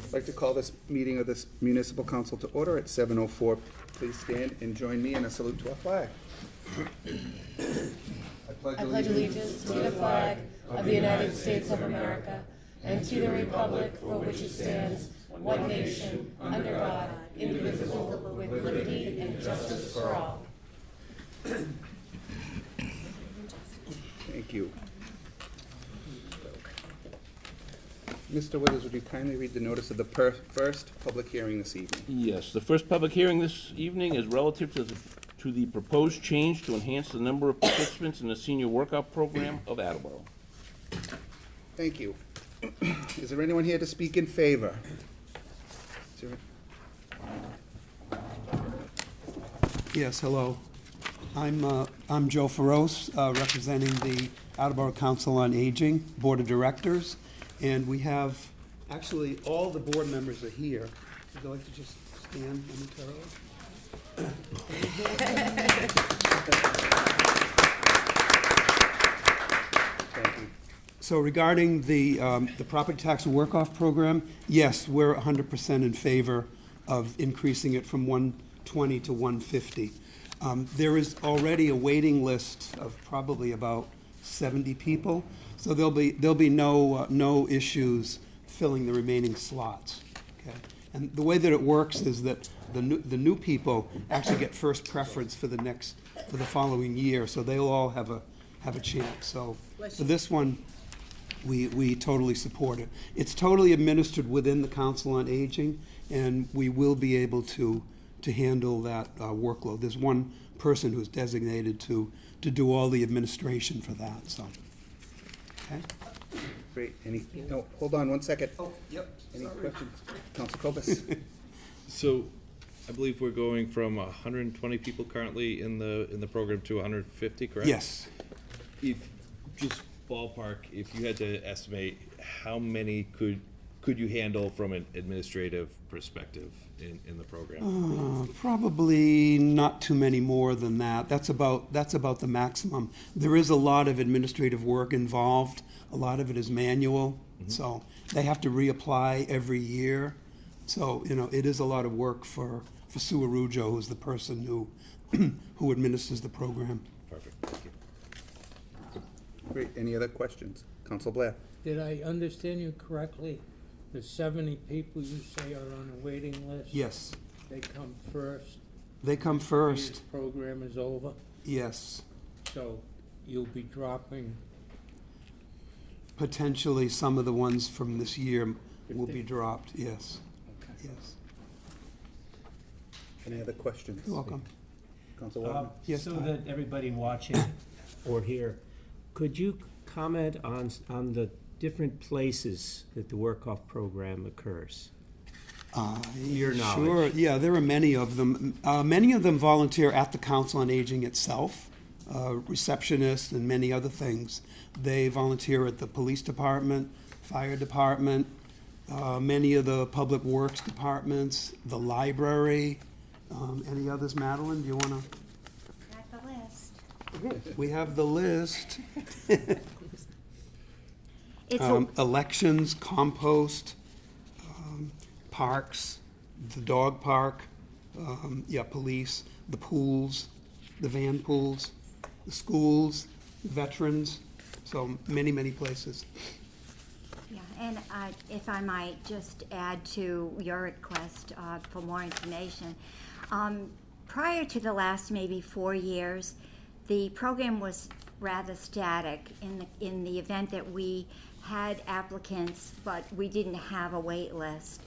I'd like to call this meeting of this Municipal Council to order at 7:04. Please stand and join me in a salute to our flag. I pledge allegiance to the flag of the United States of America and to the republic for which it stands, one nation, under God, indivisible, with liberty and justice for all. Thank you. Mr. Withers, would you kindly read the notice of the first public hearing this evening? Yes, the first public hearing this evening is relative to the proposed change to enhance the number of participants in the senior workout program of Attleboro. Thank you. Is there anyone here to speak in favor? Yes, hello. I'm Joe Feroce, representing the Attleboro Council on Aging Board of Directors, and we have, actually, all the board members are here. Would you like to just stand momentarily? Thank you. So regarding the property tax work-off program, yes, we're 100% in favor of increasing it from 120 to 150. There is already a waiting list of probably about 70 people, so there'll be no issues filling the remaining slots. Okay, and the way that it works is that the new people actually get first preference for the following year, so they'll all have a chance. So for this one, we totally support it. It's totally administered within the Council on Aging, and we will be able to handle that workload. There's one person who's designated to do all the administration for that, so. Okay? Great. No, hold on one second. Oh, yep. Any questions? Council Copus? So, I believe we're going from 120 people currently in the program to 150, correct? Yes. If, just ballpark, if you had to estimate, how many could you handle from an administrative perspective in the program? Probably not too many more than that. That's about the maximum. There is a lot of administrative work involved. A lot of it is manual, so they have to reapply every year. So, it is a lot of work for Sue Arujo, who's the person who administers the program. Perfect, thank you. Great. Any other questions? Council Blair? Did I understand you correctly? The 70 people you say are on a waiting list? Yes. They come first? They come This first. program is over? Yes. So you'll be dropping? Potentially some of the ones from this year will be dropped, yes. Okay. Yes. Any other questions? You're welcome. Council Waldman? Yes, So Todd. that everybody watching or here, could you comment on the different places that the work-off program occurs? Your knowledge. Sure, yeah, there are many of them. Many of them volunteer at the Council on Aging itself, receptionists and many other things. They volunteer at the police department, fire department, many of the public works departments, the library. Any others, Madeline, do you want to? Got the list. We have the list. It's Elections, compost, parks, the dog park, police, the pools, the van pools, the schools, veterans, so many, many places. yeah, and if I might just add to your request for more information. Prior to the last maybe 4 years, the program was rather static in the event that we had applicants, but we didn't have a wait list.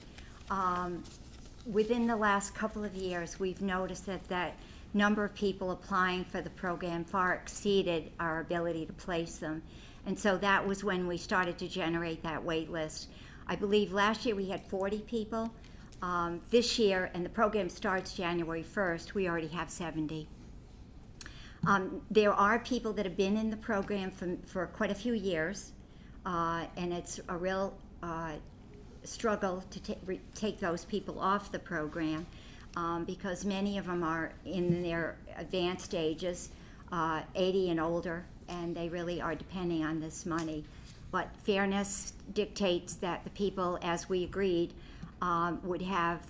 Within the last couple of years, we've noticed that number of people applying for the program far exceeded our ability to place them. And so that was when we started to generate that wait list. I believe last year we had 40 people. This year, and the program starts January 1st, we already have 70. There are people that have been in the program for quite a few years, and it's a real struggle to take those people off the program because many of them are in their advanced ages, 80 and older, and they really are depending on this money. But fairness dictates that the people, as we agreed, would have,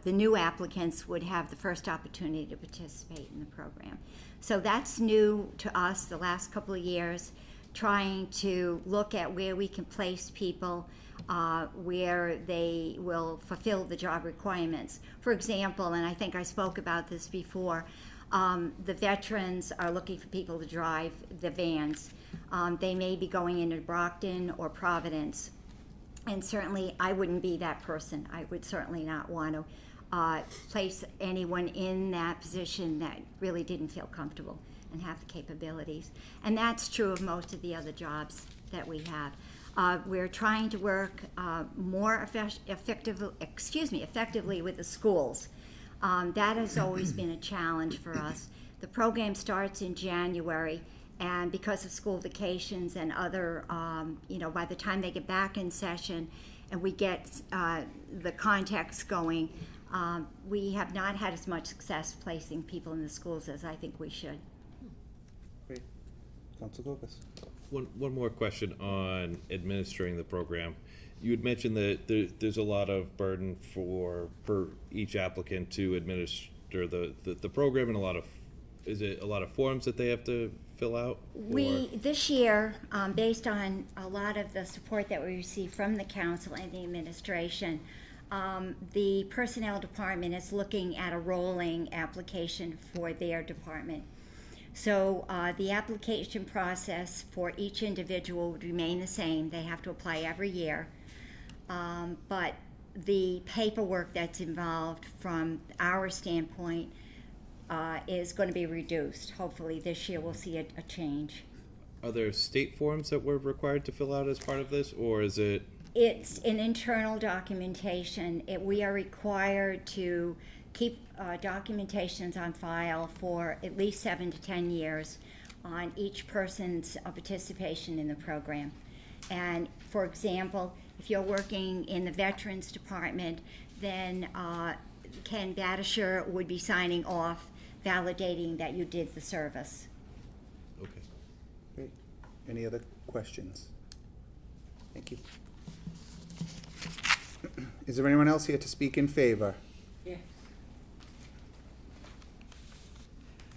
the new applicants would have the first opportunity to participate in the program. So that's new to us the last couple of years, trying to look at where we can place people where they will fulfill the job requirements. For example, and I think I spoke about this before, the veterans are looking for people to drive the vans. They may be going into Brockton or Providence, and certainly I wouldn't be that person. I would certainly not want to place anyone in that position that really didn't feel comfortable and have the capabilities. And that's true of most of the other jobs that we have. We're trying to work more effectively with the schools. That has always been a challenge for us. The program starts in January, and because of school vacations and other, by the time they get back in session and we get the contacts going, we have not had as much success placing people in the schools as I think we should. Great. Council Gocas. One more question on administering the program. You had mentioned that there's a lot of burden for each applicant to administer the program, and is it a lot of forms that they have to fill out? This year, based on a lot of the support that we received from the council and the administration, the personnel department is looking at a rolling application for their department. So the application process for each individual would remain the same. They have to apply every year. But the paperwork that's involved from our standpoint is going to be reduced. Hopefully this year we'll see a change. Are there state forms that we're required to fill out as part of this, or is it? It's an internal documentation. We are required to keep documentations on file for at least 7 to 10 years on each person's participation in the program. And for example, if you're working in the Veterans Department, then Ken Batisher would be signing off, validating that you did the service. Okay. Great. Any other questions? Thank you. Is there anyone else here to speak in favor?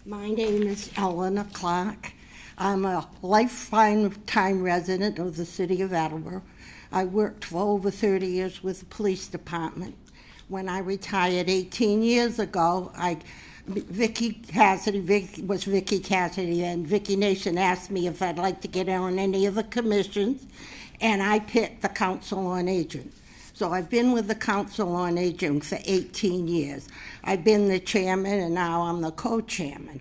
My name is Eleanor Clark. I'm a lifetime resident of the city of Attleboro. I worked for over 30 years with the police department. When I retired 18 years ago, Vicky Cassidy, and Vicky Nation asked me if I'd like to get on any of the commissions, and I picked the Council on Aging. So I've been with the Council on Aging for 18 years. I've been the chairman, and now I'm the co-chairman.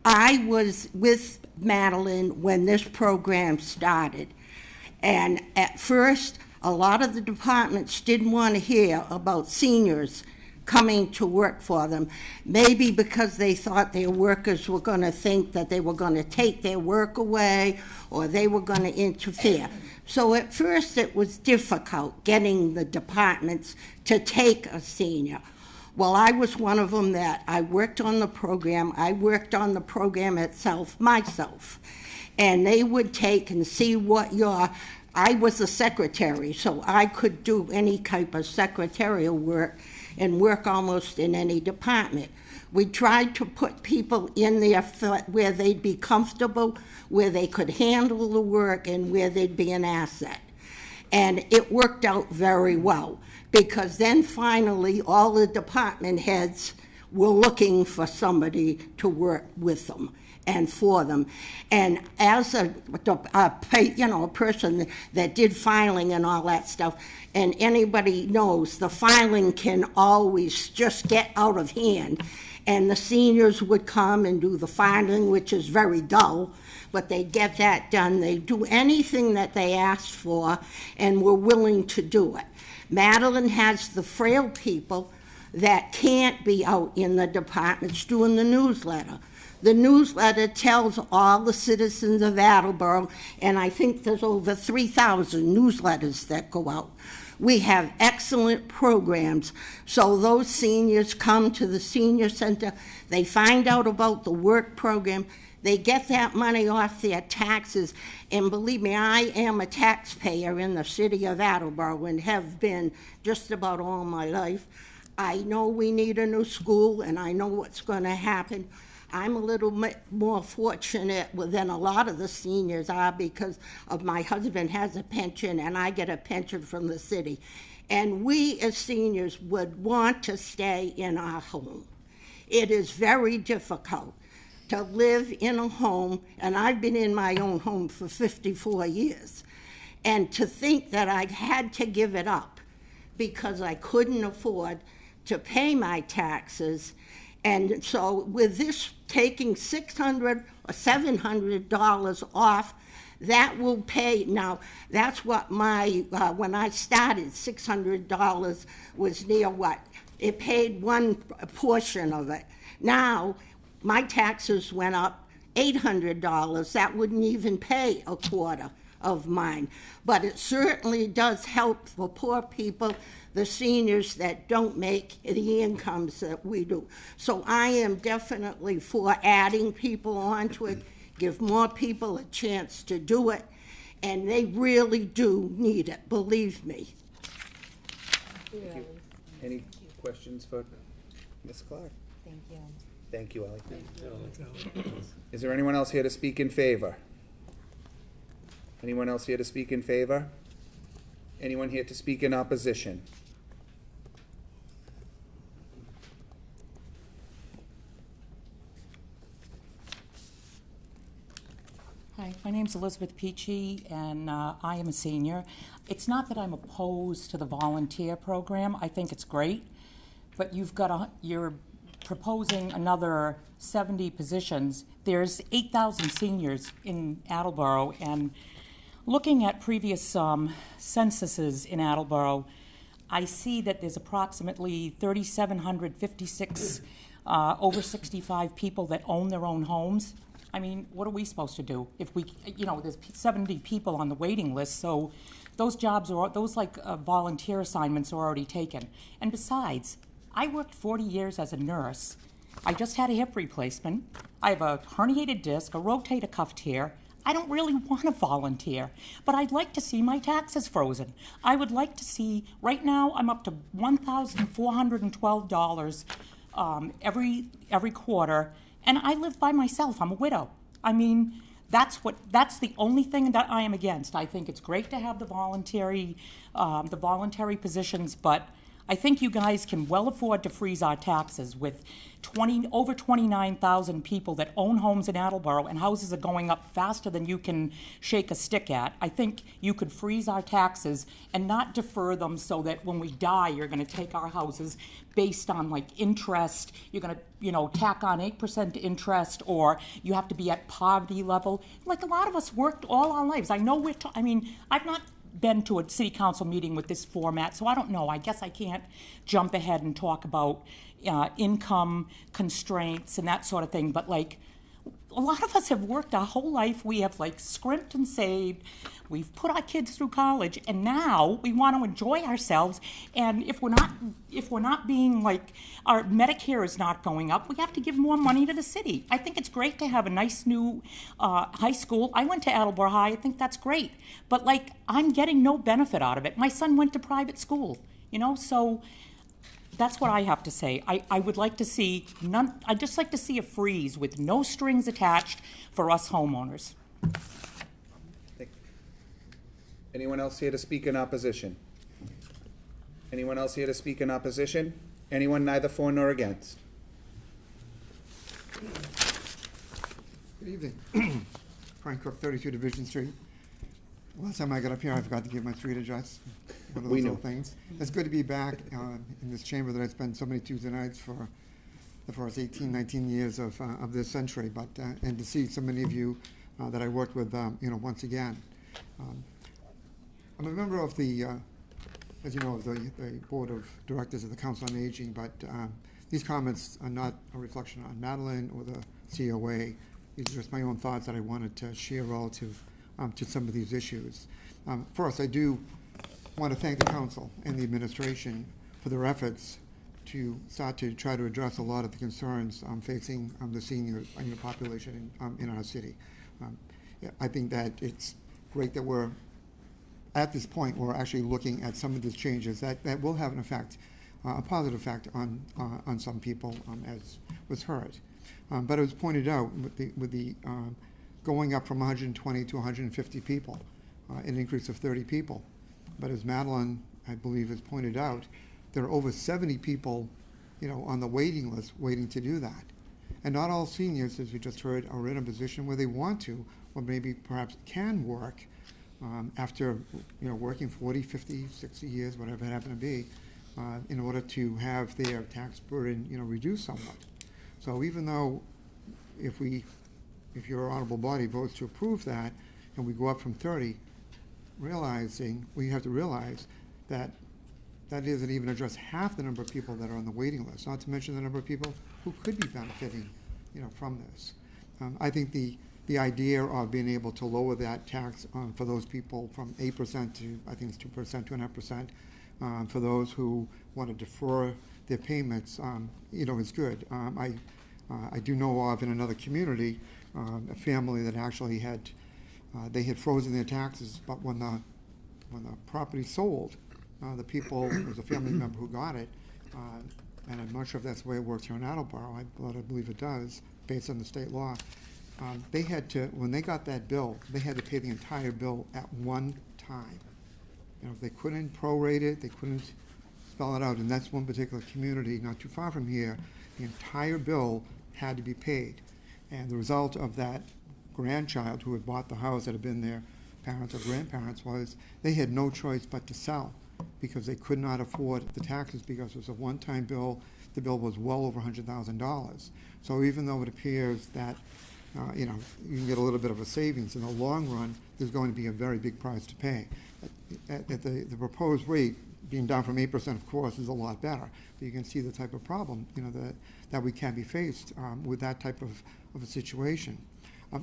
I was with Madeline when this program started. And at first, a lot of the departments didn't want to hear about seniors coming to work for them, maybe because they thought their workers were going to think that they were going to take their work away or they were going to interfere. So at first it was difficult getting the departments to take a senior. Well, I was one of them that I worked on the program. I worked on the program itself myself. And they would take and see what I was a secretary, so I could do any type of secretarial work and work almost in any department. We tried to put people in there where they'd be comfortable, where they could handle the work, and where they'd be an asset. And it worked out very well, because then finally all the department heads were looking for somebody to work with them and for them. And as a person that did filing and all that stuff, and anybody knows the filing can always just get out of hand. And the seniors would come and do the filing, which is very dull, but they get that done. They do anything that they asked for and were willing to do it. Madeline has the frail people that can't be out in the departments doing the newsletter. The newsletter tells all the citizens of Attleboro, and I think there's over 3,000 newsletters that go out. We have excellent programs, so those seniors come to the senior center, they find out about the work program, They get that money off their taxes, and believe me, I am a taxpayer in the city of Attleboro and have been just about all my life. I know we need a new school, and I know what's going to happen. I'm a little bit more fortunate than a lot of the seniors are because of my husband has a pension and I get a pension from the city. And we as seniors would want to stay in our home. It is very difficult to live in a home, and I've been in my own home for 54 years. And to think that I had to give it up because I couldn't afford to pay my taxes. And so with this taking $600 or $700 off, that will pay. Now, that's what my, when I started, $600 was near what? It paid one portion of it. Now, my taxes went up $800. That wouldn't even pay a quarter of mine. But it certainly does help for poor people, the seniors that don't make the incomes that we do. So I am definitely for adding people onto it, give more people a chance to do it, and they really do need it, believe me. Thank you. Any questions for Ms. Clark? Thank you. Thank you, Ally. Is there anyone else here to speak in favor? Anyone else here to speak in favor? Anyone here to speak in opposition? Hi, my name's Elizabeth Peachy, and I am a senior. It's not that I'm opposed to the volunteer program. I think it's great, but you're proposing another 70 positions. There's 8,000 seniors in Attleboro, and looking at previous censuses in Attleboro, I see that there's approximately 3,756 over 65 people that own their own homes. I mean, what are we supposed to do if we, there's 70 people on the waiting list, so those jobs are, volunteer assignments are already taken. And besides, I worked 40 years as a nurse. I just had a hip replacement. I have a herniated disc, a rotator cuff tear. I don't really want to volunteer, but I'd like to see my taxes frozen. I would like to see, right now I'm up to $1,412 every quarter, and I live by myself. I'm a widow. I mean, that's the only thing that I am against. I think it's great to have the voluntary positions, but I think you guys can well afford to freeze our taxes with over 29,000 people that own homes in Attleboro, and houses are going up faster than you can shake a stick at. I think you could freeze our taxes and not defer them so that when we die, you're going to take our houses based on interest. You're going to, tack on 8% interest, or you have to be at poverty level. Like a lot of us worked all our lives. I know I've not been to a city council meeting with this format, so I don't know. I guess I can't jump ahead and talk about income constraints and that sort of thing, but a lot of us have worked our whole life. We have scrimped and saved. We've put our kids through college, and now we want to enjoy ourselves. And if we're not being our Medicare is not going up, we have to give more money to the city. I think it's great to have a nice new high school. I went to Attleboro High. I think that's great, but I'm getting no benefit out of it. My son went to private school, so. That's what I have to say. I would like to see I'd just like to see a freeze with no strings attached for us homeowners. Anyone else here to speak in opposition? Anyone else here to speak in opposition? Anyone neither for nor against? Good evening. Frank Cook, 32 Division Street. Last time I got up here, I forgot to give my street address. One of those little things. It's good to be back in this chamber that I spent so many Tuesday nights for the first 18, 19 years of this century, but and to see so many of you that I worked with, once again. I'm a member of the, as you know, the Board of Directors of the Council on Aging, but these comments are not a reflection on Madeline or the COA. These are just my own thoughts that I wanted to share relative to some of these issues. First, I do want to thank the council and the administration for their efforts to start to try to address a lot of the concerns facing the senior population in our city. Yeah, I think that it's great that we're, at this point, we're actually looking at some of these changes that will have an effect, a positive effect on some people, as was heard. But it was pointed out with the going up from 120 to 150 people, an increase of 30 people. But as Madeline, I believe, has pointed out, there are over 70 people, on the waiting list waiting to do that. And not all seniors, as we just heard, are in a position where they want to, or maybe perhaps can work after, working 40, 50, 60 years, whatever it happened to be, in order to have their tax burden, reduced somewhat. So even though if your honorable body votes to approve that, and we go up from 30, we have to realize that that doesn't even address half the number of people that are on the waiting list, not to mention the number of people who could be benefiting, from this. I think the idea of being able to lower that tax for those people from 8% to, I think it's 2%, 2.5%, for those who want to defer their payments, is good. I do know of in another community a family that actually had they had frozen their taxes, but when the property sold, the people, there was a family member who got it, and I'm not sure if that's the way it works here in Attleboro, but I believe it does, based on the state law. They had to, when they got that bill, they had to pay the entire bill at one time. They couldn't prorate it, they couldn't spell it out, and that's one particular community not too far from here. The entire bill had to be paid. And the result of that grandchild who had bought the house that had been their parents or grandparents was they had no choice but to sell because they could not afford the taxes because it was a one-time bill. The bill was well over $100,000. So even though it appears that you can get a little bit of a savings in the long run, there's going to be a very big price to pay. At the proposed rate, being down from 8%, of course, is a lot better. But you can see the type of problem, that we can be faced with that type of a situation.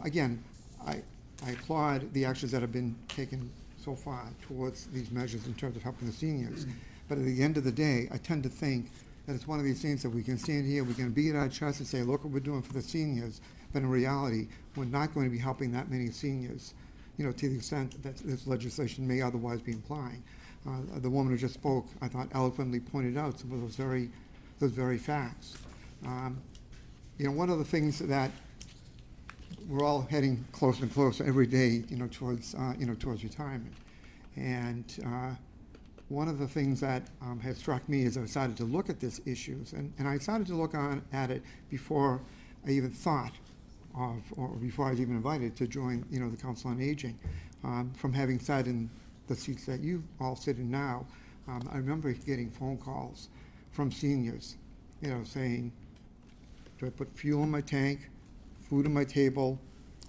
Again, I applaud the actions that have been taken so far towards these measures in terms of helping the seniors. But at the end of the day, I tend to think that it's one of these things that we can stand here, we can beat our chest and say, look what we're doing for the seniors. But in reality, we're not going to be helping that many seniors, to the extent that this legislation may otherwise be implying. The woman who just spoke, I thought, eloquently pointed out some of those very facts. One of the things that we're all heading closer and closer every day, towards retirement. And one of the things that has struck me as I started to look at these issues, and I started to look at it before I even thought of, or before I was even invited to join, the Council on Aging, from having sat in the seats that you all sit in now. I remember getting phone calls from seniors, saying, do I put fuel in my tank, food on my table,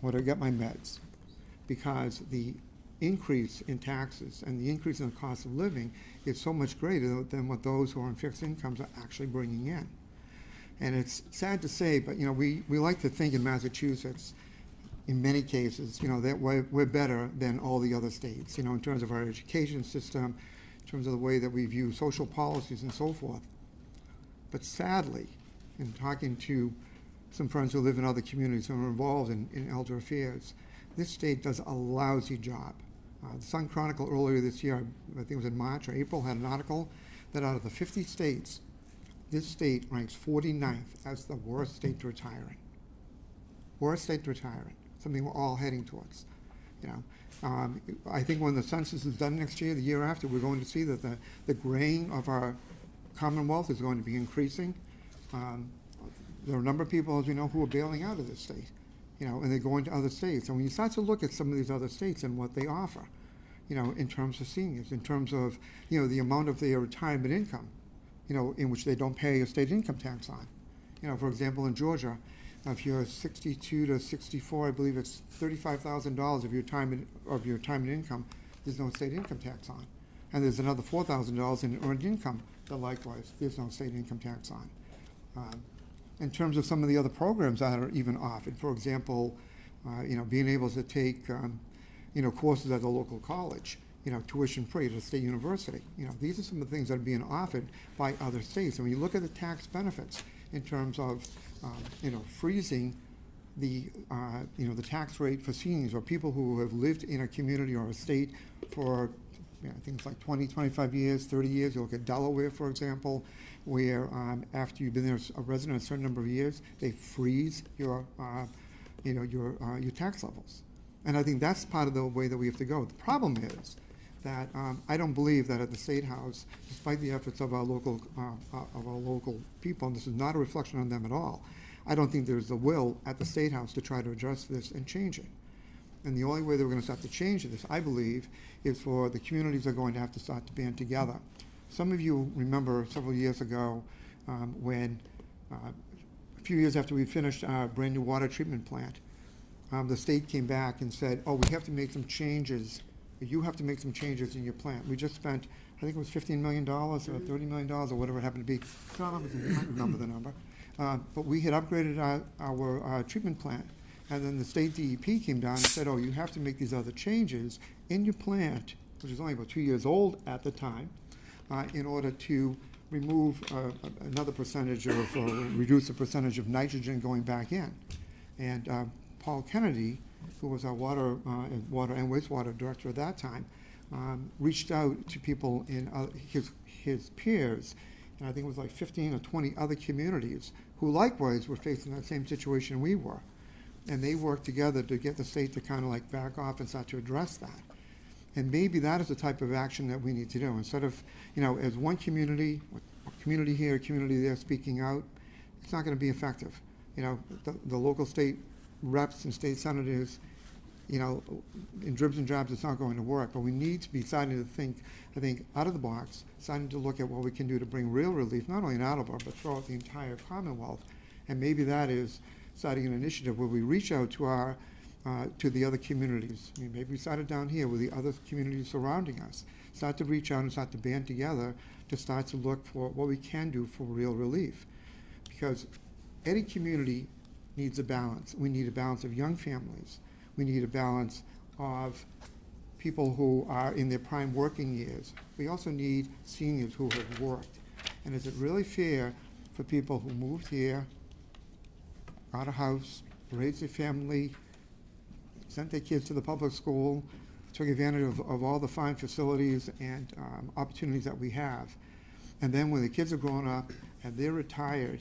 or do I get my meds? Because the increase in taxes and the increase in the cost of living is so much greater than what those who are on fixed incomes are actually bringing in. And it's sad to say, but we like to think in Massachusetts, in many cases, that we're better than all the other states, in terms of our education system, in terms of the way that we view social policies and so forth. But sadly, in talking to some friends who live in other communities who are involved in elder affairs, this state does a lousy job. The Sun Chronicle earlier this year, I think it was in March or April, had an article that out of the 50 states, this state ranks 49th as the worst state to retire in. Worst state to retire in, something we're all heading towards. I think when the census is done next year, the year after, we're going to see that the grain of our Commonwealth is going to be increasing. There are a number of people, as we know, who are bailing out of this state, and they're going to other states. And when you start to look at some of these other states and what they offer, in terms of seniors, in terms of, the amount of their retirement income, in which they don't pay a state income tax on. For example, in Georgia, if you're 62 to 64, I believe it's $35,000 of your retirement income, there's no state income tax on. And there's another $4,000 in earned income that likewise there's no state income tax on. In terms of some of the other programs that are even offered, for example, being able to take, courses at the local college, tuition-free at a state university. These are some of the things that are being offered by other states. And when you look at the tax benefits in terms of, freezing the tax rate for seniors or people who have lived in a community or a state for, I think it's like 20, 25 years, 30 years. You look at Delaware, for example, where after you've been there a resident a certain number of years, they freeze your tax levels. And I think that's part of the way that we have to go. The problem is that I don't believe that at the State House, despite the efforts of our local people, and this is not a reflection on them at all, I don't think there's the will at the State House to try to address this and change it. And the only way that we're going to start to change this, I believe, is for the communities are going to have to start to band together. Some of you remember several years ago when, a few years after we finished our brand new water treatment plant, the state came back and said, oh, we have to make some changes. You have to make some changes in your plant. We just spent, I think it was $15 million or $30 million or whatever it happened to be. I don't remember the number. But we had upgraded our treatment plant. And then the state DEP came down and said, oh, you have to make these other changes in your plant, which is only about 2 years old at the time, in order to remove another percentage of, or reduce the percentage of nitrogen going back in. And Paul Kennedy, who was our water and wastewater director at that time, reached out to people in his peers, and I think it was like 15 or 20 other communities who likewise were facing that same situation we were. And they worked together to get the state to kind of like back off and start to address that. And maybe that is the type of action that we need to do. Instead of, as one community here, community there speaking out, it's not going to be effective. The local state reps and state senators, in dribs and drabs, it's not going to work. But we need to be starting to think, I think, out of the box, starting to look at what we can do to bring real relief, not only in Attleboro, but throughout the entire Commonwealth. And maybe that is starting an initiative where we reach out to to the other communities. I mean, maybe we started down here with the other communities surrounding us. Start to reach out and start to band together to start to look for what we can do for real relief. Because any community needs a balance. We need a balance of young families. We need a balance of people who are in their prime working years. We also need seniors who have worked. And is it really fair for people who moved here, got a house, raised a family, sent their kids to the public school, took advantage of all the fine facilities and opportunities that we have, and then when the kids are grown up and they're retired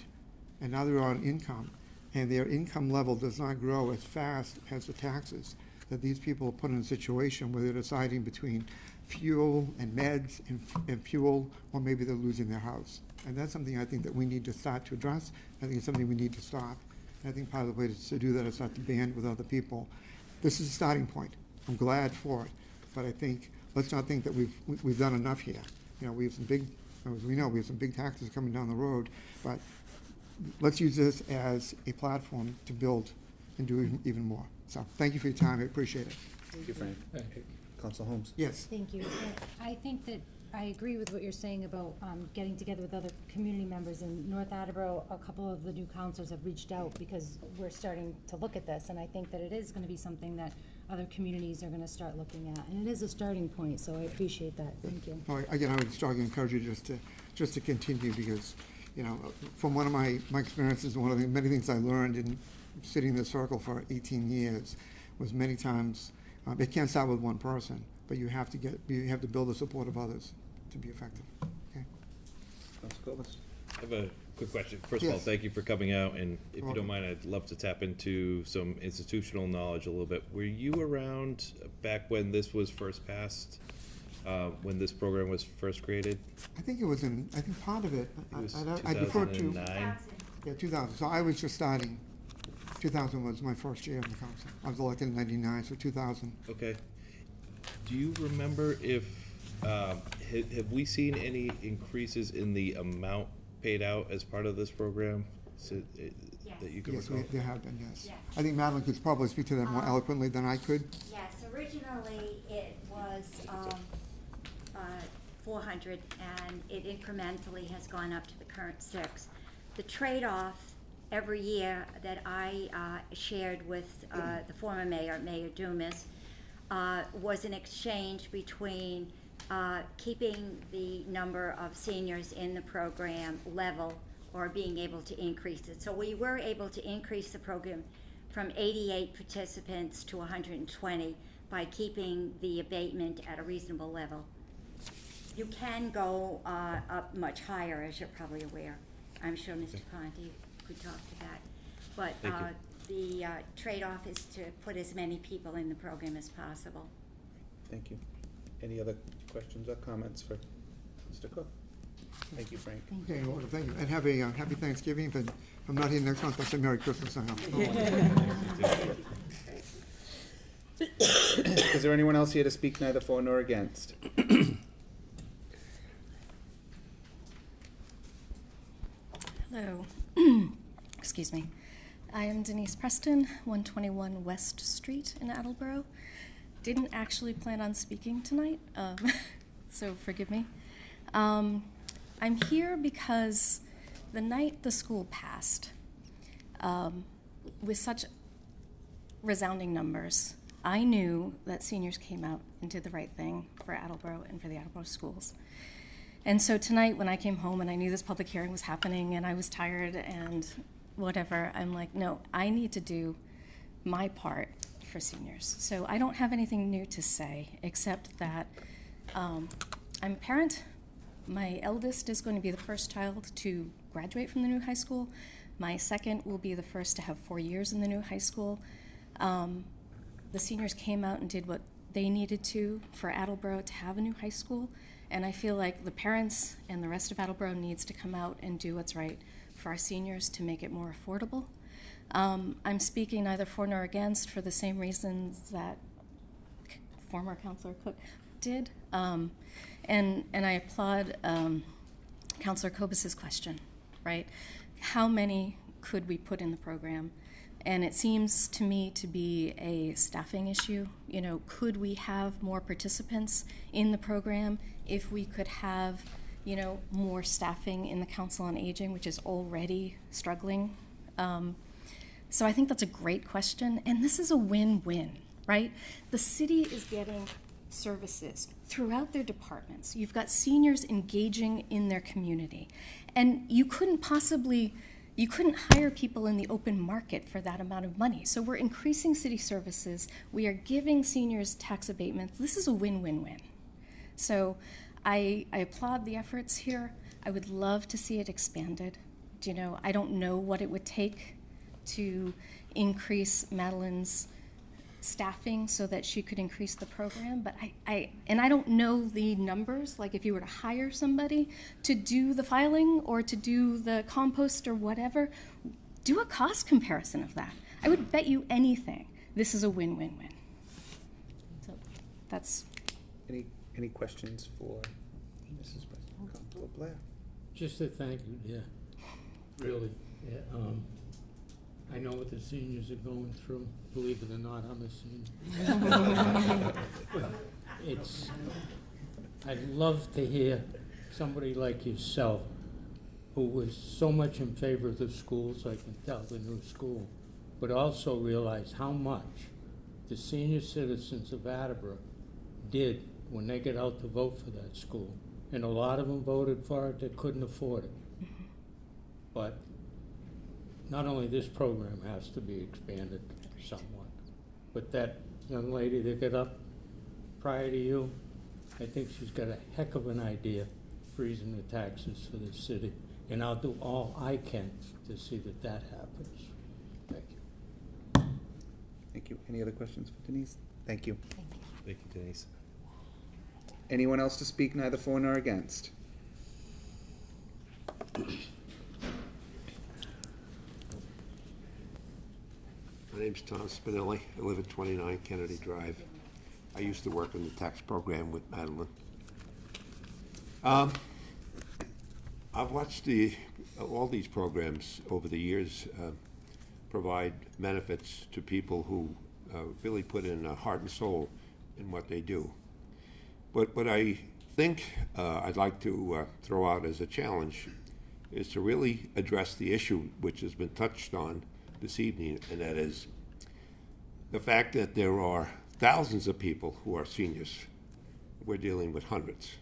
and now they're on income, and their income level does not grow as fast as the taxes, that these people are put in a situation where they're deciding between fuel and meds and fuel, or maybe they're losing their house. And that's something I think that we need to start to address. I think it's something we need to stop. And I think part of the way to do that is not to band with other people. This is a starting point. I'm glad for it. But I think, let's not think that we've done enough here. We have some big, as we know, we have some big taxes coming down the road, but let's use this as a platform to build and do even more. So thank you for your time. I appreciate it. Thank you, Frank. Council Holmes. Yes. Thank you. I think that I agree with what you're saying about getting together with other community members. In North Attleboro, a couple of the new councils have reached out because we're starting to look at this, and I think that it is going to be something that other communities are going to start looking at, and it is a starting point, so I appreciate that. Thank you. Again, I would strongly encourage you just to continue, because from one of my experiences, one of the many things I learned in sitting in this circle for 18 years was many times it can't start with one person, but you have to build the support of others to be effective. Okay. Council Gomez. I have a quick question. First of all, Yes. thank you for coming out, and if you welcome. don't mind, I'd love to tap into some institutional knowledge a little bit. Were you around back when this was first passed, when this program was first created? I think it was I think part of it, It was I defer to, 2009? yeah, 2000. So I was just starting. 2000 was my first year in the council. I was elected in 99, so 2000. Okay. Do you remember if, have we seen any increases in the amount paid out as part of this program? That you can Yes, recall? There have been, yes. Yes. I think Madeline could probably speak to that more eloquently than I could. Yes, originally it was 400, and it incrementally has gone up to the current 6. The trade-off every year that I shared with the former mayor, Mayor Dumas, was an exchange between keeping the number of seniors in the program level or being able to increase it. So we were able to increase the program from 88 participants to 120 by keeping the abatement at a reasonable level. You can go up much higher, as you're probably aware. I'm sure Mr. Conti could talk to that. But the trade-off is to put as many people in the program as possible. Thank you. Any other questions or comments for Mr. Cook? Thank you, Frank. Okay, you're welcome, thank you. And have a happy Thanksgiving. If I'm not here next month, I'll say Merry Christmas now. Is there anyone else here to speak neither for nor against? Hello. Excuse me. I am Denise Preston, 121 West Street in Attleboro. Didn't actually plan on speaking tonight, so forgive me. I'm here because the night the school passed, with such resounding numbers, I knew that seniors came out and did the right thing for Attleboro and for the Attleboro schools. And so tonight when I came home and I knew this public hearing was happening and I was tired and whatever, I'm like, no, I need to do my part for seniors. So I don't have anything new to say except that I'm a parent. My eldest is going to be the first child to graduate from the new high school. My second will be the first to have 4 years in the new high school. The seniors came out and did what they needed to for Attleboro to have a new high school. And I feel like the parents and the rest of Attleboro needs to come out and do what's right for our seniors to make it more affordable. I'm speaking neither for nor against for the same reasons that former Councilor Cook did. And I applaud Councilor Kobus's question, right? How many could we put in the program? And it seems to me to be a staffing issue. You know, could we have more participants in the program if we could have, you know, more staffing in the Council on Aging, which is already struggling? So I think that's a great question, and this is a win-win, right? The city is getting services throughout their departments. You've got seniors engaging in their community, and you couldn't hire people in the open market for that amount of money. So we're increasing city services. We are giving seniors tax abatements. This is a win-win-win. So I applaud the efforts here. I would love to see it expanded. You know, I don't know what it would take to increase Madeline's staffing so that she could increase the program, but I don't know the numbers, like if you were to hire somebody to do the filing or to do the compost or whatever, do a cost comparison of that. I would bet you anything this is a win-win-win. So that's... Any questions for Mrs. President? Councilor Blair? Just to thank you, yeah, really. Yeah, I know what the seniors are going through. Believe it or not, I'm a senior. I'd love to hear somebody like yourself, who was so much in favor of the schools, I can tell, the new school, but also realize how much the senior citizens of Attleboro did when they get out to vote for that school. And a lot of them voted for it that couldn't afford it. But not only this program has to be expanded somewhat, but that young lady that got up prior to you, I think she's got a heck of an idea freezing the taxes for the city. And I'll do all I can to see that that happens. Thank you. Thank you. Any other questions for Denise? Thank you. Thank you, Denise. Anyone else to speak neither for nor against? My name's Tom Spinelli. I live at 29 Kennedy Drive. I used to work in the tax program with Madeline. I've watched all these programs over the years provide benefits to people who really put in heart and soul in what they do. But what I think I'd like to throw out as a challenge is to really address the issue which has been touched on this evening, and that is the fact that there are thousands of people who are seniors. We're dealing with hundreds.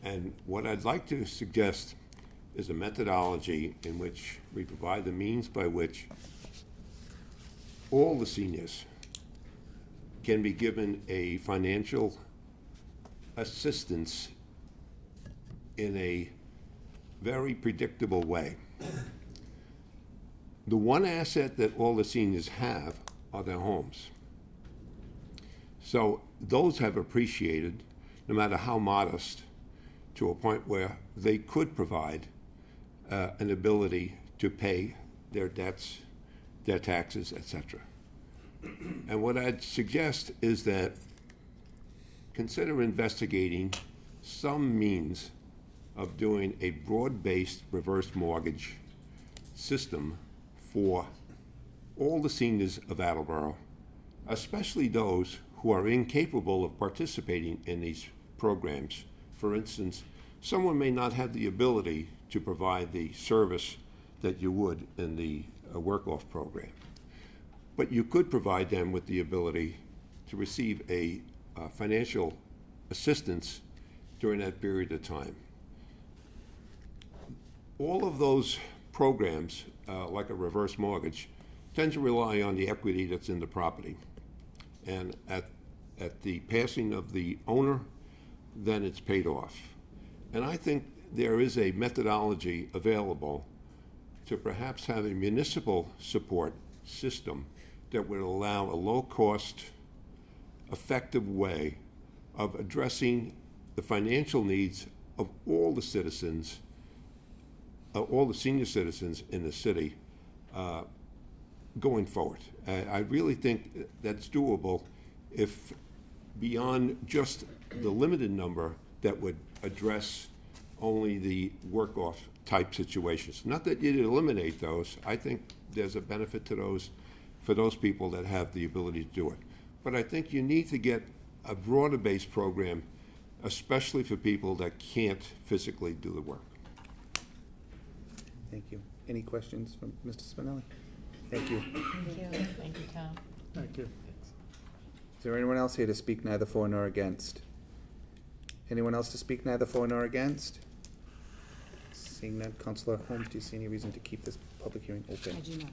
And what I'd like to suggest is a methodology in which we provide the means by which all the seniors can be given a financial assistance in a very predictable way. The one asset that all the seniors have are their homes. So those have appreciated, no matter how modest, to a point where they could provide an ability to pay their debts, their taxes, etc. And what I'd suggest is that consider investigating some means of doing a broad-based reverse mortgage system for all the seniors of Attleboro, especially those who are incapable of participating in these programs. For instance, someone may not have the ability to provide the service that you would in the work-off program, but you could provide them with the ability to receive a financial assistance during that period of time. All of those programs, like a reverse mortgage, tend to rely on the equity that's in the property. And at the passing of the owner, then it's paid off. And I think there is a methodology available to perhaps have a municipal support system that would allow a low-cost, effective way of addressing the financial needs of all the citizens, all the senior citizens in the city going forward. I really think that's doable if beyond just the limited number that would address only the work-off type situations. Not that you'd eliminate those. I think there's a benefit to those for those people that have the ability to do it. But I think you need to get a broader-based program, especially for people that can't physically do the work. Thank you. Any questions from Mr. Spinelli? Thank you. Thank you. Thank you, Tom. Thank you. Is there anyone else here to speak neither for nor against? Anyone else to speak neither for nor against? Seeing none, Councilor Holmes, do you see any reason to keep this public hearing open? I do not.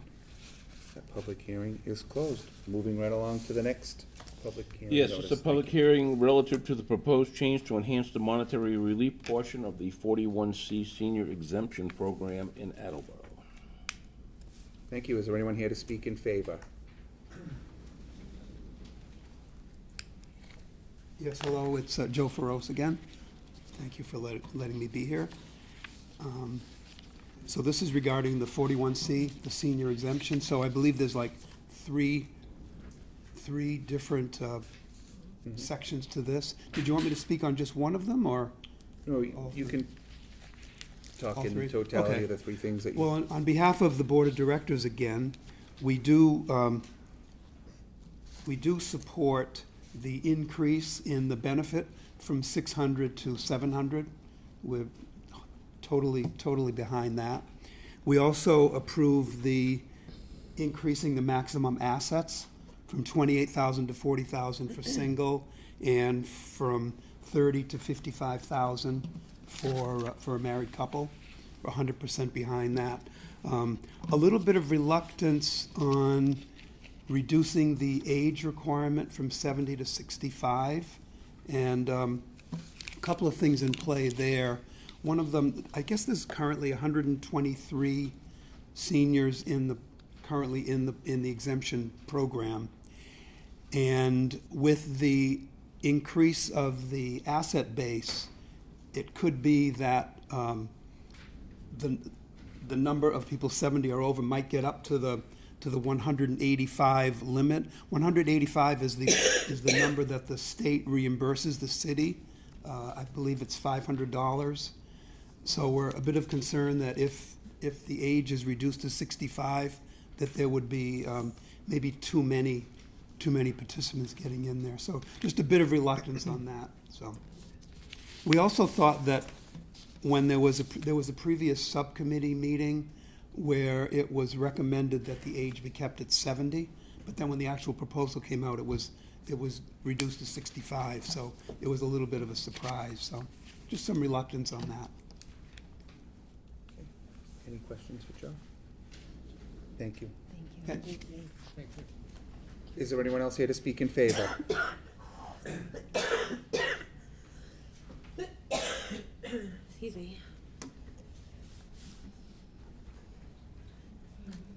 That public hearing is closed. Moving right along to the next public hearing. Yes, notice. it's a public Thank you. hearing relative to the proposed change to enhance the monetary relief portion of the 41C senior exemption program in Attleboro. Thank you. Is there anyone here to speak in favor? Yes, hello, it's Joe Ferros again. Thank you for letting me be here. So this is regarding the 41C, the senior exemption. So I believe there's like three different sections to this. Did you want me to speak on just one of them, or? No, all you three? can talk All in three? totality Okay. of the three things that you. Well, on behalf of the Board of Directors again, we do support the increase in the benefit from 600 to 700. We're totally behind that. We also approve the increasing the maximum assets from 28,000 to 40,000 for single, and from 30 to 55,000 for a married couple. We're 100% behind that. A little bit of reluctance on reducing the age requirement from 70 to 65, and a couple of things in play there. One of them, I guess there's currently 123 seniors currently in the exemption program, and with the increase of the asset base, it could be that the number of people 70 or over might get up to the 185 limit. 185 is the number that the state reimburses the city. I believe it's $500. So we're a bit of concern that if the age is reduced to 65, that there would be maybe too many participants getting in there. So just a bit of reluctance on that. So we also thought that when there was a previous subcommittee meeting where it was recommended that the age be kept at 70, but then when the actual proposal came out, it was reduced to 65, so it was a little bit of a surprise, so just some reluctance on that. Any questions for Joe? Thank you. Thank you. Is there anyone else here to speak in favor? Excuse me.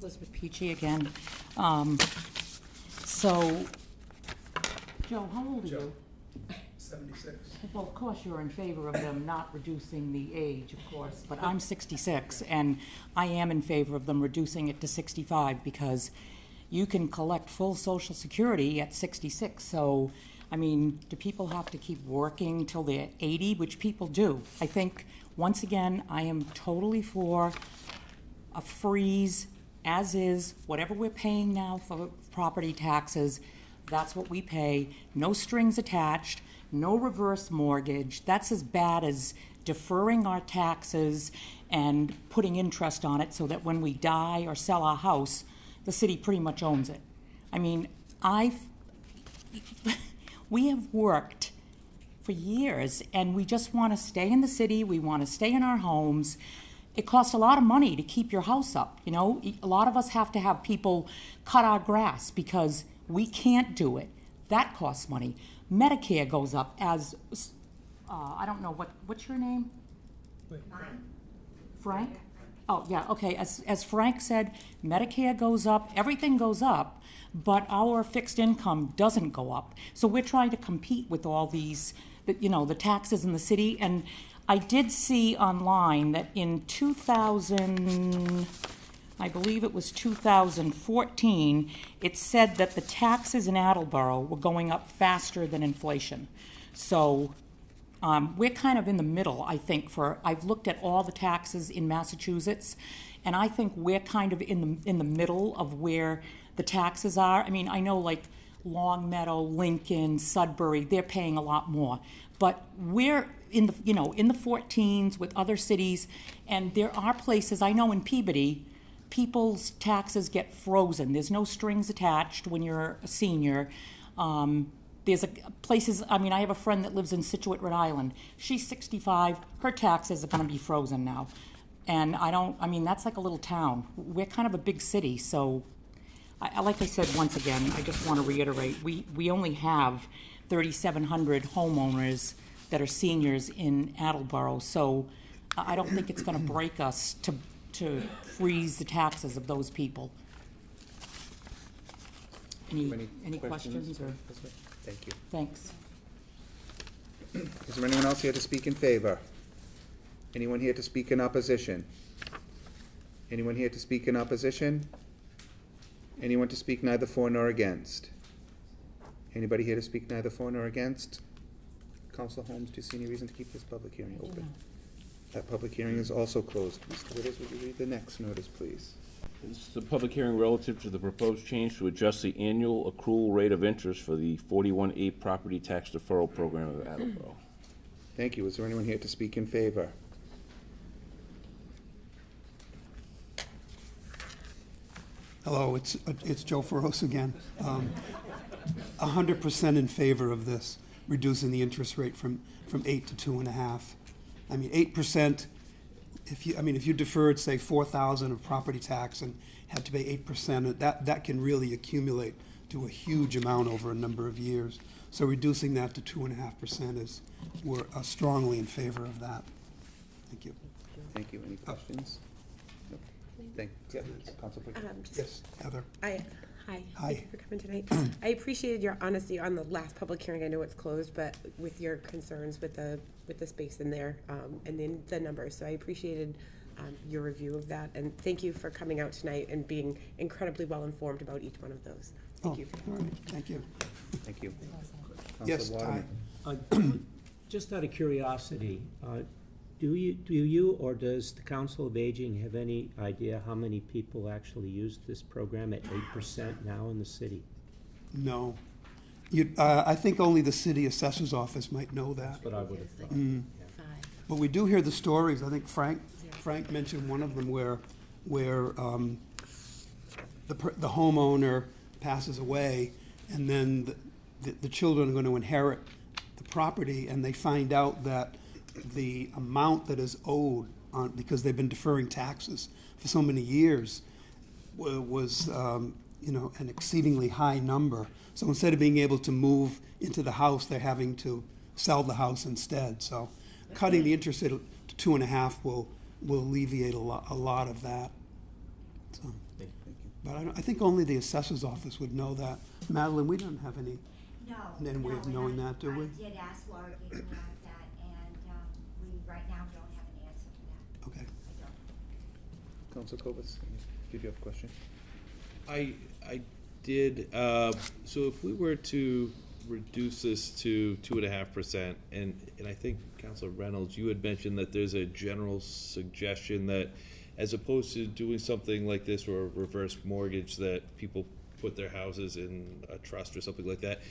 Elizabeth Peachy again. So, Joe, how old are you? 76. Well, of course, you're in favor of them not reducing the age, of course, but I'm 66, and I am in favor of them reducing it to 65, because you can collect full Social Security at 66, so, I mean, do people have to keep working till they're 80, which people do? I think, once again, I am totally for a freeze, as is, whatever we're paying now for property taxes, that's what we pay, no strings attached, no reverse mortgage. That's as bad as deferring our taxes and putting interest on it so that when we die or sell our house, the city pretty much owns it. I mean, we have worked for years and we just want to stay in the city, we want to stay in our homes. It costs a lot of money to keep your house up, you know? A lot of us have to have people cut our grass because we can't do it. That costs money. Medicare goes up as, I don't know, what's your name? Frank? Oh, yeah, okay. As Frank said, Medicare goes up, everything goes up, but our fixed income doesn't go up. So we're trying to compete with all these, the taxes in the city. And I did see online that in 2000, I believe it was 2014, it said that the taxes in Attleboro were going up faster than inflation. So we're kind of in the middle, I think, I've looked at all the taxes in Massachusetts, and I think we're kind of in the middle of where the taxes are. I mean, I know like Longmeadow, Lincoln, Sudbury, they're paying a lot more. But we're in the 14s with other cities, and there are places, I know in Peabody, people's taxes get frozen. There's no strings attached when you're a senior. There's places, I mean, I have a friend that lives in Situate, Rhode Island. She's 65, her taxes are gonna be frozen now. And that's like a little town. We're kind of a big city, so like I said, once again, I just wanna reiterate, we only have 3,700 homeowners that are seniors in Attleboro, so I don't think it's gonna break us to freeze the taxes of those people. Any questions or? Thank you. Thanks. Is there anyone else here to speak in favor? Anyone here to speak in opposition? Anyone here to speak in opposition? Anyone to speak neither for nor against? Anybody here to speak neither for nor against? Councilor Holmes, do you see any reason to keep this public hearing open? That public hearing is also closed. Mr. Witters, would you read the next notice, please? This is the public hearing relative to the proposed change to adjust the annual accrual rate of interest for the 41A property tax deferral program of Attleboro. Thank you. Is there anyone here to speak in favor? Hello, it's Joe Ferros again. 100% in favor of this, reducing the interest rate from 8 to 2.5. I mean, 8%, if you deferred, say, $4,000 of property tax and had to pay 8%, that can really accumulate to a huge amount over a number of years. So reducing that to 2.5% we're strongly in favor of that. Thank you. Thank you. Any questions? No. Thank you. Council President. Yes, Heather. Hi. Hi. Thank you for coming tonight. I appreciated your honesty on the last public hearing. I know it's closed, but with your concerns with the space in there, and then the numbers. So I appreciated your review of that, and thank you for coming out tonight and being incredibly well informed about each one of those. Thank you. All right. Thank you. Thank you. Yes, Councilor Ty. Waterman. Just out of curiosity, do you or does the Council of Aging have any idea how many people actually use this program at 8% now in the city? No. I think only the city assessor's office might know that. That's what I would have thought. But we do hear the stories. I think Frank mentioned one of them where the homeowner passes away, and then the children are going to inherit the property, and they find out that the amount that is owed because they've been deferring taxes for so many years was an exceedingly high number. So instead of being able to move into the house, they're having to sell the house instead. So cutting the interest rate to 2.5 will alleviate a lot of that. So, but I think only the assessor's office would know that. Madeline, we don't have any way of knowing that, do we? I did ask Laura Gignon that, and we right now don't have an answer to that. Okay. I don't. Councilor Kovas, did you have a question? I did, so if we were to reduce this to 2.5%, and I think, Councilor Reynolds, you had mentioned that there's a general suggestion that as opposed to doing something like this or a reverse mortgage, that people put their houses in a trust or something like that.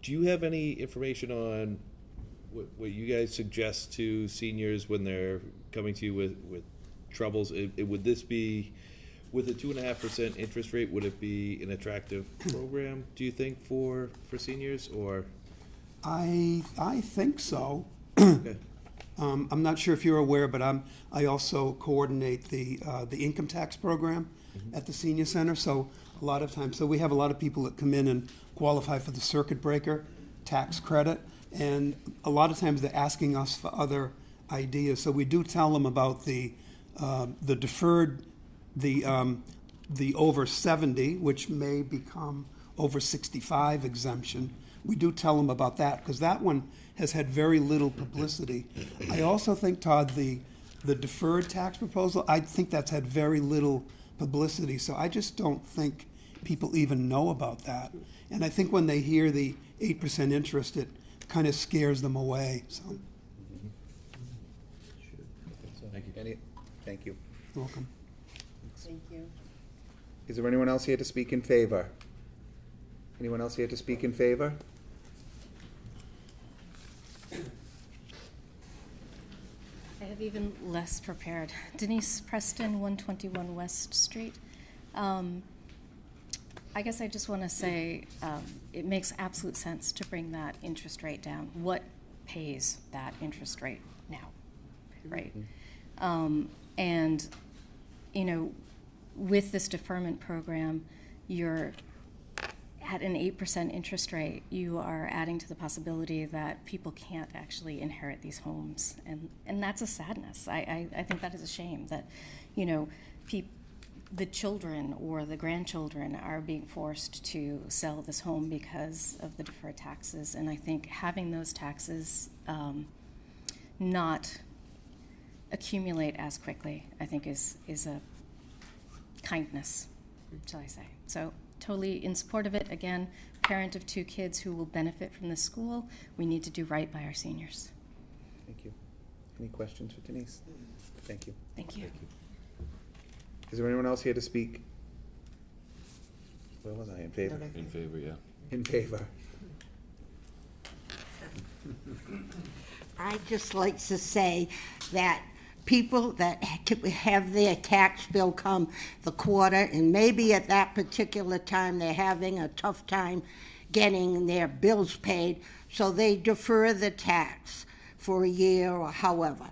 Do you have any information on what you guys suggest to seniors when they're coming to you with troubles? Would this be, with a 2.5% interest rate, would it be an attractive program, do you think, for seniors, or? I think so. Okay. I'm not sure if you're aware, but I also coordinate the income tax program at the senior center. So a lot of times, so we have a lot of people that come in and qualify for the circuit breaker tax credit, and a lot of times they're asking us for other ideas. So we do tell them about the deferred, the over 70, which may become over 65 exemption. We do tell them about that because that one has had very little publicity. I also think, Todd, the deferred tax proposal, I think that's had very little publicity. So I just don't think people even know about that. And I think when they hear the 8% interest, it kind of scares them away. So. Thank you. Thank you. You're welcome. Thank you. Is there anyone else here to speak in favor? Anyone else here to speak in favor? I have even less prepared. Denise Preston, 121 West Street. I guess I just want to say it makes absolute sense to bring that interest rate down. What pays that interest rate now, right? And, with this deferment program, you're at an 8% interest rate, you are adding to the possibility that people can't actually inherit these homes. And that's a sadness. I think that is a shame that, the children or the grandchildren are being forced to sell this home because of the deferred taxes. And I think having those taxes not accumulate as quickly, I think is a kindness, shall I say. So totally in support of it. Again, parent of 2 kids who will benefit from this school. We need to do right by our seniors. Thank you. Any questions for Denise? Thank you. Thank you. Thank you. Is there anyone else here to speak? Where was I? In favor? In favor, yeah. In favor. I'd just like to say that people that have their tax bill come the quarter, and maybe at that particular time they're having a tough time getting their bills paid, so they defer the tax for a year or however.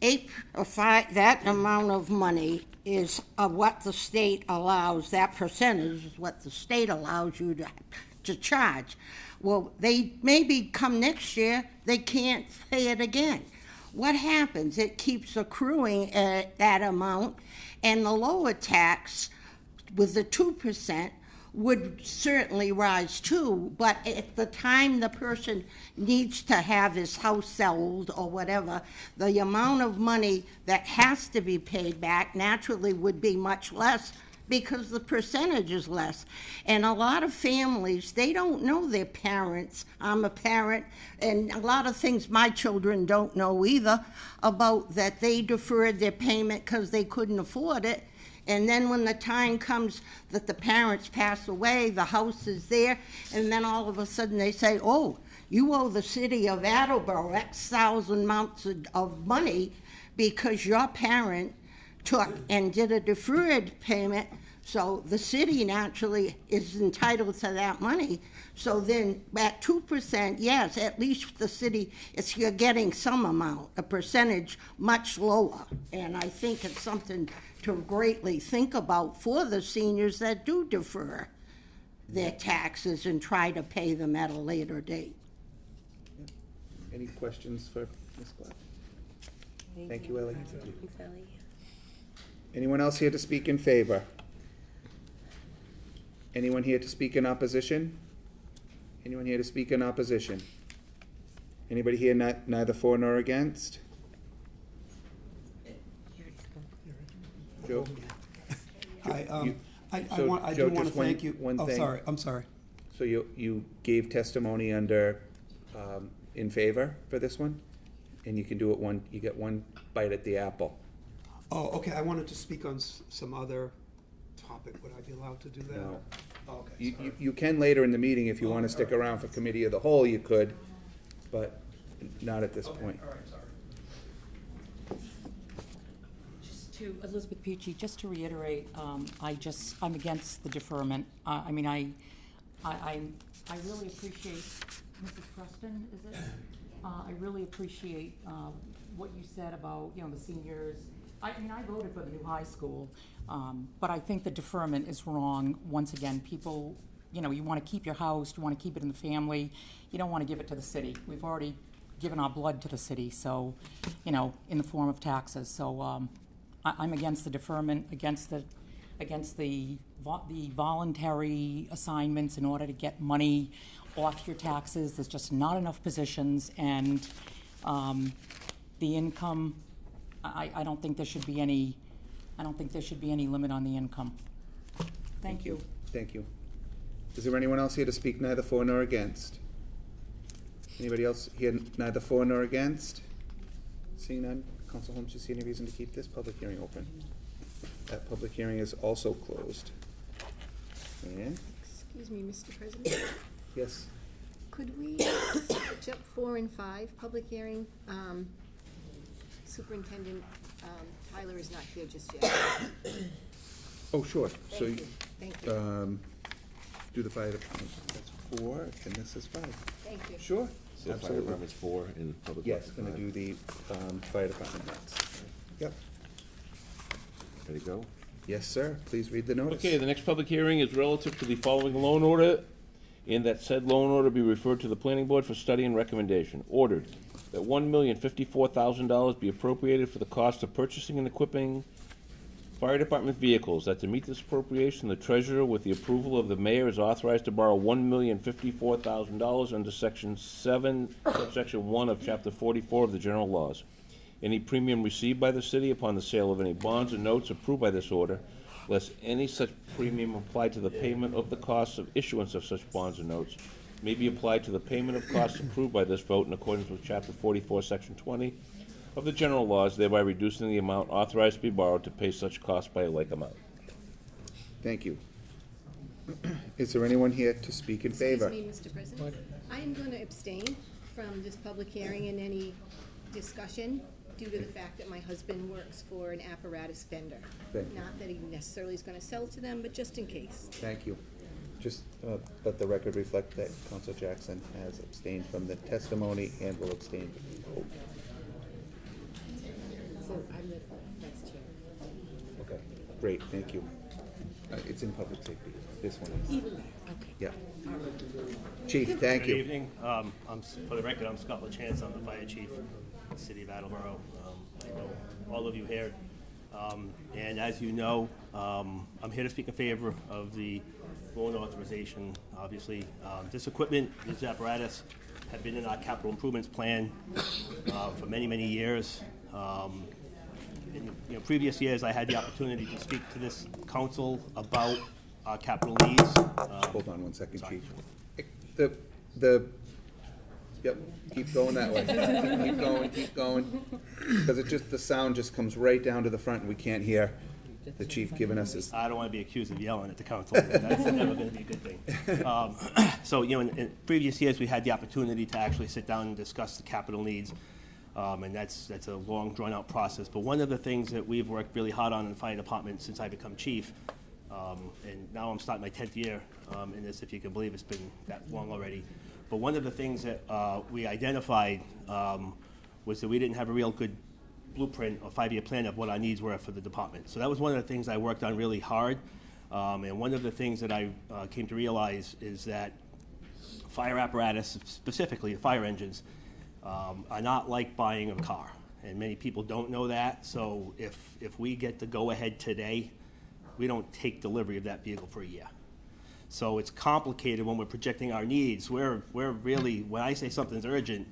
8 or 5, that amount of money is what the state allows, that percentage is what the state allows you to charge. Well, they maybe come next year, they can't pay it again. What happens? It keeps accruing at that amount, and the lower tax with the 2% would certainly rise too, but at the time the person needs to have his house sold or whatever, the amount of money that has to be paid back naturally would be much less because the percentage is less. And a lot of families, they don't know their parents. I'm a parent, and a lot of things my children don't know either about that they deferred their payment because they couldn't afford it. And then when the time comes that the parents pass away, the house is there, and then all of a sudden they say, oh, you owe the city of Attleboro X thousand amounts of money because your parent took and did a deferred payment, So the city naturally is entitled to that money. So then at 2%, yes, at least the city, you're getting some amount, a percentage much lower. And I think it's something to greatly think about for the seniors that do defer their taxes and try to pay them at a later date. Any questions for Ms. Black? Thank you, Ellie. Thanks, Ellie. Anyone else here to speak in favor? Anyone here to speak in opposition? Anyone here to speak in opposition? Anybody here neither for nor against? Joe? I So, do Joe, want to just thank you. one Oh, thing. sorry, I'm sorry. So you gave testimony under, in favor for this one? And you can do it you get one bite at the apple. Oh, okay, I wanted to speak on some other topic. Would I be allowed to do that? No. Oh, okay, sorry. You can later in the meeting, if you want to stick around for committee of the whole, you could, but not at this point. All right, sorry. Just to Elizabeth Peachy, just to reiterate, I'm against the deferment. I mean, I really appreciate, Mrs. Preston, is it? I really appreciate what you said about, the seniors. I mean, I voted for the new high school, but I think the deferment is wrong. Once again, people, you want to keep your house, you want to keep it in the family, you don't want to give it to the city. We've already given our blood to the city, so, in the form of taxes. So I'm against the deferment, against the voluntary assignments in order to get money off your taxes. There's just not enough positions, and the income, I don't think there should be any limit on the income. Thank you. Thank you. Is there anyone else here to speak neither for nor against? Anybody else here neither for nor against? Seeing none, Council Holmes, do you see any reason to keep this public hearing open? That public hearing is also closed. And, Excuse me, Mr. President. yes, Could we switch up 4 and 5, public hearing? Superintendent Tyler is not here just yet. oh, sure. So, Thank you. Thank you. do the fire department. That's 4, and this is 5. Thank you. Sure, So fire absolutely. department's 4 and public Yes, works gonna 5. do the fire department next. Yep. Ready to go? Yes, sir. Please read the notice. Okay, the next public hearing is relative to the following loan order, and that said loan order be referred to the planning board for study and recommendation. Ordered that $1,054,000 be appropriated for the cost of purchasing and equipping fire department vehicles. That to meet this appropriation, the treasurer, with the approval of the mayor, is authorized to borrow $1,054,000 under Section 7, Subsection 1 of Chapter 44 of the General Laws. Any premium received by the city upon the sale of any bonds or notes approved by this order, less any such premium applied to the payment of the costs of issuance of such bonds or notes, may be applied to the payment of costs approved by this vote in accordance with Chapter 44, Section 20 of the general laws, thereby reducing the amount authorized to be borrowed to pay such costs by a like amount. Thank you. Is there anyone here to speak in favor? Excuse me, Mr. President. I am going to abstain from this public hearing and any discussion due to the fact that my husband works for an apparatus vendor. Thank you. Not that he necessarily is going to sell to them, but just in case. Thank you. Just let the record reflect that Council Jackson has abstained from the testimony and will abstain from the vote. So I'm the vice chair. Okay, great, thank you. It's in public safety, this one is. Even, okay. Yeah. Chief, thank Good you. evening. For the record, I'm Scott LaChance. I'm the fire chief in the city of Attleboro. I know all of you here. And as you know, I'm here to speak in favor of the loan authorization. Obviously, this equipment, this apparatus, have been in our capital improvements plan for many, many years. In previous years, I had the opportunity to speak to this council about our capital needs. Hold on one second, Sorry. Chief. Yep, keep going that way. Keep going. Because the sound just comes right down to the front and we can't hear the chief giving us his. I don't want to be accused of yelling at the council. That's never going to be a good thing. So, in previous years, we had the opportunity to actually sit down and discuss the capital needs. And that's a long, drawn-out process. But one of the things that we've worked really hard on in the fire department since I become chief And now I'm starting my 10th year in this, if you can believe it's been that long already. But one of the things that we identified was that we didn't have a real good blueprint or 5-year plan of what our needs were for the department. So that was one of the things I worked on really hard. And one of the things that I came to realize is that fire apparatus, specifically the fire engines, are not like buying a car. And many people don't know that. So if we get the go-ahead today, we don't take delivery of that vehicle for a year. So it's complicated when we're projecting our needs. We're really, when I say something's urgent,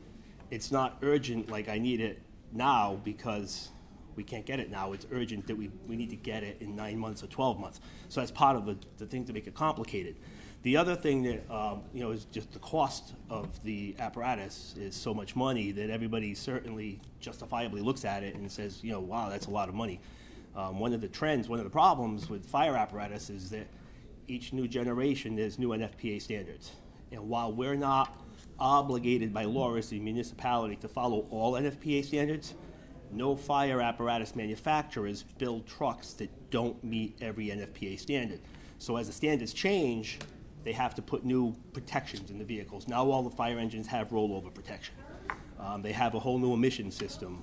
it's not urgent like I need it now because we can't get it now. It's urgent that we need to get it in 9 months or 12 months. So that's part of the thing to make it complicated. The other thing that is just the cost of the apparatus is so much money that everybody certainly justifiably looks at it and says, wow, that's a lot of money. One of the problems with fire apparatus is that each new generation there's new NFPA standards. And while we're not obligated by law as a municipality to follow all NFPA standards, no fire apparatus manufacturers build trucks that don't meet every NFPA standard. So as the standards change, they have to put new protections in the vehicles. Now all the fire engines have rollover protection. They have a whole new emission system,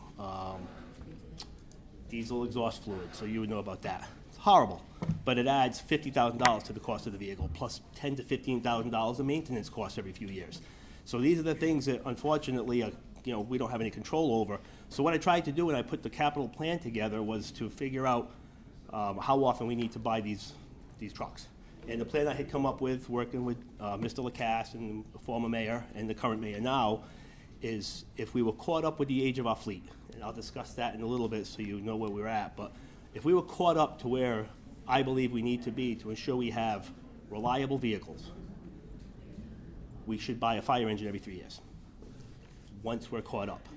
diesel exhaust fluid, so you would know about that. It's horrible, but it adds $50,000 to the cost of the vehicle, plus $10,000 to $15,000 of maintenance costs every few years. So these are the things that unfortunately we don't have any control over. So what I tried to do when I put the capital plan together was to figure out how often we need to buy these trucks. And the plan I had come up with, working with Mr. Lacasse and the former mayor and the current mayor now, is if we were caught up with the age of our fleet, and I'll discuss that in a little bit so you know where we're at, but if we were caught up to where I believe we need to be to ensure we have reliable vehicles, we should buy a fire engine every 3 years, once we're caught up.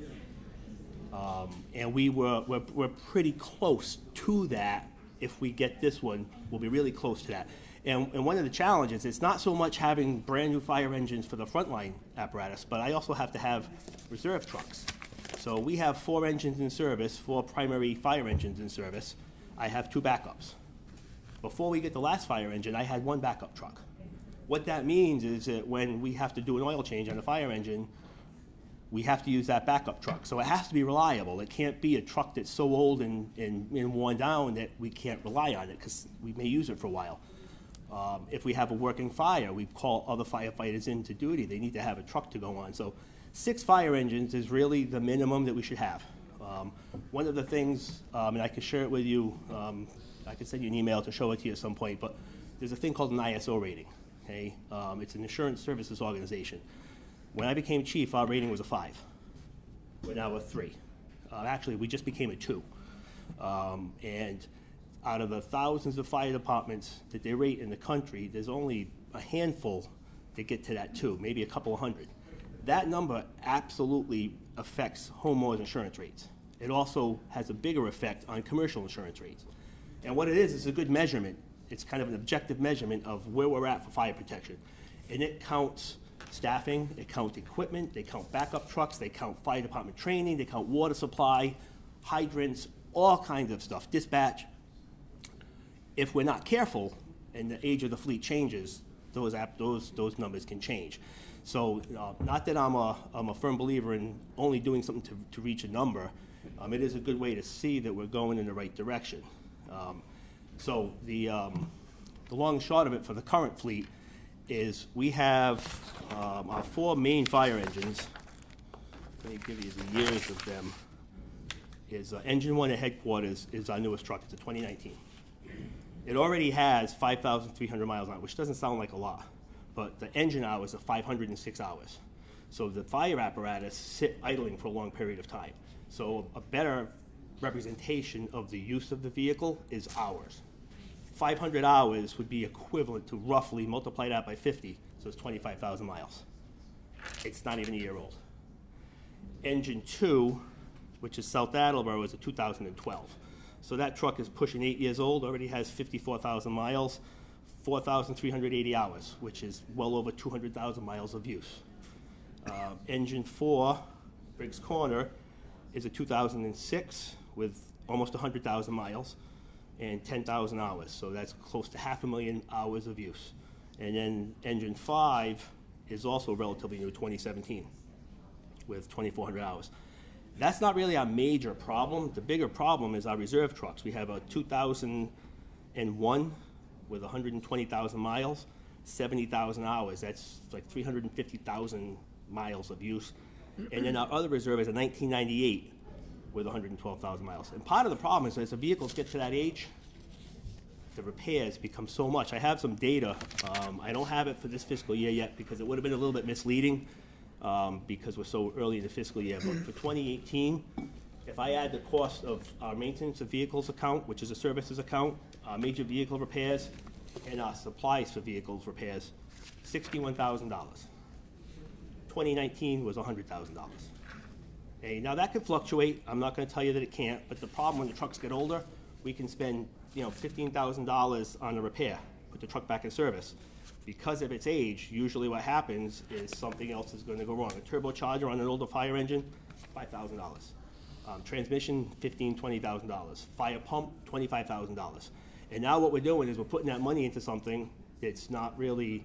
And we're pretty close to that. If we get this one, we'll be really close to that. And one of the challenges, it's not so much having brand new fire engines for the frontline apparatus, but I also have to have reserve trucks. So we have 4 engines in service, 4 primary fire engines in service. I have 2 backups. Before we get the last fire engine, I had 1 backup truck. What that means is that when we have to do an oil change on a fire engine, we have to use that backup truck. So it has to be reliable. It can't be a truck that's so old and worn down that we can't rely on it because we may use it for a while. If we have a working fire, we call other firefighters into duty. They need to have a truck to go on. So 6 fire engines is really the minimum that we should have. One of the things, and I can share it with you, I can send you an email to show it to you at some point, but there's a thing called an ISO rating. Okay? It's an insurance services organization. When I became chief, our rating was a 5. We're now a 3. Actually, we just became a 2. And out of the thousands of fire departments that they rate in the country, there's only a handful that get to that 2, maybe a couple of hundred. That number absolutely affects homeowners insurance rates. It also has a bigger effect on commercial insurance rates. And what it is a good measurement. It's kind of an objective measurement of where we're at for fire protection. And it counts staffing, it counts equipment, they count backup trucks, they count fire department training, they count water supply, hydrants, all kinds of stuff, dispatch. If we're not careful and the age of the fleet changes, those numbers can change. So not that I'm a firm believer in only doing something to reach a number. It is a good way to see that we're going in the right direction. So the long and short of it for the current fleet is we have our 4 main fire engines. Let me give you the years of them. Engine 1 at headquarters is our newest truck. It's a 2019. It already has 5,300 miles on it, which doesn't sound like a lot, but the engine hours are 506 hours. So the fire apparatus sit idling for a long period of time. So a better representation of the use of the vehicle is hours. 500 hours would be equivalent to roughly, multiply that by 50, so it's 25,000 miles. It's not even a year old. Engine 2, which is South Attleboro, is a 2012. So that truck is pushing 8 years old, already has 54,000 miles, 4,380 hours, which is well over 200,000 miles of use. Engine 4, Briggs Corner, is a 2006 with almost 100,000 miles. and 10,000 hours. So that's close to 500,000 hours of use. And then engine 5 is also relatively new, 2017, with 2,400 hours. That's not really our major problem. The bigger problem is our reserve trucks. We have a 2001 with 120,000 miles, 70,000 hours. That's like 350,000 miles of use. And then our other reserve is a 1998 with 112,000 miles. And part of the problem is as the vehicles get to that age, the repairs become so much. I have some data. I don't have it for this fiscal year yet because it would have been a little bit misleading because we're so early in the fiscal year. But for 2018, if I add the cost of our maintenance of vehicles account, which is a services account, major vehicle repairs, and our supplies for vehicles repairs, $61,000. 2019 was $100,000. Okay, now that could fluctuate. I'm not going to tell you that it can't, but the problem when the trucks get older, we can spend $15,000 on a repair, put the truck back in service. Because of its age, usually what happens is something else is going to go wrong. A turbocharger on an older fire engine, $5,000. Transmission, $15,000, $20,000. Fire pump, $25,000. And now what we're doing is we're putting that money into something that's not really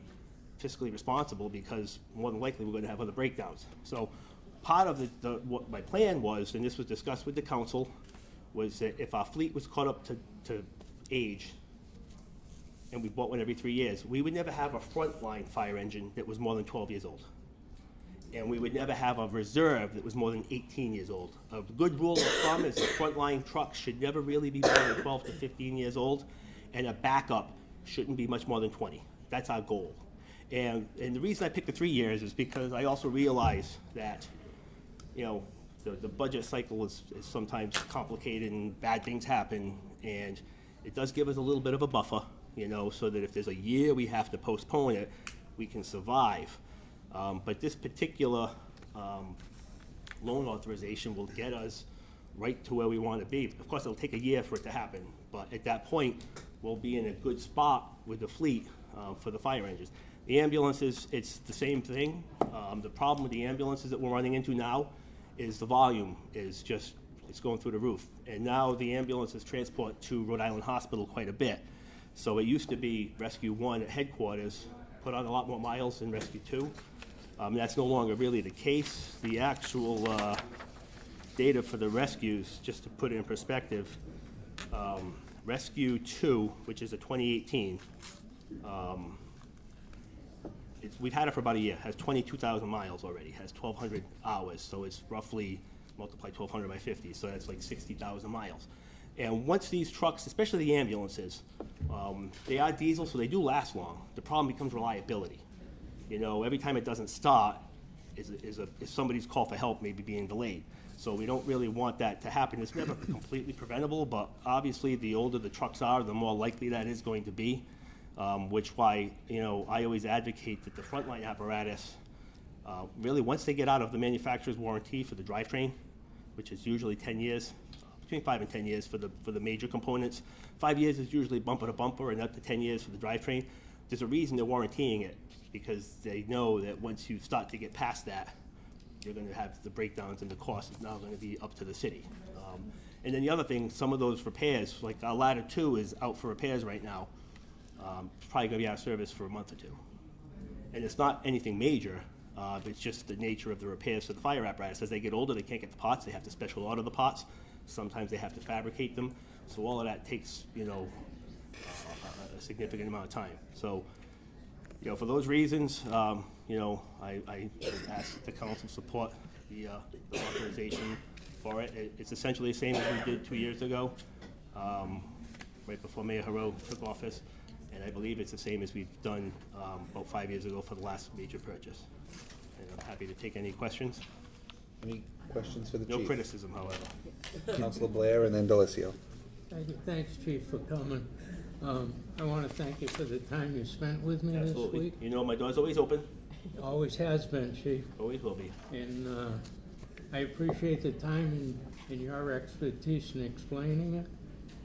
fiscally responsible because more than likely we're going to have other breakdowns. So part of what my plan was, and this was discussed with the council, was that if our fleet was caught up to age, and we bought one every 3 years, we would never have a frontline fire engine that was more than 12 years old. And we would never have a reserve that was more than 18 years old. A good rule of thumb is that frontline trucks should never really be more than 12 to 15 years old, and a backup shouldn't be much more than 20. That's our goal. And the reason I picked the 3 years is because I also realize that, the budget cycle is sometimes complicated and bad things happen, and it does give us a little bit of a buffer, so that if there's a year we have to postpone it, we can survive. But this particular loan authorization will get us right to where we want to be. Of course, it'll take a year for it to happen, but at that point, we'll be in a good spot with the fleet for the fire engines. The ambulances, it's the same thing. The problem with the ambulances that we're running into now is the volume is just, it's going through the roof. And now the ambulances transport to Rhode Island Hospital quite a bit. So it used to be Rescue 1 at headquarters, put on a lot more miles than Rescue 2. That's no longer really the case. The actual data for the rescues, just to put it in perspective, Rescue 2, which is a 2018, we've had it for about a year, has 22,000 miles already, has 1,200 hours, so it's roughly, multiply 1,200 by 50, so that's like 60,000 miles. And once these trucks, especially the ambulances, they are diesel, so they do last long. The problem becomes reliability. Every time it doesn't start is somebody's call for help maybe being delayed. So we don't really want that to happen. It's never completely preventable, but obviously the older the trucks are, the more likely that is going to be. Which why, I always advocate that the frontline apparatus, really once they get out of the manufacturer's warranty for the drivetrain, which is usually 10 years, between 5 and 10 years for the major components. 5 years is usually bumper to bumper and up to 10 years for the drivetrain. There's a reason they're warrantying it, because they know that once you start to get past that, you're going to have the breakdowns and the cost is now going to be up to the city. And then the other thing, some of those repairs, like our Ladder 2 is out for repairs right now. It's probably going to be out of service for a month or two. And it's not anything major, it's just the nature of the repairs to the fire apparatus. As they get older, they can't get the parts, they have to special order the parts. Sometimes they have to fabricate them. So all of that takes, a significant amount of time. So, for those reasons, I ask the council support the authorization for it. It's essentially the same as we did 2 years ago, right before Mayor Haro took office. And I believe it's the same as we've done about 5 years ago for the last major purchase. And I'm happy to take any questions. Any questions for the chief? No criticism, however. Councilor Blair and then Delicio. Thanks, Chief, for coming. I want to thank you for the time you spent with me Absolutely. this week. My door's always open. Always has been, Chief. Always will be. And I appreciate the time and your expertise in explaining it.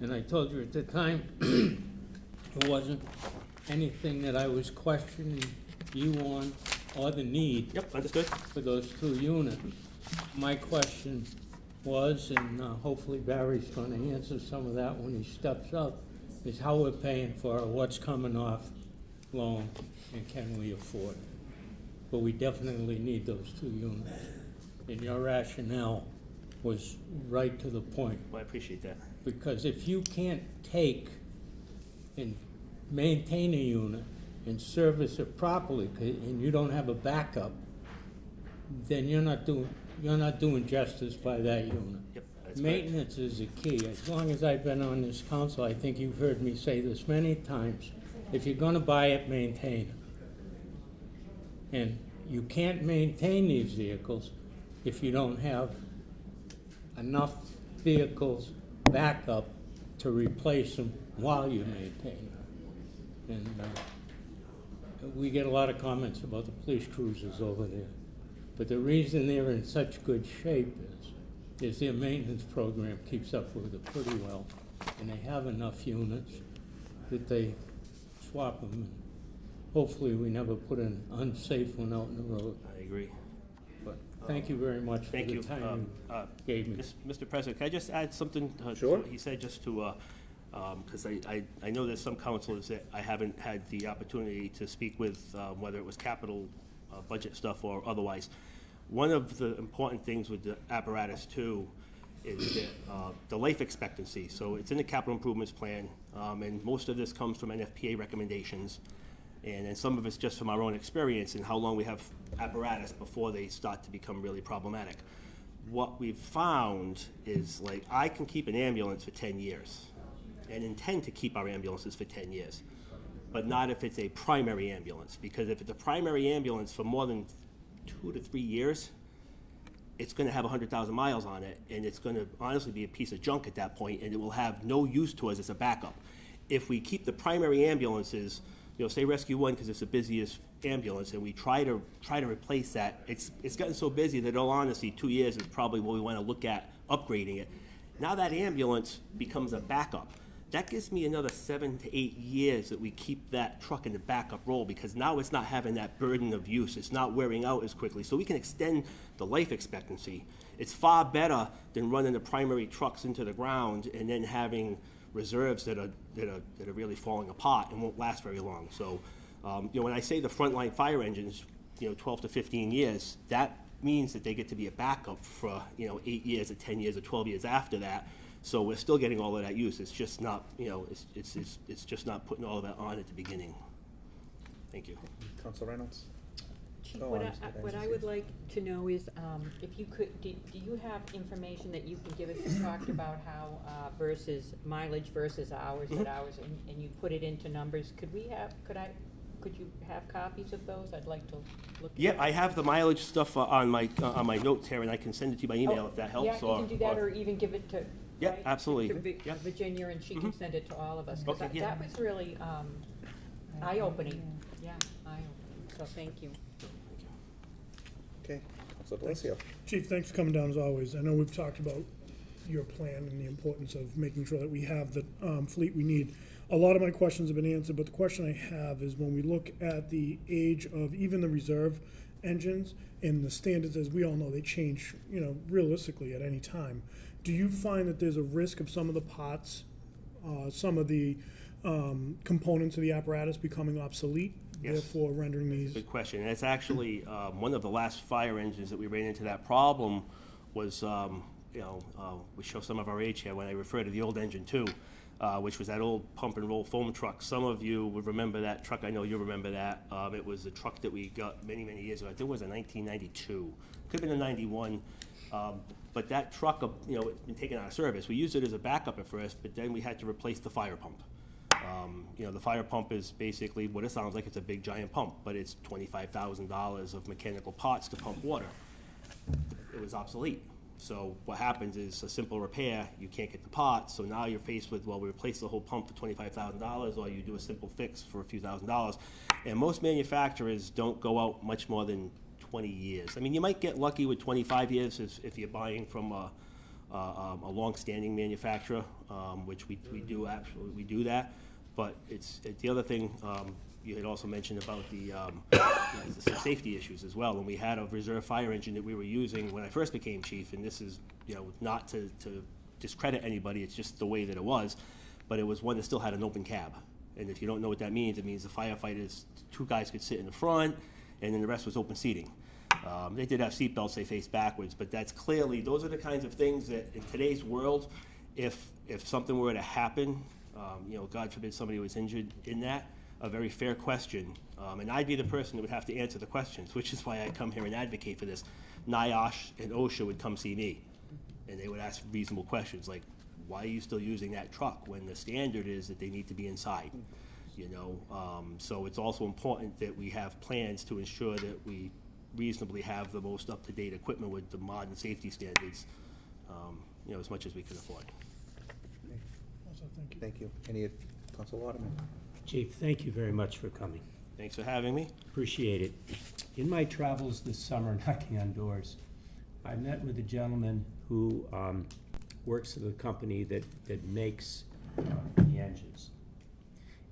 And I told you at the time, it wasn't anything that I was questioning you on or the need. Yep, understood. For those 2 units. My question was, and hopefully Barry's gonna answer some of that when he steps up, is how we're paying for it, what's coming off loan, and can we afford it? But we definitely need those 2 units. And your rationale was right to the point. Well, I appreciate that. Because if you can't take and maintain a unit and service it properly, and you don't have a backup, then you're not doing justice by that unit. Yep, that's correct. Maintenance is the key. As long as I've been on this council, I think you've heard me say this many times. If you're gonna buy it, maintain it. And you can't maintain these vehicles if you don't have enough vehicles backup to replace them while you maintain them. And we get a lot of comments about the police cruisers over there. But the reason they're in such good shape is their maintenance program keeps up with it pretty well. And they have enough units that they swap them. And hopefully we never put an unsafe one out in the road. I agree. But thank you very much for the time you gave me. Mr. President, can I just add something? Sure. To what he said, just to, because I know there's some councilors that I haven't had the opportunity to speak with, whether it was capital budget stuff or otherwise. One of the important things with the apparatus too is the life expectancy. So it's in the capital improvements plan, and most of this comes from NFPA recommendations. And then some of it's just from our own experience and how long we have apparatus before they start to become really problematic. What we've found is, like, I can keep an ambulance for 10 years and intend to keep our ambulances for 10 years, but not if it's a primary ambulance, because if it's a primary ambulance for more than 2 to 3 years, it's gonna have 100,000 miles on it, and it's gonna honestly be a piece of junk at that point, and it will have no use to us as a backup. If we keep the primary ambulances, say Rescue 1 because it's the busiest ambulance, and we try to replace that. It's gotten so busy that, in all honesty, 2 years is probably what we want to look at upgrading it. Now that ambulance becomes a backup. That gives me another 7 to 8 years that we keep that truck in the backup role, because now it's not having that burden of use. It's not wearing out as quickly, so we can extend the life expectancy. It's far better than running the primary trucks into the ground and then having reserves that are really falling apart and won't last very long. So, when I say the frontline fire engines, 12 to 15 years, that means that they get to be a backup for 8 years or 10 years or 12 years after that. So we're still getting all of that use. It's just not, it's just not putting all of that on at the beginning. Thank you. Councilor Reynolds. Chief, Oh, what I would like to know is, if you could, do you have information that you can give us? You talked about how versus mileage versus hours, Mm-hmm. and you put it into numbers. Could you have copies of those? I'd like to look. Yeah, I have the mileage stuff on my notes here, and I can send it to you by email if that helps. Yeah, you can do that, or even give it to. Yeah, right, absolutely. to Virginia, and she can send it to all of us. 'Cause Okay, yeah. that was really eye-opening. Yeah, eye-opening. So thank you. Okay, Councilor Delesio. Chief, thanks for coming down as always. I know we've talked about your plan and the importance of making sure that we have the fleet we need. A lot of my questions have been answered, but the question I have is, when we look at the age of even the reserve engines and the standards, as we all know, they change, realistically at any time. Do you find that there's a risk of some of the parts, some of the components of the apparatus becoming obsolete, Yes. therefore rendering these? Good question. And it's actually one of the last fire engines that we ran into that problem was, we show some of our age here when I refer to the old engine too, which was that old pump and roll foam truck. Some of you would remember that truck. I know you remember that. It was a truck that we got many, many years ago. I think it was in 1992. Could have been in 91. But that truck, it's been taken out of service. We used it as a backup at first, but then we had to replace the fire pump. The fire pump is basically what it sounds like. It's a big giant pump, but it's $25,000 of mechanical parts to pump water. It was obsolete. So what happens is a simple repair, you can't get the parts, so now you're faced with, well, we replace the whole pump for $25,000, or you do a simple fix for a few $1,000s. And most manufacturers don't go out much more than 20 years. I mean, you might get lucky with 25 years if you're buying from a long-standing manufacturer, which we do that. But it's the other thing. you had also mentioned about the some safety issues as well. And we had a reserve fire engine that we were using when I first became chief, and this is, not to discredit anybody, it's just the way that it was, but it was one that still had an open cab. And if you don't know what that means, it means the firefighters, 2 guys could sit in the front, and then the rest was open seating. They did have seatbelts, they faced backwards, but that's clearly, those are the kinds of things that in today's world, if something were to happen, God forbid somebody was injured in that, a very fair question, and I'd be the person that would have to answer the questions, which is why I come here and advocate for this. NIOSH and OSHA would come see me, and they would ask reasonable questions like, why are you still using that truck when the standard is that they need to be inside? So it's also important that we have plans to ensure that we reasonably have the most up-to-date equipment with the modern safety standards, as much as we can afford. Also, thank you. Thank you. Any, Council Waterman? Chief, thank you very much for coming. Thanks for having me. Appreciate it. In my travels this summer knocking on doors, I met with a gentleman who works at a company that makes the engines.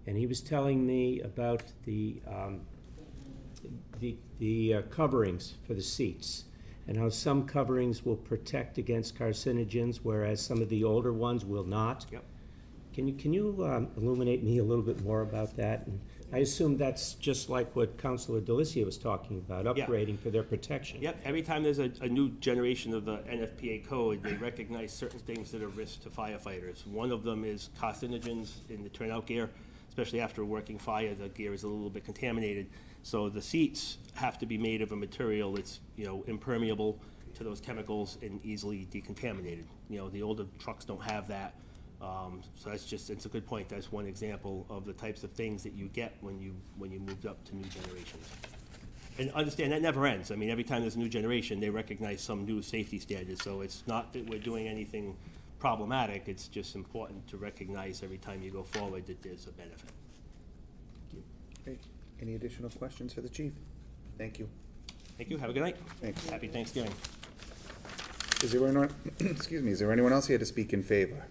And he was telling me about the coverings for the seats, and how some coverings will protect against carcinogens, whereas some of the older ones will not. Yep. Can you illuminate me a little bit more about that? And I assume that's just like what Councilor Delicia was talking about, upgrading for their protection. Yep, every time there's a new generation of the NFPA code, they recognize certain things that are risks to firefighters. One of them is carcinogens in the turnout gear, especially after a working fire, the gear is a little bit contaminated. So the seats have to be made of a material that's, impermeable to those chemicals and easily decontaminated. The older trucks don't have that. So it's a good point. That's one example of the types of things that you get when you moved up to new generations. And understand, that never ends. I mean, every time there's a new generation, they recognize some new safety standards. So it's not that we're doing anything problematic, it's just important to recognize every time you go forward that there's a benefit. Okay. Any additional questions for the chief? Thank you. Thank you. Have a good night. Thanks. Happy Thanksgiving. Is there anyone, is there anyone else here to speak in favor?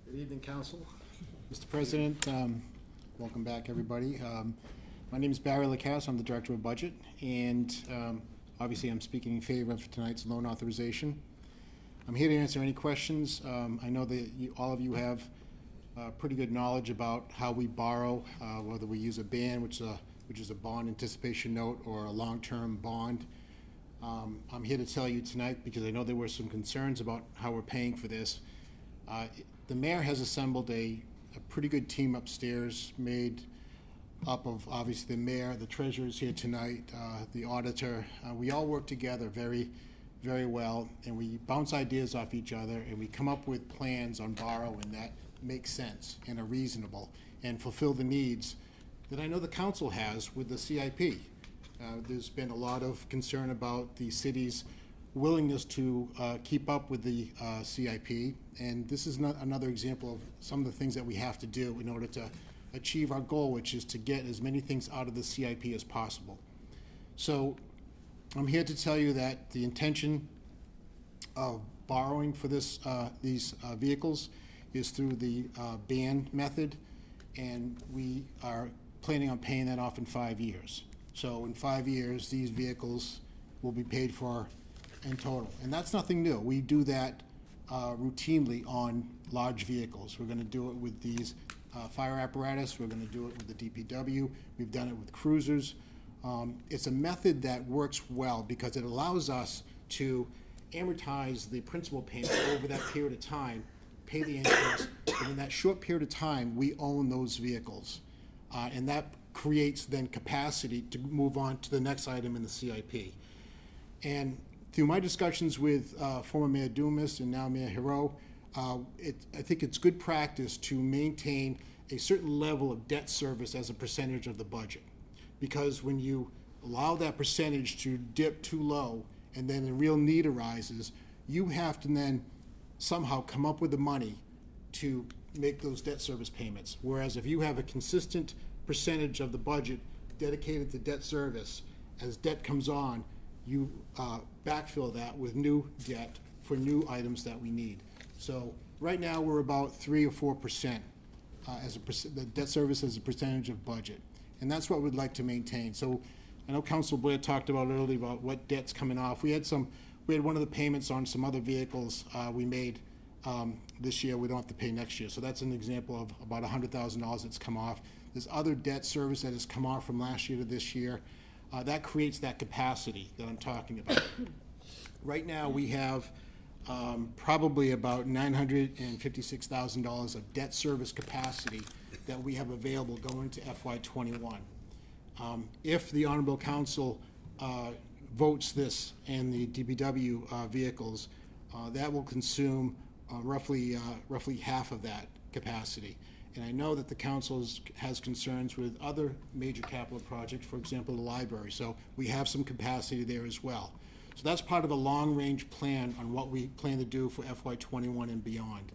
Good evening, Council. Mr. President, welcome back, everybody. My name is Barry Lacasse. I'm the Director of Budget, and obviously I'm speaking in favor of tonight's loan authorization. I'm here to answer any questions. I know that all of you have pretty good knowledge about how we borrow, whether we use a band, which is a bond anticipation note, or a long-term bond. I'm here to tell you tonight, because I know there were some concerns about how we're paying for this. The mayor has assembled a pretty good team upstairs, made up of obviously the mayor, the treasurer's here tonight, the auditor. We all work together very, very well, and we bounce ideas off each other, and we come up with plans on borrowing that make sense and are reasonable and fulfill the needs that I know the council has with the CIP. There's been a lot of concern about the city's willingness to keep up with the CIP, and this is another example of some of the things that we have to do in order to achieve our goal, which is to get as many things out of the CIP as possible. So I'm here to tell you that the intention of borrowing for these vehicles is through the band method, and we are planning on paying that off in 5 years. So in 5 years, these vehicles will be paid for in total. And that's nothing new. We do that routinely on large vehicles. We're going to do it with these fire apparatus. We're going to do it with the DPW. We've done it with cruisers. It's a method that works well because it allows us to amortize the principal payment over that period of time, pay the interest, and in that short period of time, we own those vehicles. And that creates then capacity to move on to the next item in the CIP. And through my discussions with former Mayor Dumas and now Mayor Hero, I think it's good practice to maintain a certain level of debt service as a percentage of the budget. Because when you allow that percentage to dip too low and then a real need arises, you have to then somehow come up with the money to make those debt service payments. Whereas if you have a consistent percentage of the budget dedicated to debt service, as debt comes on, you backfill that with new debt for new items that we need. So right now we're about 3 or 4% the debt service as a percentage of budget. And that's what we'd like to maintain. So I know Council Blair talked about earlier about what debt's coming off. We had one of the payments on some other vehicles we made this year. We don't have to pay next year. So that's an example of about $100,000 that's come off. There's other debt service that has come off from last year to this year. That creates that capacity that I'm talking about. Right now, we have probably about $956,000 of debt service capacity that we have available going to FY21. If the Honorable Council votes this and the DPW vehicles, that will consume roughly half of that capacity. And I know that the council has concerns with other major capital projects, for example, the library. So we have some capacity there as well. So that's part of a long-range plan on what we plan to do for FY21 and beyond.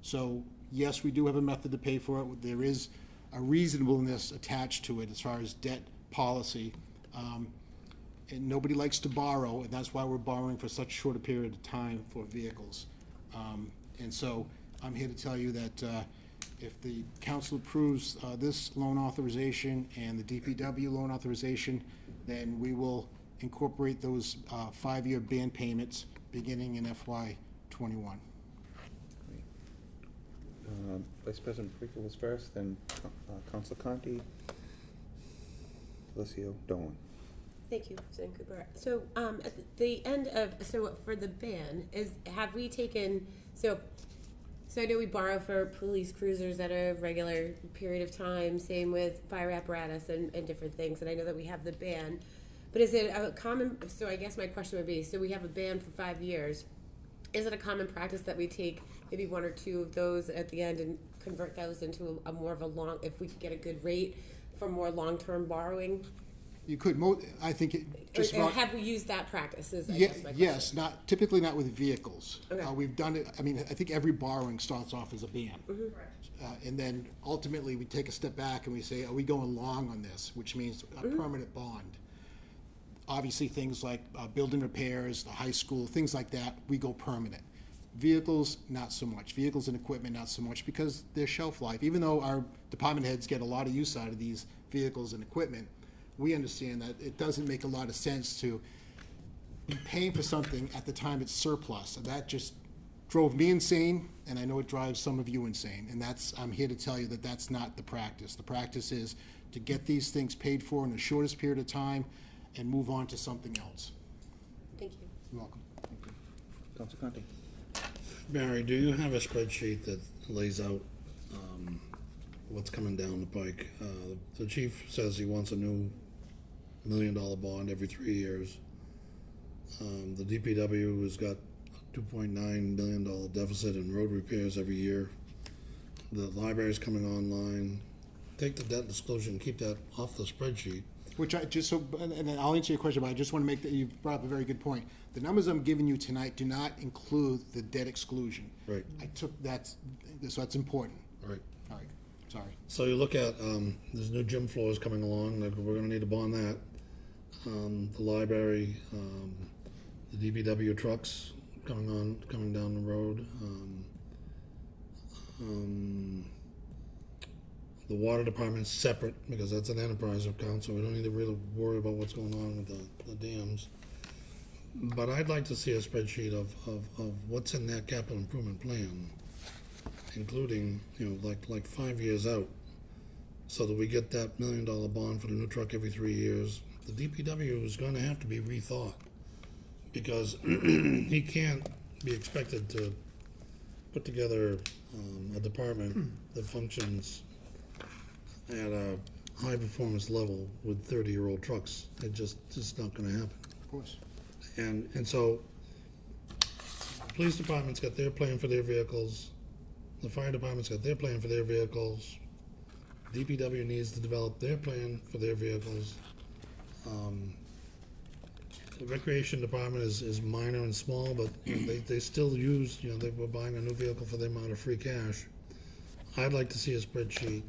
So yes, we do have a method to pay for it. There is a reasonableness attached to it as far as debt policy. And nobody likes to borrow, and that's why we're borrowing for such a short a period of time for vehicles. And so I'm here to tell you that if the council approves this loan authorization and the DPW loan authorization, then we will incorporate those 5-year band payments beginning in FY21. Vice President Parika was first, then Councilor Conti, Delicio, Dolan. Thank you, President Cooper. So at the end of, so for the ban, have we taken, so I know we borrow for police cruisers at a regular period of time, same with fire apparatus and different things, and I know that we have the ban, but is it a common, so I guess my question would be, so we have a ban for 5 years, is it a common practice that we take maybe 1 or 2 of those at the end and convert those into a more of a long, if we could get a good rate for more long-term borrowing? You could, I think just or about. have we used that practice? Is, I Yeah, guess my question. yes, typically not with vehicles. Okay. We've done it, I mean, I think every borrowing starts off as a ban. And then ultimately, we take a step back and we say, are we going long on this? Which means a permanent bond. Obviously, things like building repairs, the high school, things like that, we go permanent. Vehicles, not so much. Vehicles and equipment, not so much, because their shelf life, even though our department heads get a lot of use out of these vehicles and equipment, we understand that it doesn't make a lot of sense to be paying for something at the time it's surplus. And that just drove me insane, and I know it drives some of you insane. And I'm here to tell you that that's not the practice. The practice is to get these things paid for in the shortest period of time and move on to something else. Thank you. You're welcome. Councilor Conti. Barry, do you have a spreadsheet that lays out what's coming down the pike? The chief says he wants a new $1 million bond every 3 years. The DPW has got a $2.9 million deficit in road repairs every year. The library's coming online. Take the debt exclusion, keep that off the spreadsheet. Which I just, and then I'll answer your question, but I just want to make that, you brought up a very good point. The numbers I'm giving you tonight do not include the debt exclusion. Right. So that's important. Right. All right, sorry. So you look at, there's new gym floors coming along, like we're gonna need to bond that. The library, the DPW trucks coming down the road. The water department's separate, because that's an enterprise account, so we don't need to really worry about what's going on with the dams. But I'd like to see a spreadsheet of what's in that capital improvement plan, including, like 5 years out, so that we get that $1 million bond for the new truck every 3 years. The DPW is gonna have to be rethought, because he can't be expected to put together a department that functions at a high performance level with 30-year-old trucks. It's not gonna happen. Of course. And so, the police department's got their plan for their vehicles, the fire department's got their plan for their vehicles, DPW needs to develop their plan for their vehicles. The recreation department is minor and small, but they still use, they were buying a new vehicle for the amount of free cash. I'd like to see a spreadsheet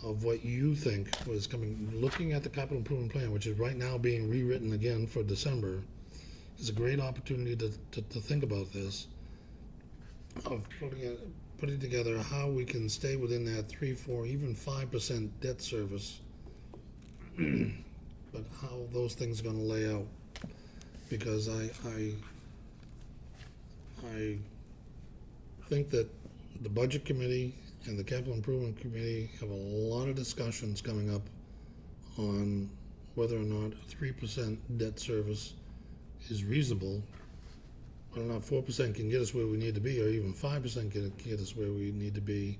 of what you think was coming, looking at the capital improvement plan, which is right now being rewritten again for December, is a great opportunity to think about this, of putting together how we can stay within that 3, 4, even 5% debt service. But how those things are gonna lay out, because I think that the Budget Committee and the Capital Improvement Committee have a lot of discussions coming up on whether or not 3% debt service is reasonable. Whether or not 4% can get us where we need to be, or even 5% can get us where we need to be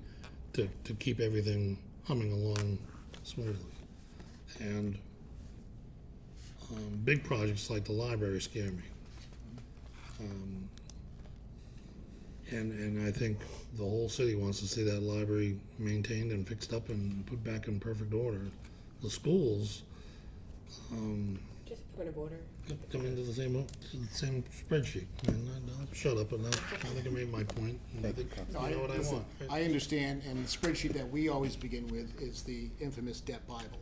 to keep everything humming along smoothly. And big projects like the library scare me. And I think the whole city wants to see that library maintained and fixed up and put back in perfect order. The schools, Just a point of order. come into the same spreadsheet. And I'll shut up, and I think I made my point. And I think No, I know what I listen, want. I understand, and the spreadsheet that we always begin with is the infamous debt Bible.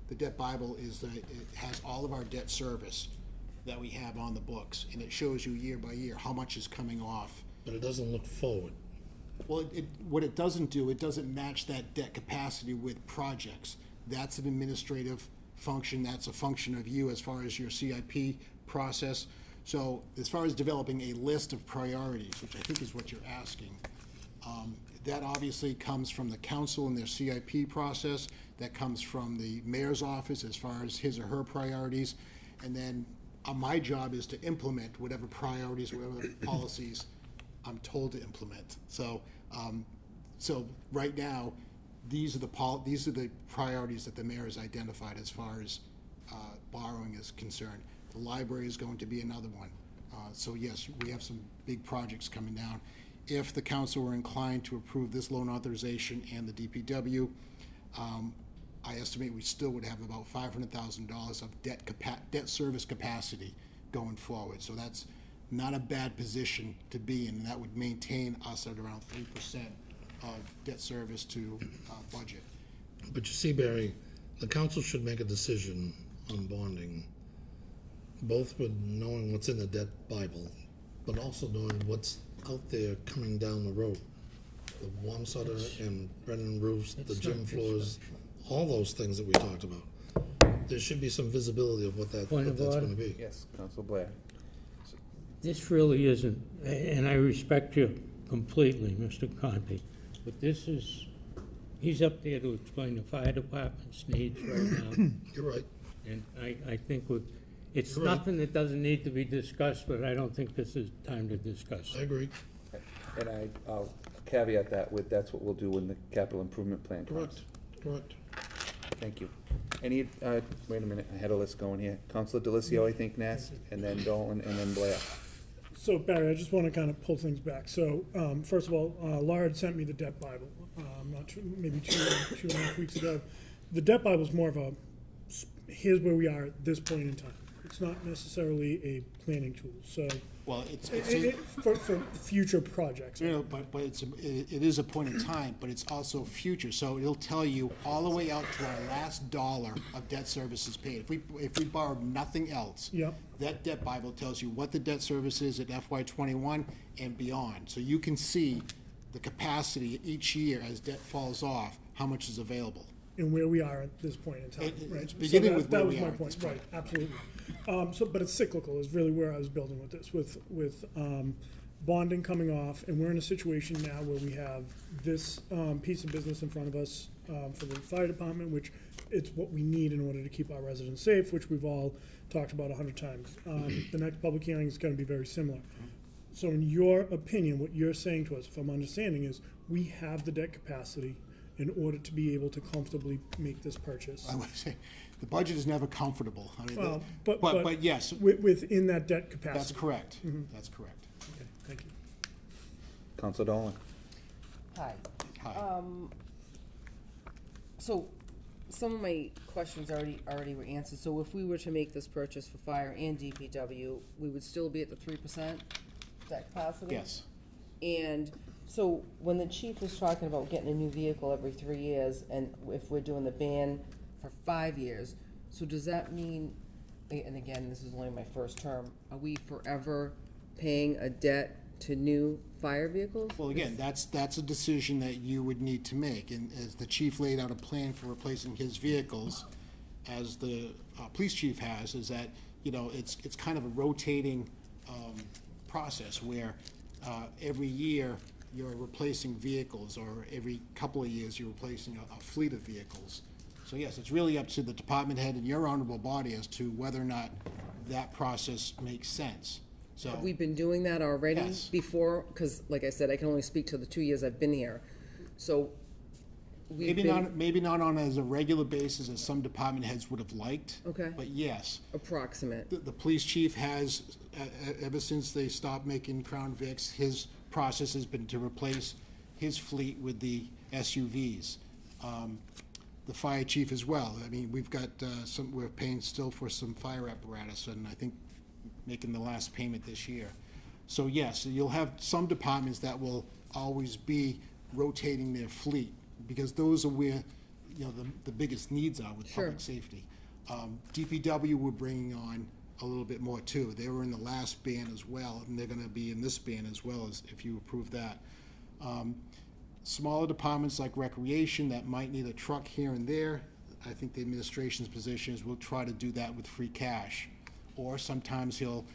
The debt Bible it has all of our debt service that we have on the books, and it shows you year by year how much is coming off. But it doesn't look forward. Well, what it doesn't do, it doesn't match that debt capacity with projects. That's an administrative function, that's a function of you as far as your CIP process. So as far as developing a list of priorities, which I think is what you're asking, that obviously comes from the council and their CIP process, that comes from the mayor's office as far as his or her priorities, and then my job is to implement whatever priorities, whatever policies I'm told to implement. So, so right now, these are the priorities that the mayor has identified as far as borrowing is concerned. The library is going to be another one. So yes, we have some big projects coming down. If the council were inclined to approve this loan authorization and the DPW, I estimate we still would have about $500,000 of debt service capacity going forward. So that's not a bad position to be in, and that would maintain us at around 3% of debt service to budget. But you see, Barry, the council should make a decision on bonding, both with knowing what's in the debt Bible, but also knowing what's out there coming down the road. The Wamsutter and Brennan roofs, the gym floors, all those things that we talked about. There should be some visibility of what that's gonna be. Yes, Council Blair. This really isn't, and I respect you completely, Mr. Conte, but this is, he's up there to explain the fire department's needs right now. You're right. And I think it's You're right. nothing that doesn't need to be discussed, but I don't think this is time to discuss. I agree. And I'll caveat that with, that's what we'll do when the capital improvement plan comes. Correct. Thank you. Any, wait a minute, I had a list going here. Councilor Delicio, I think, next, and then Dolan, and then Blair. So Barry, I just want to kind of pull things back. So first of all, Laura had sent me the debt Bible, maybe two and a half weeks ago. The debt Bible is more of a, here's where we are at this point in time. It's not necessarily a planning tool, so. Well, it's for future projects. You know, but it is a point in time, but it's also future. So it'll tell you all the way out to our last dollar of debt services paid. If we borrowed nothing else, Yep. that debt Bible tells you what the debt service is at FY21 and beyond. So you can see the capacity each year as debt falls off, how much is available. And where we are at this point in time, right? It's beginning with where that was we my are at point, this point. right, absolutely. But it's cyclical is really where I was building with this, with bonding coming off, and we're in a situation now where we have this piece of business in front of us for the fire department, which it's what we need in order to keep our residents safe, which we've all talked about 100 times. The next public hearing is going to be very similar. So in your opinion, what you're saying to us, if I'm understanding, is we have the debt capacity in order to be able to comfortably make this purchase. I would say, the budget is never comfortable. I mean, Well, but yes. Within that debt capacity. That's correct. Mhm. That's correct. Okay, thank you. Councilor Dolan. Hi. Hi. So, some of my questions already were answered. So if we were to make this purchase for fire and DPW, we would still be at the 3% debt capacity? Yes. And so when the chief was talking about getting a new vehicle every 3 years, and if we're doing the ban for 5 years, so does that mean, and again, this is only my first term, are we forever paying a debt to new fire vehicles? Well, again, that's a decision that you would need to make, and as the chief laid out a plan for replacing his vehicles, as the police chief has, is that, you know, it's kind of a rotating process where every year you're replacing vehicles, or every couple of years you're replacing a fleet of vehicles. So yes, it's really up to the department head and your honorable body as to whether or not that process makes sense. So Have we been doing that already Yes. before? Because, like I said, I can only speak to the 2 years I've been here. So we've maybe not on as a regular basis as some department heads would have liked. Okay. But yes. Approximate. The police chief has, ever since they stopped making Crown Vics, his process has been to replace his fleet with the SUVs. The fire chief as well. I mean, we've got we're paying still for some fire apparatus, and I think making the last payment this year. So yes, you'll have some departments that will always be rotating their fleet, because those are where, you know, the biggest needs are with public safety. DPW we're bringing on a little bit more too. They were in the last ban as well, and they're gonna be in this ban as well, as if you approve that. Smaller departments like recreation that might need a truck here and there, I think the administration's position is we'll try to do that with free cash. Or sometimes he'll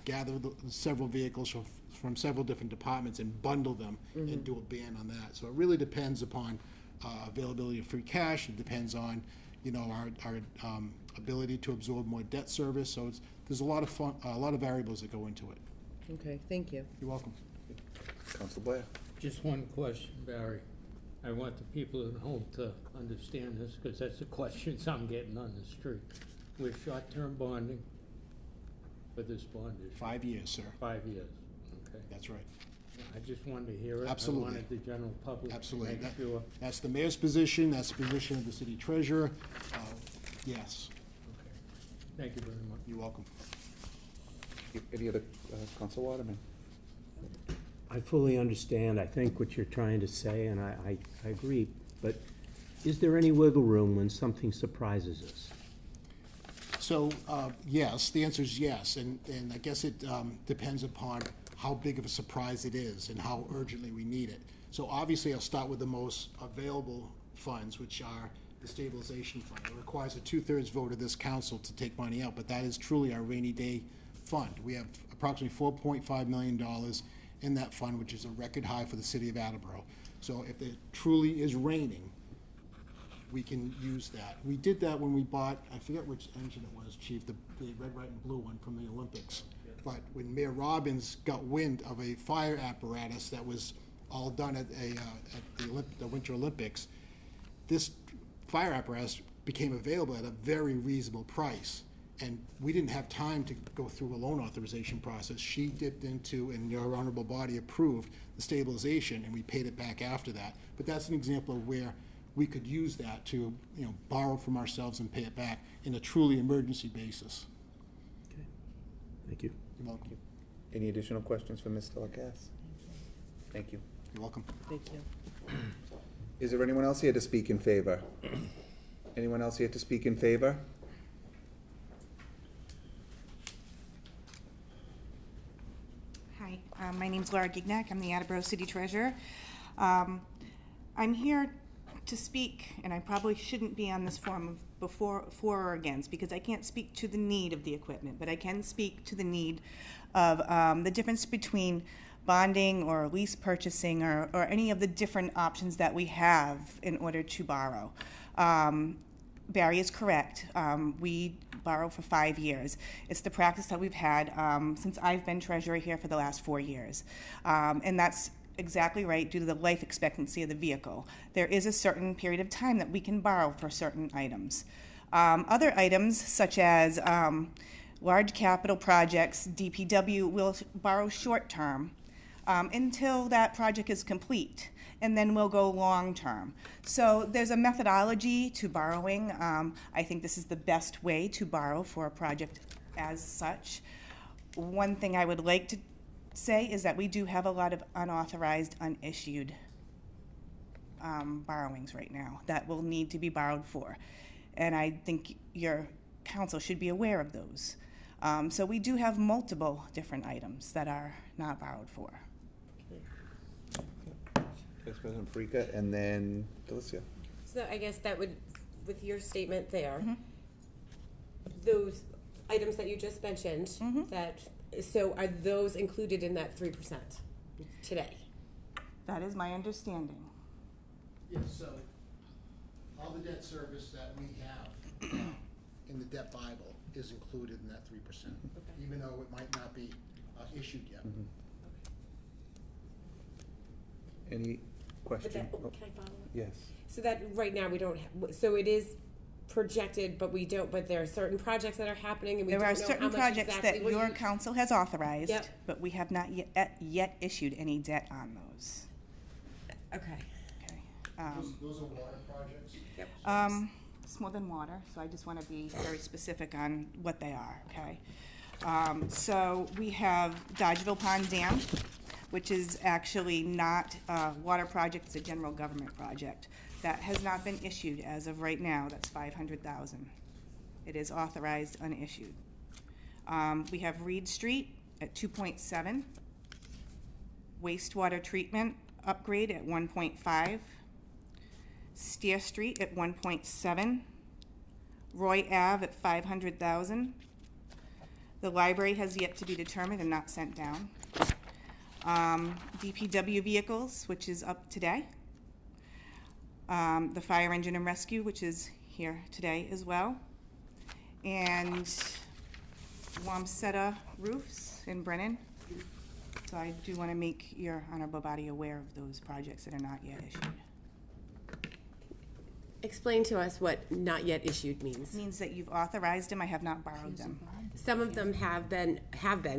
gather several vehicles from several different departments and bundle them and do a ban on that. So it really depends upon availability of free cash. It depends on, you know, our ability to absorb more debt service. So there's a lot of variables that go into it. Okay, thank you. You're welcome. Council Blair. Just one question, Barry. I want the people at home to understand this, because that's the questions I'm getting on the street. We're short-term bonding for this bond issue. 5 years, sir. 5 years, okay. That's right. I just wanted to hear it. Absolutely. I wanted the general public to Absolutely. make sure. That's the mayor's position, that's the position of the city treasurer. Yes. Okay. Thank you very much. You're welcome. Any other, Council Waterman? I fully understand, I think, what you're trying to say, and I agree, but is there any wiggle room when something surprises us? So, yes, the answer is yes, and I guess it depends upon how big of a surprise it is and how urgently we need it. So obviously, I'll start with the most available funds, which are the stabilization fund. It requires a 2/3 vote of this council to take money out, but that is truly our rainy day fund. We have approximately $4.5 million in that fund, which is a record high for the city of Attleboro. So if it truly is raining, we can use that. We did that when we bought, I forget which engine it was, Chief, the red, white, and blue one from the Olympics. But when Mayor Robbins got wind of a fire apparatus that was all done at the Winter Olympics, this fire apparatus became available at a very reasonable price. And we didn't have time to go through a loan authorization process. She dipped into, and your honorable body approved, the stabilization, and we paid it back after that. But that's an example of where we could use that to, you know, borrow from ourselves and pay it back in a truly emergency basis. Okay. Thank you. You're welcome. Any additional questions for Ms. Delacasse? Thank you. You're welcome. Thank you. Is there anyone else here to speak in favor? Anyone else here to speak in favor? Hi, my name's Laura Gignac. I'm the Attleboro City Treasurer. I'm here to speak, and I probably shouldn't be on this forum for or against, because I can't speak to the need of the equipment, but I can speak to the need of the difference between bonding or lease purchasing or any of the different options that we have in order to borrow. Barry is correct. We borrow for 5 years. It's the practice that we've had since I've been treasurer here for the last 4 years. And that's exactly right due to the life expectancy of the vehicle. There is a certain period of time that we can borrow for certain items. Other items, such as large capital projects, DPW will borrow short-term until that project is complete, and then we'll go long-term. So there's a methodology to borrowing. I think this is the best way to borrow for a project as such. One thing I would like to say is that we do have a lot of unauthorized, unissued borrowings right now that will need to be borrowed for. And I think your council should be aware of those. So we do have multiple different items that are not borrowed for. Vice President Parika, and then Delicia. So I guess that would, with your statement there, those items that you just mentioned, that, so are those included in that 3% today? That is my understanding. Yes, so all the debt service that we have in the debt Bible is included in that 3%, even though it might not be issued yet. Any question? But that, can I follow up? Yes. So that right now we don't, so it is projected, but we don't, but there are certain projects that are happening and we There don't are know how certain much projects exactly. that What do your you- council has authorized, Yep. but we have not yet issued any debt on those. Okay. Those are water projects? Yep. It's more than water, so I just want to be very specific on what they are, okay? So we have Dodgeville Pond Dam, which is actually not a water project, it's a general government project. That has not been issued as of right now, that's $500,000. It is authorized, unissued. We have Reed Street at 2.7. Wastewater treatment upgrade at 1.5. Steer Street at 1.7. Roy Ave at 500,000. The library has yet to be determined and not sent down. DPW vehicles, which is up today. The fire engine and rescue, which is here today as well. And Wamsetta roofs in Brennan. So I do want to make your honorable body aware of those projects that are not yet issued. Explain to us what not yet issued means. It means that you've authorized them, I have not borrowed them. Some of them have been,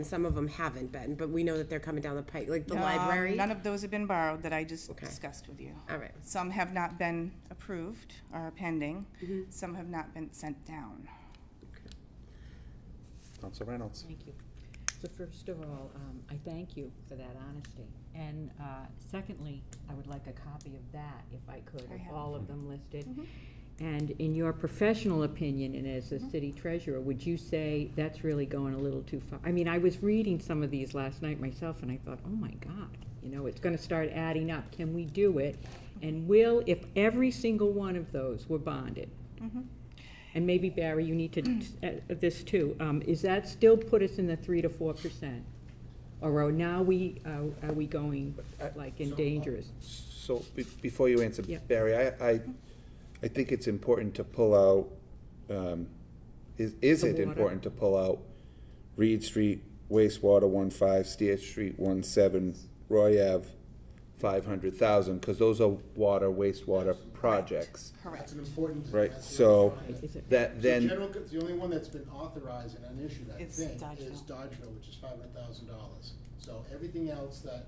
some of them haven't been, but we know that they're coming down the pike, like the library. None of those have been borrowed that I just discussed with you. All right. Some have not been approved or are pending. Some have not been sent down. Council Reynolds. Thank you. So first of all, I thank you for that honesty. And secondly, I would like a copy of that, if I could, I of have. all of them listed. And in your professional opinion, and as a city treasurer, would you say that's really going a little too far? I mean, I was reading some of these last night myself, and I thought, oh my God, you know, it's gonna start adding up. Can we do it? And will, if every single one of those were bonded, and maybe Barry, you need to, this too, is that still put us in the 3 to 4%? Or are now are we going like in dangerous? So before you answer, Yeah. Barry, I think it's important to pull out, is The it water. important to pull out Reed Street, wastewater 1.5, Steer Street 1.7, Roy Ave 500,000, because those are water, wastewater projects. Correct. That's an important. Right, that's so what I'm that then, the only one that's been authorized and unissued, I It's think, is Dodgeville. Dodgeville, which is $500,000. So everything else that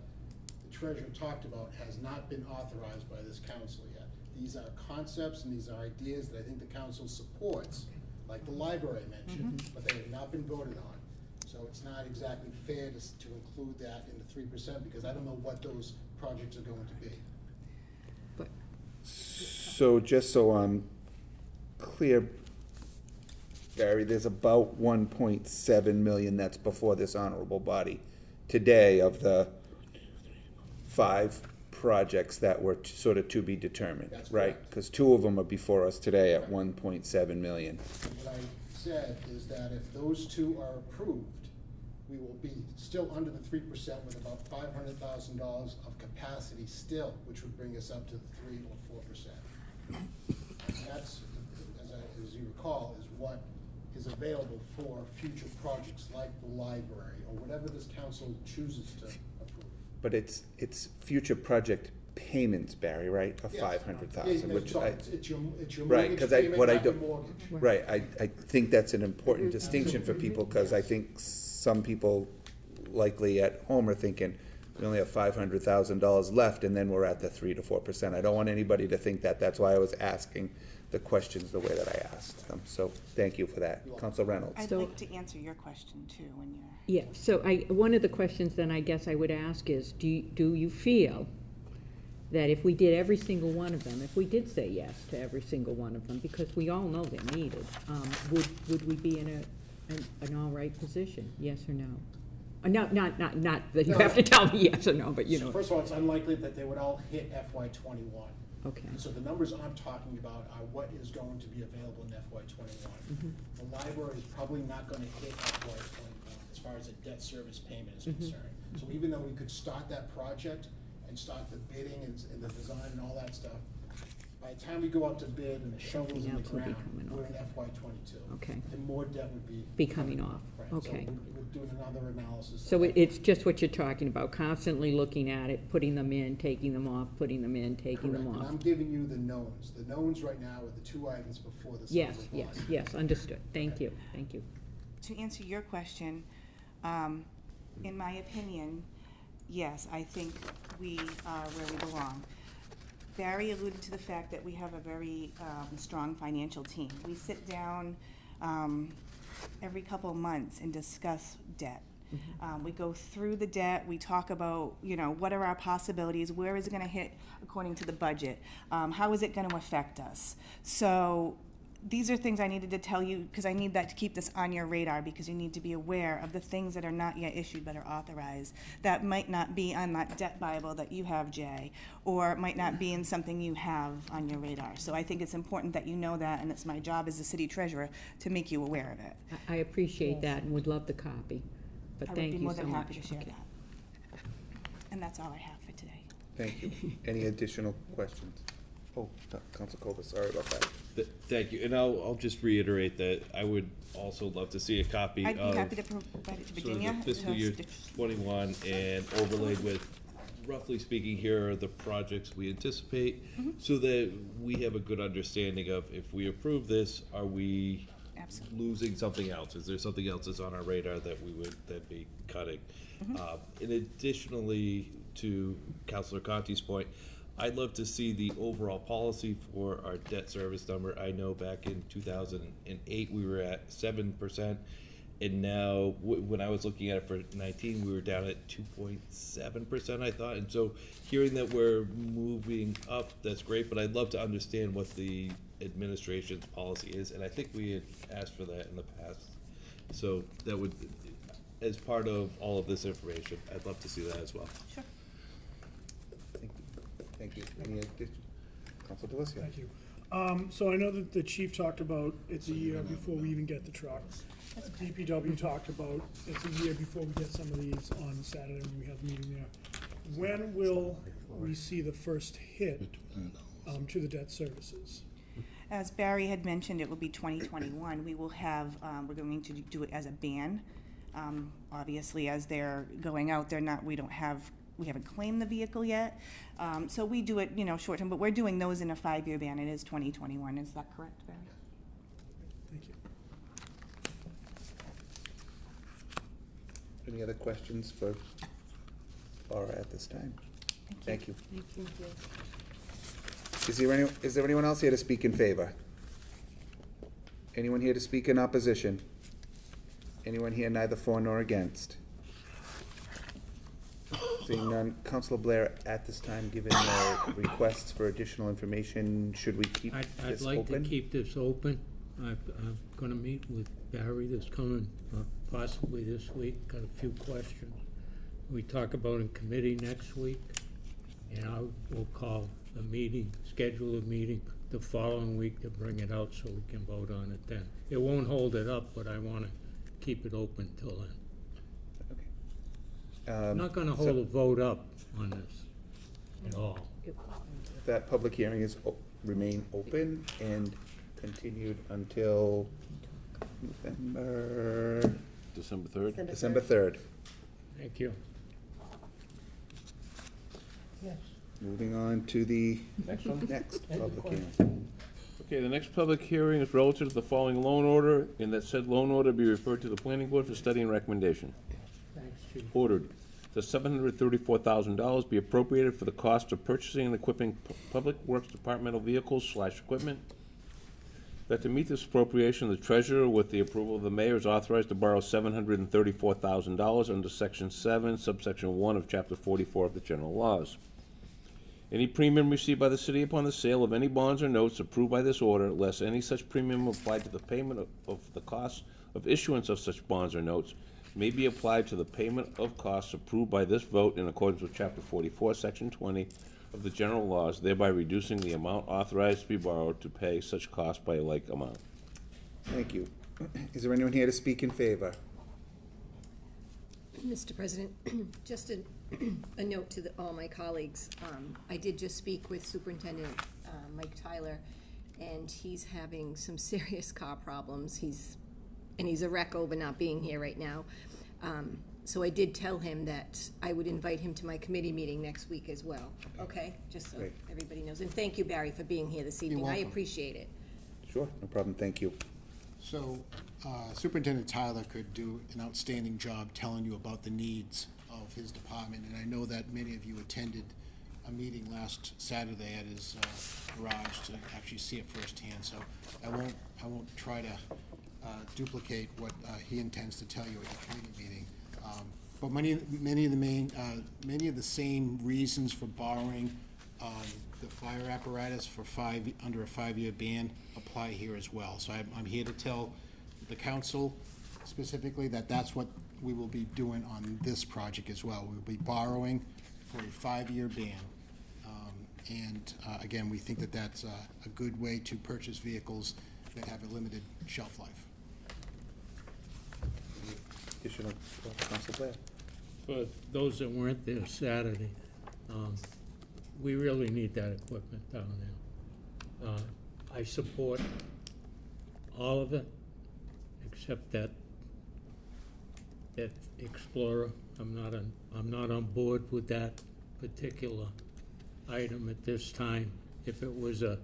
the treasurer talked about has not been authorized by this council yet. These are concepts and these are ideas that I think the council supports, like the library I mentioned, but they have not been voted on. So it's not exactly fair to include that in the 3% because I don't know what those projects are going to be. so just so I'm clear, Barry, there's about 1.7 million that's before this honorable body today of the 5 projects that were sort of to be determined, That's right? correct. Because 2 of them are before us today at 1.7 million. What I said is that if those 2 are approved, we will be still under the 3% with about $500,000 of capacity still, which would bring us up to the 3 or 4%. And that's, as you recall, is what is available for future projects like the library or whatever this council chooses to approve. But it's future project payments, Barry, right, of Yes. 500,000, Yeah, which it's your right, mortgage because payment, what I not your do, mortgage. right, I think that's an important distinction for people, because I think some people likely at home are thinking, we only have $500,000 left, and then we're at the 3 to 4%. I don't want anybody to think that. That's why I was asking the questions the way that I asked them. So thank you for that. Council Reynolds. I'd like to answer your question too when you're. Yeah, so one of the questions then I guess I would ask is, do you feel that if we did every single one of them, if we did say yes to every single one of them, because we all know they're needed, would we be in an all right position, yes or no? Not that you No. have to tell me yes or no, but you So know. first of all, it's unlikely that they would all hit FY '21. Okay. So the numbers I'm talking about are what is going to be available in FY '21. Mhm. The library is probably not gonna hit FY '21 as far as a debt service payment is Mhm. concerned. So even though we could start that project and start the bidding and the design and all that stuff, by the time we go out to bid and the shovels in the else will be ground, coming we're off. in FY '22. Okay. And more debt would Be coming off, Right, okay. So we're doing another analysis. So it's just what you're talking about, constantly looking at it, putting them in, taking them off, putting them in, taking them Correct, and off. I'm giving you the knowns. The knowns right now are the two items before the Yes, silver yes, bond. yes, understood, thank you, thank you. To answer your question, in my opinion, yes, I think we are where we belong. Barry alluded to the fact that we have a very strong financial team. We sit down every couple of months and discuss debt. We go through the debt, we talk about, what are our possibilities, where is it gonna hit according to the budget, how is it gonna affect us? So these are things I needed to tell you, because I need that to keep this on your radar, because you need to be aware of the things that are not yet issued but are authorized, that might not be on that debt Bible that you have, Jay, or might not be in something you have on your radar. So I think it's important that you know that, and it's my job as the city treasurer to make you aware of it. I appreciate that and would love the copy, but I would thank be you more so than much. happy to share Okay. that. And that's all I have for today. Thank you. Any additional questions? Oh, Council Cobus, sorry about that. Thank you, and I'll just reiterate that I would also love to see a copy I'd be of happy to provide it to sort of Virginia. the fiscal year '21 and overlaid with, roughly speaking, here are the projects we anticipate, so that we have a good understanding of, if we approve this, are we losing something else? Is there something else that's on our radar that we would then be cutting? And additionally, to Councilor Conti's point, I'd love to see the overall policy for our debt service number. I know back in 2008, we were at 7%, and now, when I was looking at it for 19, we were down at 2.7%, I thought. And so, hearing that we're moving up, that's great, but I'd love to understand what the administration's policy is, and I think we had asked for that in the past. So that would, as part of all of this information, I'd love to see that as well. Sure. Thank you. Any additional? Council Delisia? Thank you. So I know that the chief talked about it's a year before we even get the trucks. DPW talked about it's a year before we get some of these on Saturday when we have a meeting there. When will we see the first hit to the debt services? As Barry had mentioned, it will be 2021. We will have, we're going to do it as a ban. Obviously, as they're going out, we haven't claimed the vehicle yet. So we do it, short term, but we're doing those in a 5-year ban. It is 2021. Is that correct, Barry? Thank you. Any other questions for Laura at this time? Thank you. Thank you. Is there anyone else here to speak in favor? Anyone here to speak in opposition? Anyone here neither for nor against? Seeing none, Councilor Blair, at this time, given the requests for additional information, should we keep I'd this like to open? keep this open. I'm gonna meet with Barry this coming, possibly this week, got a few questions. We talk about in committee next week, and I will call a meeting, schedule a meeting the following week to bring it out so we can vote on it then. It won't hold it up, but I wanna keep it open till then. I'm not gonna hold a vote up on this at all. That public hearing is, remain open and continued until December 3rd? December 3rd. Thank you. Yes. Moving on to the Next one? next public hearing. Okay, the next public hearing is relative to the following loan order, and that said loan order be referred to the planning board for study and recommendation. Thanks, Chief. Ordered, the $734,000 be appropriated for the cost of purchasing and equipping public works departmental vehicles / equipment. That to meet this appropriation, the treasurer, with the approval of the mayor, is authorized to borrow $734,000 under Section 7, subsection 1 of Chapter 44 of the general laws. Any premium received by the city upon the sale of any bonds or notes approved by this order, less any such premium applied to the payment of the costs of issuance of such bonds or notes may be applied to the payment of costs approved by this vote in accordance with Chapter 44, Section 20 of the general laws, thereby reducing the amount authorized to be borrowed to pay such costs by a like amount. Thank you. Is there anyone here to speak in favor? Mr. President, just a note to all my colleagues. I did just speak with Superintendent Mike Tyler, and he's having some serious car problems. He's a wreck over not being here right now. So I did tell him that I would invite him to my committee meeting next week as well, okay? Just so Great. everybody knows. And thank you, Barry, for being here this evening. I welcome. appreciate it. Sure, no problem, thank you. So Superintendent Tyler could do an outstanding job telling you about the needs of his department, and I know that many of you attended a meeting last Saturday at his garage to actually see it firsthand, so I won't try to duplicate what he intends to tell you at the committee meeting. But many of the same reasons for borrowing the fire apparatus for under a 5-year ban apply here as well. So I'm here to tell the council specifically that that's what we will be doing on this project as well. We'll be borrowing for a 5-year ban. Again, we think that that's a good way to purchase vehicles that have a limited shelf life. Additional, Council Blair. For those that weren't there Saturday, we really need that equipment down there. I support all of it, except that Explorer. I'm not on board with that particular item at this time. If it was a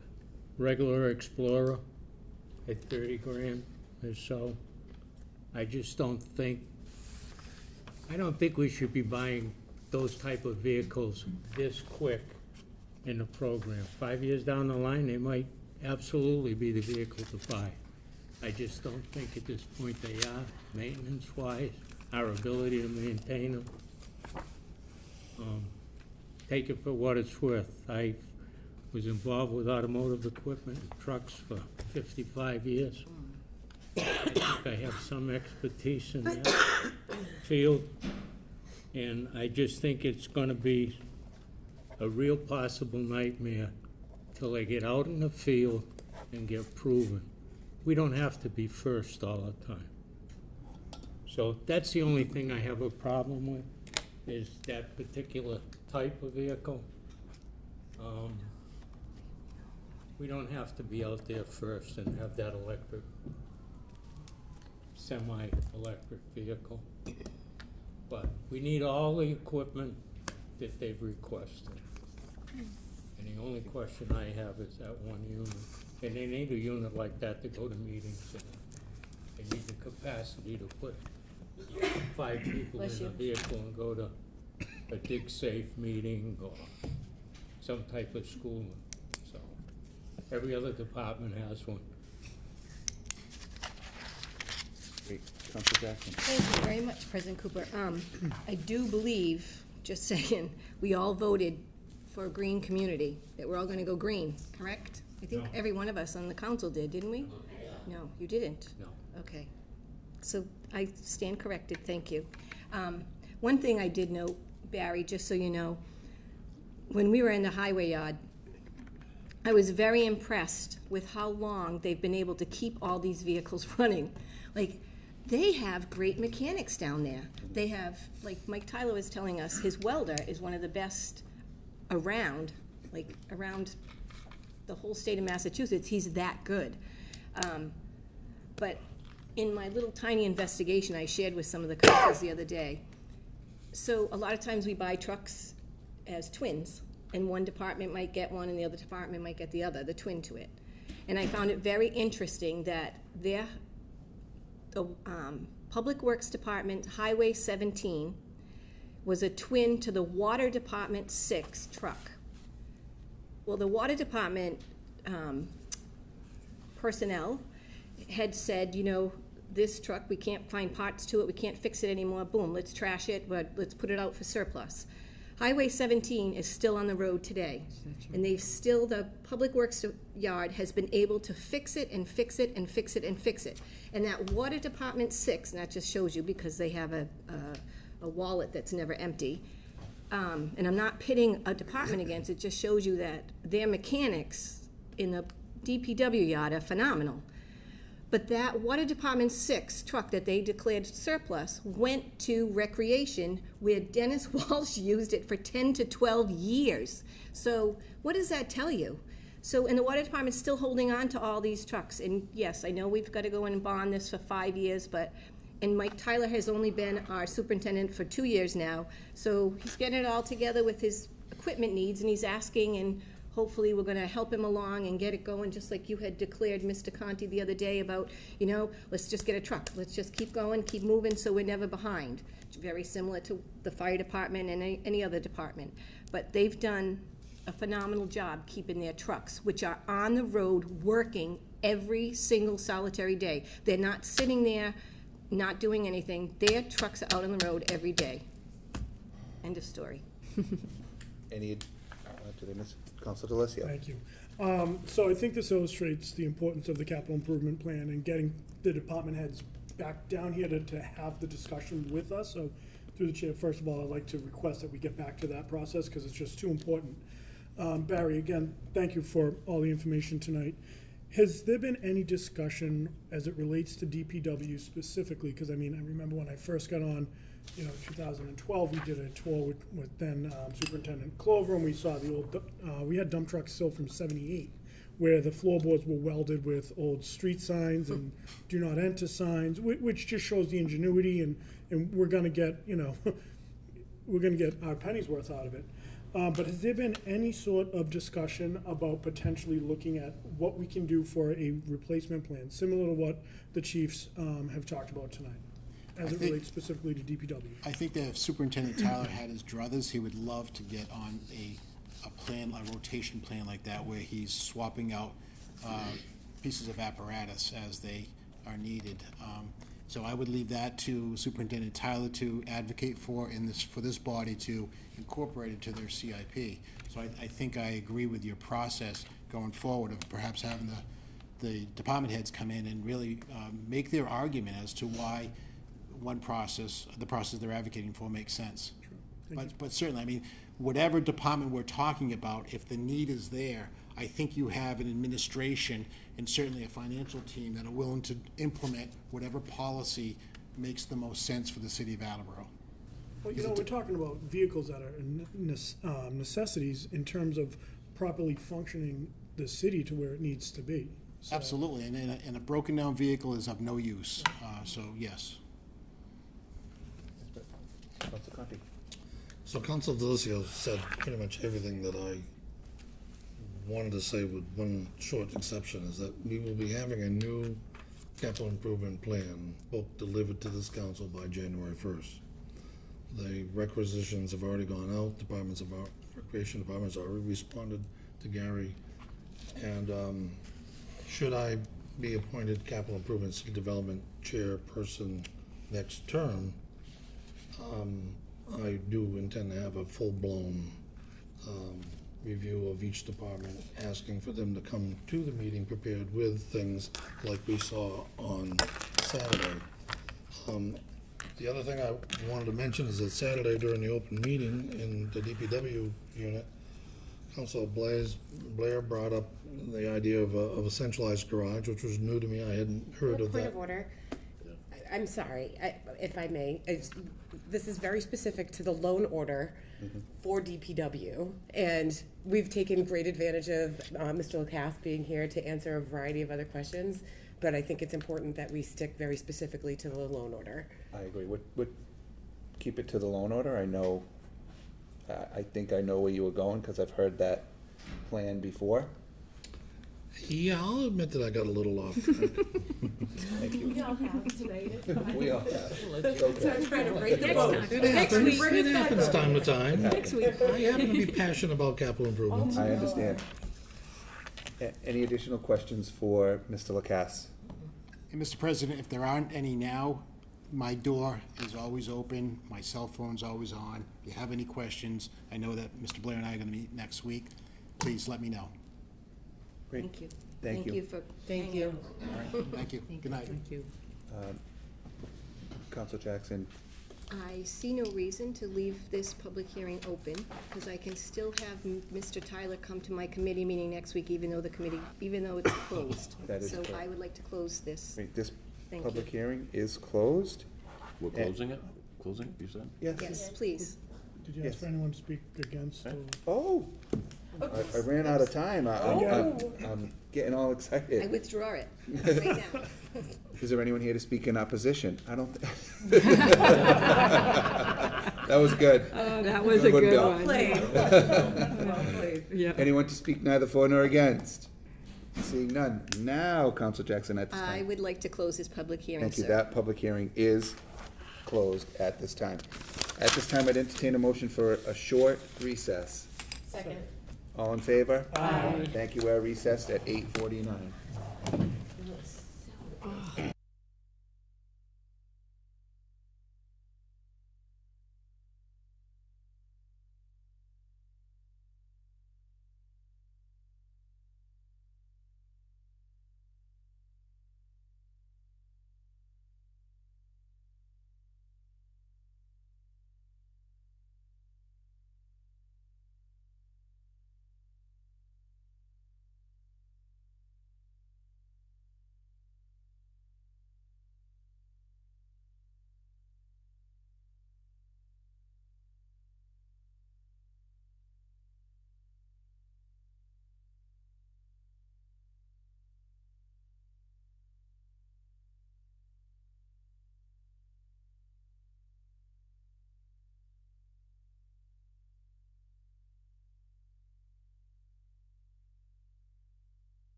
regular Explorer at 30 grand or so, I don't think we should be buying those type of vehicles this quick in the program. 5 years down the line, they might absolutely be the vehicle to buy. I just don't think at this point they are, maintenance-wise, our ability to maintain them. Take it for what it's worth. I was involved with automotive equipment and trucks for 55 years. I think I have some expertise in that field, and I just think it's gonna be a real possible nightmare till they get out in the field and get proven. We don't have to be first all the time. So that's the only thing I have a problem with, is that particular type of vehicle. We don't have to be out there first and have that semi-electric vehicle. But we need all the equipment that they've requested. And the only question I have is that one unit. And they need a unit like that to go to meetings. And they need the capacity to put 5 people in a vehicle and go to a dig safe meeting or some type of schooling. So every other department has one. Great, Council Jackson. Thank you very much, President Cooper. I do believe, just saying, we all voted for a green community, that we're all gonna go green, correct? I think No. every one of us on the council did, didn't we? No, you didn't? No. Okay. So I stand corrected, thank you. One thing I did note, Barry, just so you know, when we were in the highway yard, I was very impressed with how long they've been able to keep all these vehicles running. Like, they have great mechanics down there. They have, like Mike Tyler was telling us, his welder is one of the best around the whole state of Massachusetts. He's that good. But in my little tiny investigation I shared with some of the councils the other day, so a lot of times we buy trucks as twins, and one department might get one and the other department might get the other, the twin to it. And I found it very interesting that the Public Works Department Highway 17 was a twin to the Water Department 6 truck. Well, the Water Department personnel had said, you know, this truck, we can't find parts to it, we can't fix it anymore, boom, let's trash it, but let's put it out for surplus. Highway 17 is still on the road today. And the Public Works yard has been able to fix it and fix it and fix it and fix it. And that Water Department 6, and that just shows you because they have a wallet that's never empty. And I'm not pitting a department against it, just shows you that their mechanics in the DPW yard are phenomenal. But that Water Department 6 truck that they declared surplus went to recreation where Dennis Walsh used it for 10 to 12 years. So what does that tell you? So, and the Water Department's still holding on to all these trucks. And yes, I know we've got to go in and bond this for 5 years, and Mike Tyler has only been our superintendent for 2 years now. So he's getting it all together with his equipment needs, and he's asking, and hopefully we're going to help him along and get it going, just like you had declared, Mr. Conti, the other day about, let's just get a truck. Let's just keep going, keep moving, so we're never behind. It's very similar to the fire department and any other department. But they've done a phenomenal job keeping their trucks, which are on the road working every single solitary day. They're not sitting there, not doing anything. Their trucks are out on the road every day. End of story. Did I miss Councilor DeLisio? Thank you. So I think this illustrates the importance of the capital improvement plan and getting the department heads back down here to have the discussion with us. So through the chair, first of all, I'd like to request that we get back to that process because it's just too important. Barry, again, thank you for all the information tonight. Has there been any discussion as it relates to DPW specifically? Because I remember when I first got on, 2012, we did a tour with then Superintendent Clover, and we saw the old, we had dump trucks still from '78, where the floorboards were welded with old street signs and do not enter signs, which just shows the ingenuity, and we're gonna get, we're gonna get our pennies worth out of it. But has there been any sort of discussion about potentially looking at what we can do for a replacement plan, similar to what the chiefs have talked about tonight, as it relates specifically to DPW? I think that if Superintendent Tyler had his druthers, he would love to get on a plan, a rotation plan like that, where he's swapping out pieces of apparatus as they are needed. So I would leave that to Superintendent Tyler to advocate for for this body to incorporate into their CIP. So I think I agree with your process going forward of perhaps having the department heads come in and really make their argument as to why the process they're advocating for makes sense. But certainly, whatever department we're talking about, if the need is there, I think you have an administration and certainly a financial team that are willing to implement whatever policy makes the most sense for the city of Attleboro. Well, we're talking about vehicles that are necessities in terms of properly functioning the city to where it needs to be. So. Absolutely, and a broken down vehicle is of no use, so yes. Councilor Conti. So Council DeLisio said pretty much everything that I wanted to say, with one short exception, is that we will be having a new capital improvement plan book delivered to this council by January 1st. The requisitions have already gone out. Recreation departments already responded to Gary. And should I be appointed capital improvement city development chairperson next term, I do intend to have a full-blown review of each department, asking for them to come to the meeting prepared with things like we saw on Saturday. The other thing I wanted to mention is that Saturday during the open meeting in the DPW unit, Councilor Blair brought up the idea of a centralized garage, which was new to me. I hadn't heard of that. Point of order. I'm sorry, if I may. This is very specific to the loan order for DPW, and we've taken great advantage of Mr. Lacasse being here to answer a variety of other questions, but I think it's important that we stick very specifically to the loan order. I agree. Would keep it to the loan order. I think I know where you were going because I've heard that plan before. Yeah, I'll admit that I got a little off track. Thank you. We all have tonight. We all have. It's okay. So I'm trying to break the boat. It happens time to time. Next week. I happen to be passionate about capital improvements. I understand. Any additional questions for Mr. Lacasse? And Mr. President, if there aren't any now, My door is always open, my cell phone's always on. If you have any questions, I know that Mr. Blair and I are gonna meet next week. Please let me know. Great. Thank you. Thank you. for. Thank you. All right, thank you. Good night. Thank you. Council Jackson, I see no reason to leave this public hearing open, because I can still have Mr. Tyler come to my committee meeting next week, even though it's closed. That is So correct. I would like to close this. wait, this Thank public you. hearing is closed? We're closing it? Closing, you said? Yes, please. Did you ask for anyone to speak against? or- Oh, I ran out of time. I'm getting all I excited. withdraw it right now. Is there anyone here to speak in opposition? I don't. That was good. Oh, that was a good Bill. one. Well played. Yeah. Anyone to speak neither for nor against? Seeing none. Now, Council Jackson, at this I time. would like to close this public hearing, Thank you. sir. That public hearing is closed at this time. At this time, I'd entertain a motion for a short recess. Second. All in favor? Aye. Thank you. We're recessed at 8:49.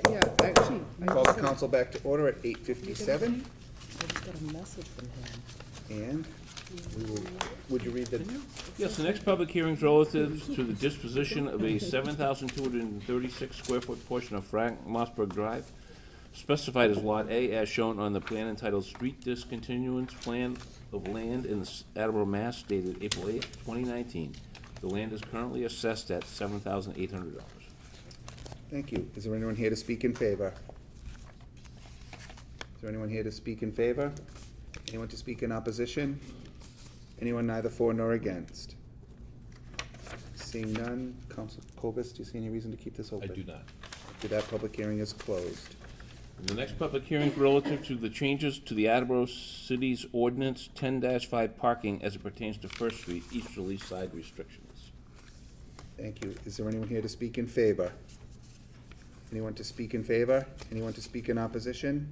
Yeah, actually. Call the council back to order at 8:57, I just got a message from him. and we will, would you read the? Yes, the next public hearing is relative to the disposition of a 7,236 square foot portion of Frank Mossberg Drive, specified as Lot A, as shown on the plan entitled Street Discontinuance Plan of Land in Attleboro, Mass, dated April 8, 2019. The land is currently assessed at $7,800. Thank you. Is there anyone here to speak in favor? Is there anyone here to speak in favor? Anyone to speak in opposition? Anyone neither for nor against? Seeing none, Council Cobus, do you see any reason to keep this open? I do not. That public hearing is closed. The next public hearing is relative to the changes to the Attleboro City's Ordinance 10-5 parking as it pertains to First Street easterly side restrictions. Thank you. Is there anyone here to speak in favor? Anyone to speak in favor? Anyone to speak in opposition?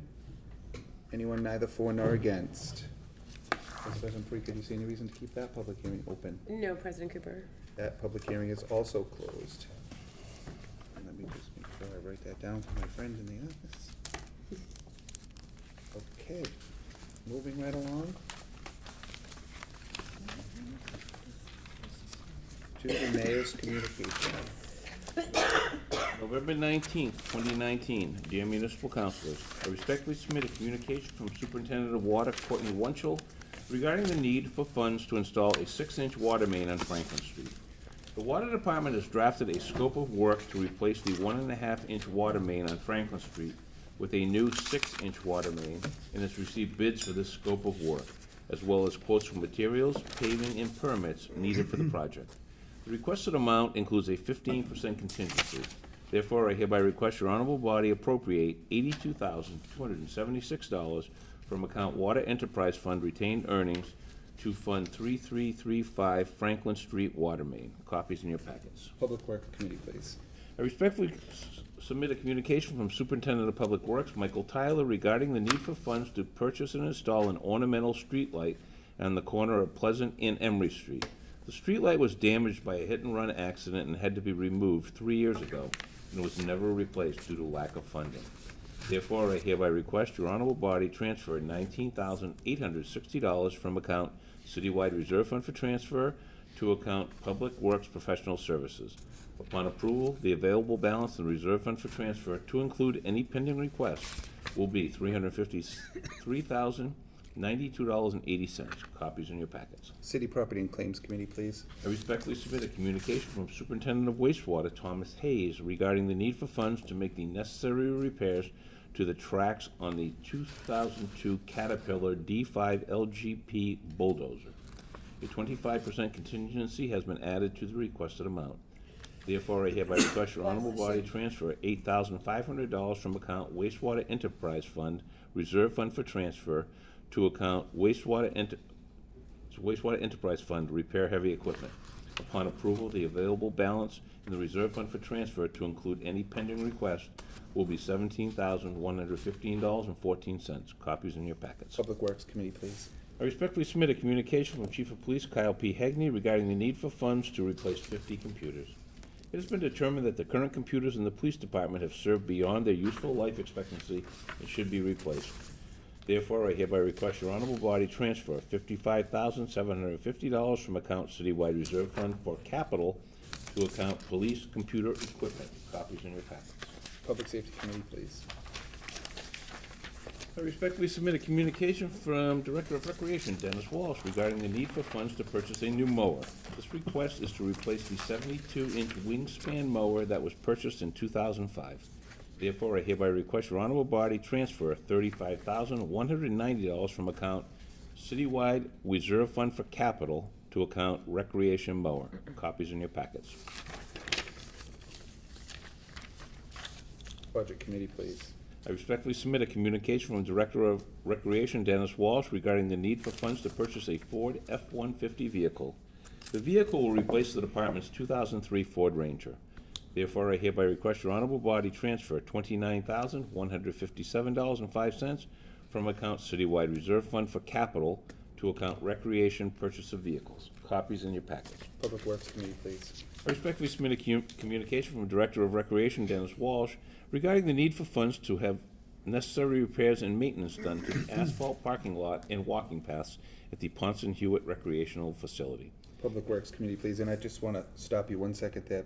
Anyone neither for nor against? Vice President Parika, do you see any reason to keep that public hearing open? No, President Cooper. That public hearing is also closed. And let me just make sure I write that down for my friend in the office. Okay, moving right along. To the mayor's communication. November 19th, 2019. Dear municipal councilors, I respectfully submit a communication from Superintendent of Water Courtney Wunschel regarding the need for funds to install a 6-inch water main on Franklin Street. The Water Department has drafted a scope of work to replace the 1.5-inch water main on Franklin Street with a new 6-inch water main, and has received bids for this scope of work, as well as quotes for materials, paving, and permits needed for the project. The requested amount includes a 15% contingency. Therefore, I hereby request your honorable body appropriate $82,276 from account Water Enterprise Fund retained earnings to fund 3335 Franklin Street Water Main. Copies in your packets. Public Works Committee, please. I respectfully submit a communication from Superintendent of Public Works, Michael Tyler, regarding the need for funds to purchase and install an ornamental streetlight on the corner of Pleasant and Emery Street. The streetlight was damaged by a hit-and-run accident and had to be removed 3 years ago, and was never replaced due to lack of funding. Therefore, I hereby request your honorable body transfer $19,860 from account Citywide Reserve Fund for transfer to account Public Works Professional Services. Upon approval, the available balance in the Reserve Fund for transfer, to include any pending requests, will be $353,092.80. Copies in your packets. City Property and Claims Committee, please. I respectfully submit a communication from Superintendent of Wastewater, Thomas Hayes, regarding the need for funds to make the necessary repairs to the tracks on the 2002 Caterpillar D5 LGP bulldozer. A 25% contingency has been added to the requested amount. Therefore, I hereby request your honorable body transfer $8,500 from account Wastewater Enterprise Fund, Reserve Fund for transfer, to account Wastewater Enterprise Fund, repair heavy equipment. Upon approval, the available balance in the Reserve Fund for transfer, to include any pending request, will be $17,115.14. Copies in your packets. Public Works Committee, please. I respectfully submit a communication from Chief of Police Kyle P. Hegney regarding the need for funds to replace 50 computers. It has been determined that the current computers in the police department have served beyond their useful life expectancy and should be replaced. Therefore, I hereby request your honorable body transfer $55,750 from account Citywide Reserve Fund for capital to account Police Computer Equipment. Copies in your packets. Public Safety Committee, please. I respectfully submit a communication from Director of Recreation, Dennis Walsh, regarding the need for funds to purchase a new mower. This request is to replace the 72-inch wingspan mower that was purchased in 2005. Therefore, I hereby request your honorable body transfer $35,190 from account Citywide Reserve Fund for capital to account Recreation mower. Copies in your packets. Budget Committee, please. I respectfully submit a communication from Director of Recreation Dennis Walsh regarding the need for funds to purchase a Ford F-150 vehicle. The vehicle will replace the department's 2003 Ford Ranger. Therefore, I hereby request your honorable body transfer $29,157.05 from account Citywide Reserve Fund for capital to account recreation purchase of vehicles. Copies in your package. Public Works Committee, please. I respectfully submit a communication from Director of Recreation Dennis Walsh regarding the need for funds to have necessary repairs and maintenance done to the asphalt parking lot and walking paths at the Ponson Hewitt Recreational Facility. Public Works Committee, please. And I just want to stop you 1 second there,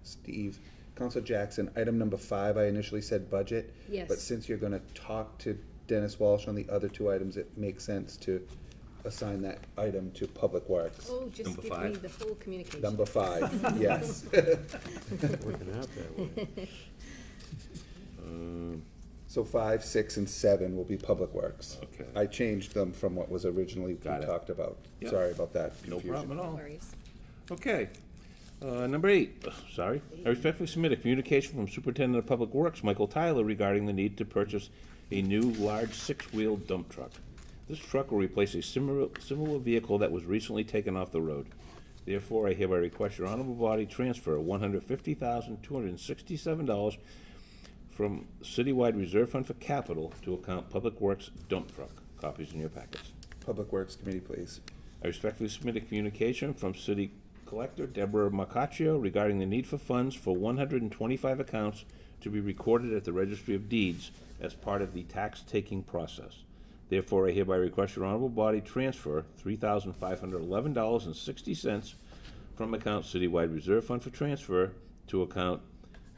Steve. Councilor Jackson, item number 5, I initially said budget. Yes. But since you're going to talk to Dennis Walsh on the other 2 items, it makes sense to assign that item to Public Works. Oh, just Number give 5? me the full communication. Number 5, yes. Working out that way. So 5, 6, and 7 will be Public Works. Okay. I changed them from what was originally Got it. talked about. Yep. Sorry about that No confusion. problem at all. No worries. Okay. Number 8, sorry. I respectfully submit a communication from Superintendent of Public Works, Michael Tyler, regarding the need to purchase a new large 6-wheel dump truck. This truck will replace a similar vehicle that was recently taken off the road. Therefore, I hereby request your honorable body transfer $150,267 from Citywide Reserve Fund for Capital to account Public Works dump truck. Copies in your packets. Public Works Committee, please. I respectfully submit a communication from City Collector Deborah Macaccio regarding the need for funds for 125 accounts to be recorded at the Registry of Deeds as part of the tax-taking process. Therefore, I hereby request your honorable body transfer $3,511.60 from account Citywide Reserve Fund for transfer to account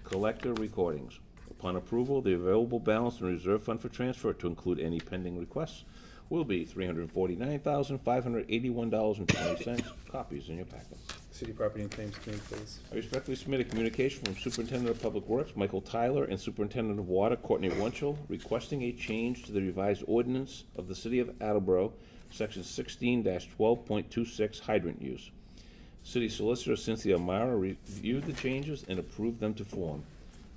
Collector Recordings. Upon approval, the available balance in Reserve Fund for transfer, to include any pending requests, will be $349,581.20. Copies in your packet. City Property and Claims Committee, please. I respectfully submit a communication from Superintendent of Public Works, Michael Tyler, and Superintendent of Water, Courtney Wunschel, requesting a change to the revised ordinance of the City of Attleboro, Section 16-12.26, hydrant use. City Solicitor Cynthia Mara reviewed the changes and approved them to form.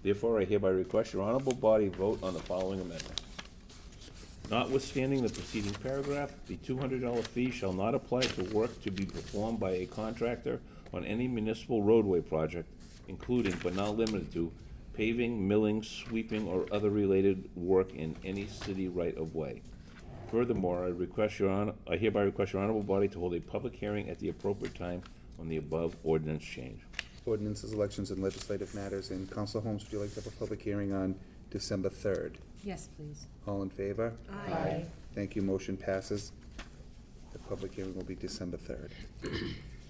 Therefore, I hereby request your honorable body vote on the following amendment. Notwithstanding the preceding paragraph, the $200 fee shall not apply to work to be performed by a contractor on any municipal roadway project, including but not limited to paving, milling, sweeping, or other related work in any city right-of-way. Furthermore, I hereby request your honorable body to hold a public hearing at the appropriate time on the above ordinance change. Ordinances, elections, and legislative matters. And Councilor Holmes, would you like to have a public hearing on December 3rd? Yes, please. All in favor? Aye. Thank you, motion passes. The public hearing will be December 3rd.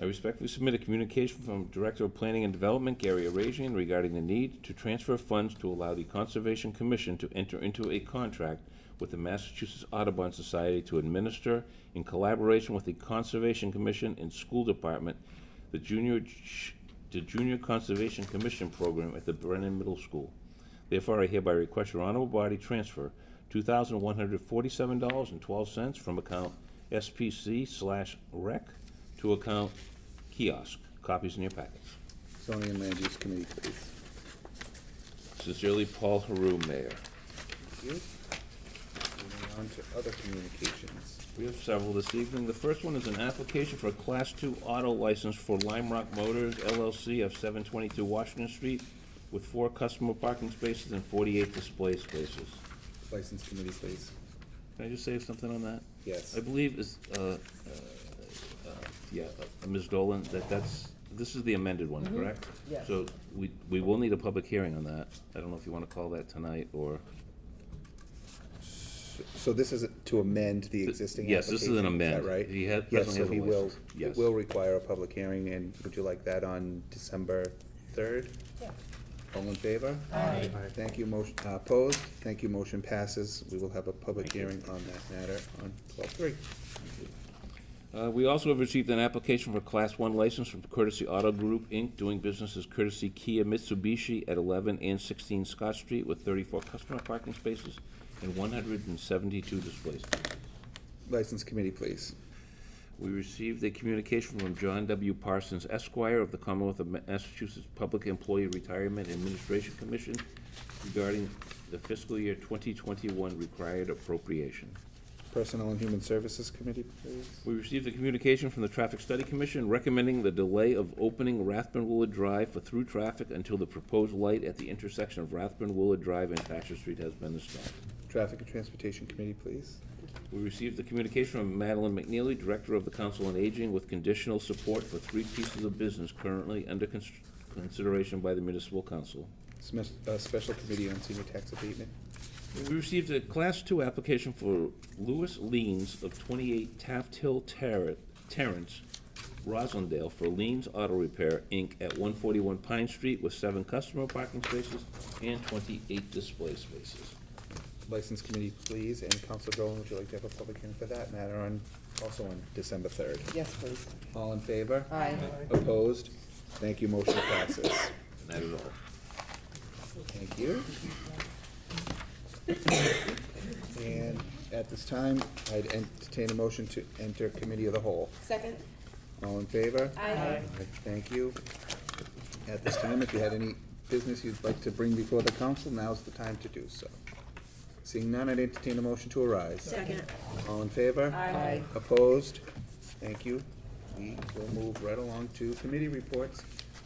I respectfully submit a communication from Director of Planning and Development, Gary Arazian, regarding the need to transfer funds to allow the Conservation Commission to enter into a contract with the Massachusetts Audubon Society to administer, in collaboration with the Conservation Commission and School Department, the Junior Conservation Commission program at the Brennan Middle School. Therefore, I hereby request your honorable body transfer $2,147.12 from account SPC/REC to account kiosk. Copies in your packets. Zoning and Land Use Committee, please. Sincerely, Paul Haru, Mayor. Thank you. Moving on to other communications. We have several this evening. The first one is an application for a Class 2 auto license for Lime Rock Motors LLC of 722 Washington Street with 4 customer parking spaces and 48 display spaces. License Committee, please. Can I just say something on that? Yes. I believe is, Ms. Dolan, this is the amended one, correct? Yes. So we will need a public hearing on that. I don't know if you want to call that tonight or. So this is to amend the existing application? Yes, this is an amend. Is that right? He had- Yes, presently so has a he will, license. Yes. it will require a public hearing, and would you like that on December 3rd? Yeah. All in favor? Aye. Thank you, motion, opposed? Thank you, motion passes. We will have a public hearing on that matter on 12/3. We also have received an application for a Class 1 license from Courtesy Auto Group, Inc., doing business as Courtesy Kia Mitsubishi at 11 and 16 Scott Street with 34 customer parking spaces and 172 display spaces. License Committee, please. We received a communication from John W. Parsons Esquire of the Commonwealth of Massachusetts Public Employee Retirement Administration Commission regarding the fiscal year 2021 required appropriation. Personnel and Human Services Committee, please. We received a communication from the Traffic Study Commission recommending the delay of opening Rathbun-Willard Drive for through traffic until the proposed light at the intersection of Rathbun-Willard Drive and Thatcher Street has been installed. Traffic and Transportation Committee, please. Thank We received a communication from Madeline McNeely, Director of the Council on Aging, with conditional support for 3 pieces of business currently under consideration by the Municipal Council. Special Committee on Senior Tax Abatement. We received a Class 2 application for Louis Leans of 28 Taft Hill Terrace, Roslindale, for Leans Auto Repair, Inc. at 141 Pine Street with 7 customer parking spaces and 28 display spaces. License Committee, please, and Council Dolan, would you like to have a public hearing for that matter also on December 3rd? Yes, please. All in favor? Aye. Opposed? Thank you, motion passes. And that is all. Thank you. And at this time, I'd entertain a motion to enter Committee of the Whole. Second? All in favor? Aye. Thank you. At this time, if you had any business you'd like to bring before the council, now's the time to do so. Seeing none, I'd entertain a motion to arise. Second. All in favor? Aye. Opposed? Thank you. We will move right along to committee reports,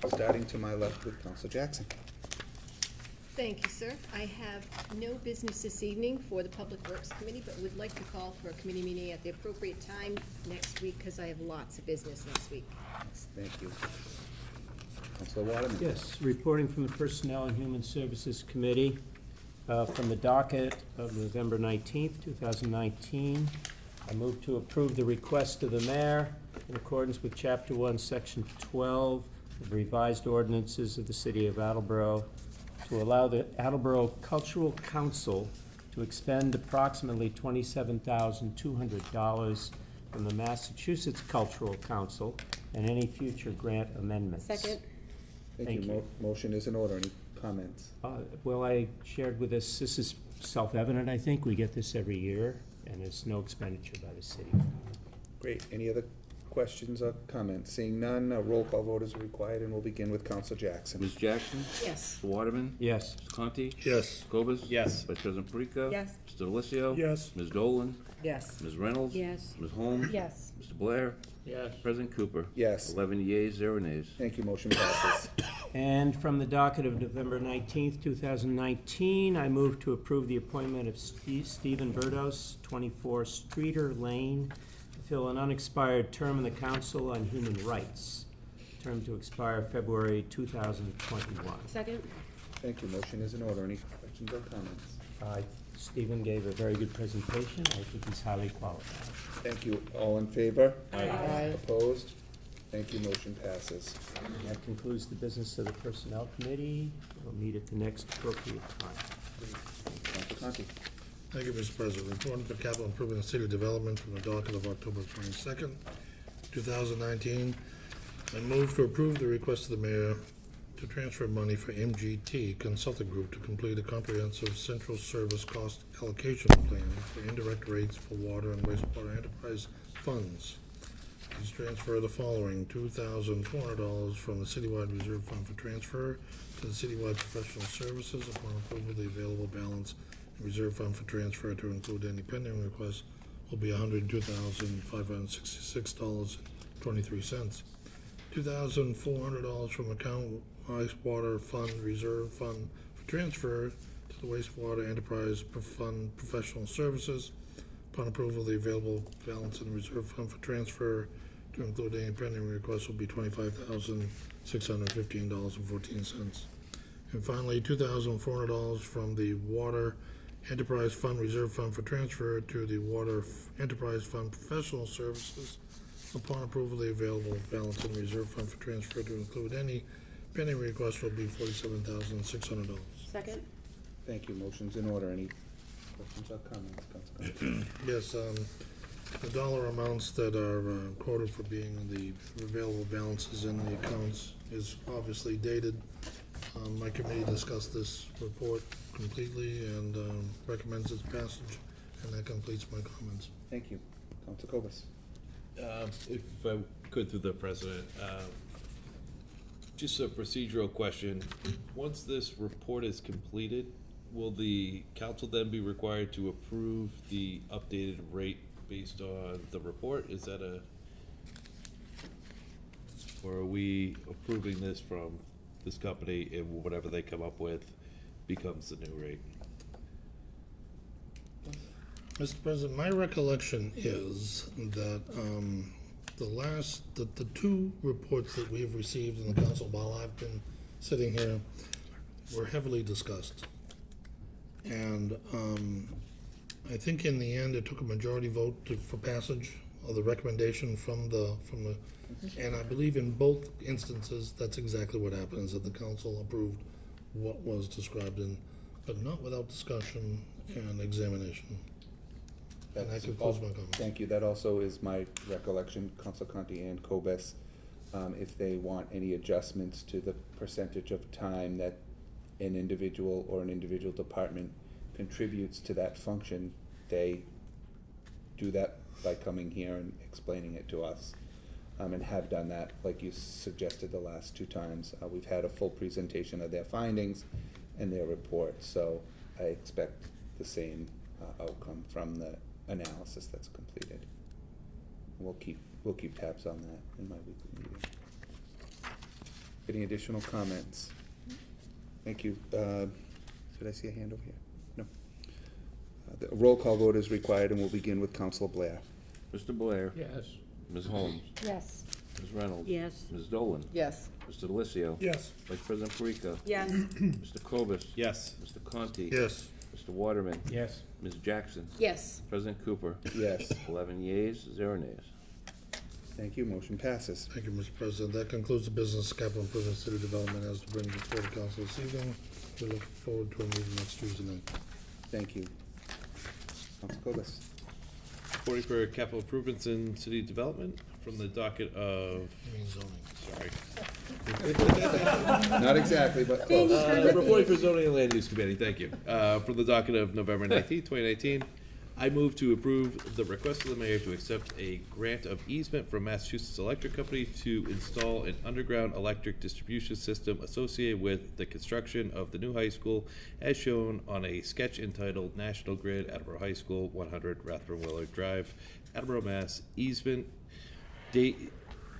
starting to my left with Council Jackson. Thank you, sir. I have no business this evening for the Public Works Committee, but would like to call for a committee meeting at the appropriate time next week, because I have lots of business next week. Thank you. Councilor Waterman. Yes, reporting from the Personnel and Human Services Committee, from the docket of November 19th, 2019. I move to approve the request of the mayor in accordance with Chapter 1, Section 12 of revised ordinances of the City of Attleboro to allow the Attleboro Cultural Council to expend approximately $27,200 from the Massachusetts Cultural Council and any future grant amendments. Second? Thank you. Motion is in order. Any comments? Well, I shared with us, this is self-evident, I think. We get this every year, and it's no expenditure by the city. Great. Any other questions or comments? Seeing none, a roll call vote is required, and we'll begin with Council Jackson. Ms. Jackson? Yes. Mr. Waterman? Yes. Mr. Conti? Yes. Mr. Cobus? Yes. Vice President Perica? Yes. Mr. Delissio? Yes. Ms. Dolan? Yes. Ms. Reynolds? Yes. Ms. Holmes? Yes. Mr. Blair? Yes. President Cooper? Yes. 11 yeas, 0 nays. Thank you. Motion passes. And from the docket of November 19th, 2019, I move to approve the appointment of Stephen Burdos, 24 Streeter Lane, to fill an unexpired term in the Council on Human Rights, term to expire February 2021. Second? Thank you. Motion is in order. Any questions or comments? Stephen gave a very good presentation. I think he's highly qualified. Thank you. All in favor? Aye. Opposed? Thank you. Motion passes. That concludes the business of the Personnel Committee. We'll meet at the next appropriate time. Council Conti. Thank you, Mr. President. Reporting for capital improvement and city development from the docket of October 22nd, 2019. I move to approve the request of the mayor to transfer money for MGT Consulting Group to complete a comprehensive central service cost allocation plan for indirect rates for water and wastewater enterprise funds. Please transfer the following: $2,400 from the citywide reserve fund for transfer to the citywide professional services. Upon approval, the available balance in reserve fund for transfer to include any pending requests will be $102,566.23. $2,400 from account wastewater fund reserve fund for transfer to the wastewater enterprise fund professional services. Upon approval, the available balance in the reserve fund for transfer to include any pending requests will be $25,615.14. And finally, $2,400 from the water enterprise fund reserve fund for transfer to the water enterprise fund professional services. Upon approval, the available balance in the reserve fund for transfer to include any pending request will be $47,600. Second? Thank you. Motion's in order. Any questions or comments? Council Conti. Yes, the dollar amounts that are quoted for being the available balances in the accounts is obviously dated. My committee discussed this report completely and recommends its passage, and that completes my comments. Thank you. Council Cobus. If I could, through the president, just a procedural question. Once this report is completed, will the council then be required to approve the updated rate based on the report? Is that or are we approving this from this company and whatever they come up with becomes the new rate? Mr. President, my recollection is that the two reports that we have received in the council while I've been sitting here were heavily discussed. And I think in the end, it took a majority vote for passage of the recommendation from the, and I believe in both instances, that's exactly what happened, is that the council approved what was described in, but not without discussion and examination. And that concludes my comment. Thank you. That also is my recollection, Council Conti and Cobus. If they want any adjustments to the percentage of time that an individual or an individual department contributes to that function, they do that by coming here and explaining it to us, and have done that, like you suggested the last two times. We've had a full presentation of their findings and their report, so I expect the same outcome from the analysis that's completed. We'll keep tabs on that in my weekly meeting. Any additional comments? Thank you. Did I see a hand over here? No. The roll call vote is required, and we'll begin with Councilor Blair. Mr. Blair? Yes. Ms. Holmes? Yes. Ms. Reynolds? Yes. Ms. Dolan? Yes. Mr. Delissio? Yes. Vice President Perica? Yes. Mr. Cobus? Yes. Mr. Conti? Yes. Mr. Waterman? Yes. Ms. Jackson? Yes. President Cooper? Yes. 11 yeas, 0 nays. Thank you. Motion passes. Thank you, Mr. President. That concludes the business capital improvement city development as to bring before the council this evening. We look forward to a meeting next Tuesday night. Thank you. Council Cobus. Reporting for capital improvements in city development from the docket of, Zoning. sorry. Not exactly, but close. Reporting for zoning and land use committee, thank you. From the docket of November 19th, 2019, I move to approve the request of the mayor to accept a grant of easement from Massachusetts Electric Company to install an underground electric distribution system associated with the construction of the new high school as shown on a sketch entitled National Grid, Attleboro High School, 100 Rathburn Willard Drive, Attleboro, Mass. Easement, date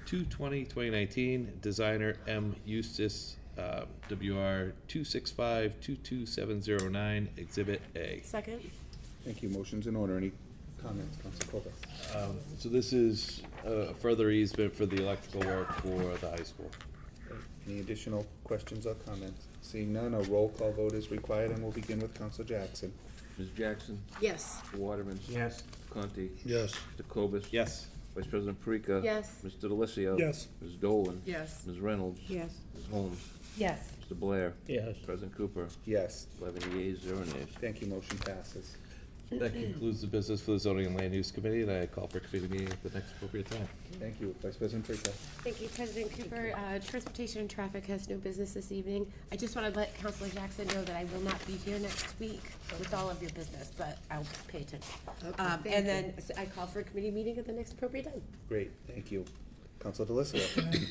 2/20/2019, designer M. Eustace, WR 265-22709, Exhibit A. Second. Thank you. Motion's in order. Any comments, Council Cobus? So this is a further easement for the electrical work for the high school. Any additional questions or comments? Seeing none, a roll call vote is required, and we'll begin with Council Jackson. Ms. Jackson? Yes. Mr. Waterman? Yes. Mr. Conti? Yes. Mr. Cobus? Yes. Vice President Perica? Yes. Mr. Delissio? Yes. Ms. Dolan? Yes. Ms. Reynolds? Yes. Ms. Holmes? Yes. Mr. Blair? Yes. President Cooper? Yes. 11 yeas, 0 nays. Thank you. Motion passes. That concludes the business for the zoning and land use committee, and I call for a committee meeting at the next appropriate time. Thank you. Vice President Perica. Thank you, President Cooper. Transportation and Traffic has no business this evening. I just want to let Councilor Jackson know that I will not be here next week with all of your business, but I'll pay attention. And then I call for a committee meeting at the next appropriate time. Great. Thank you. Council Delissio.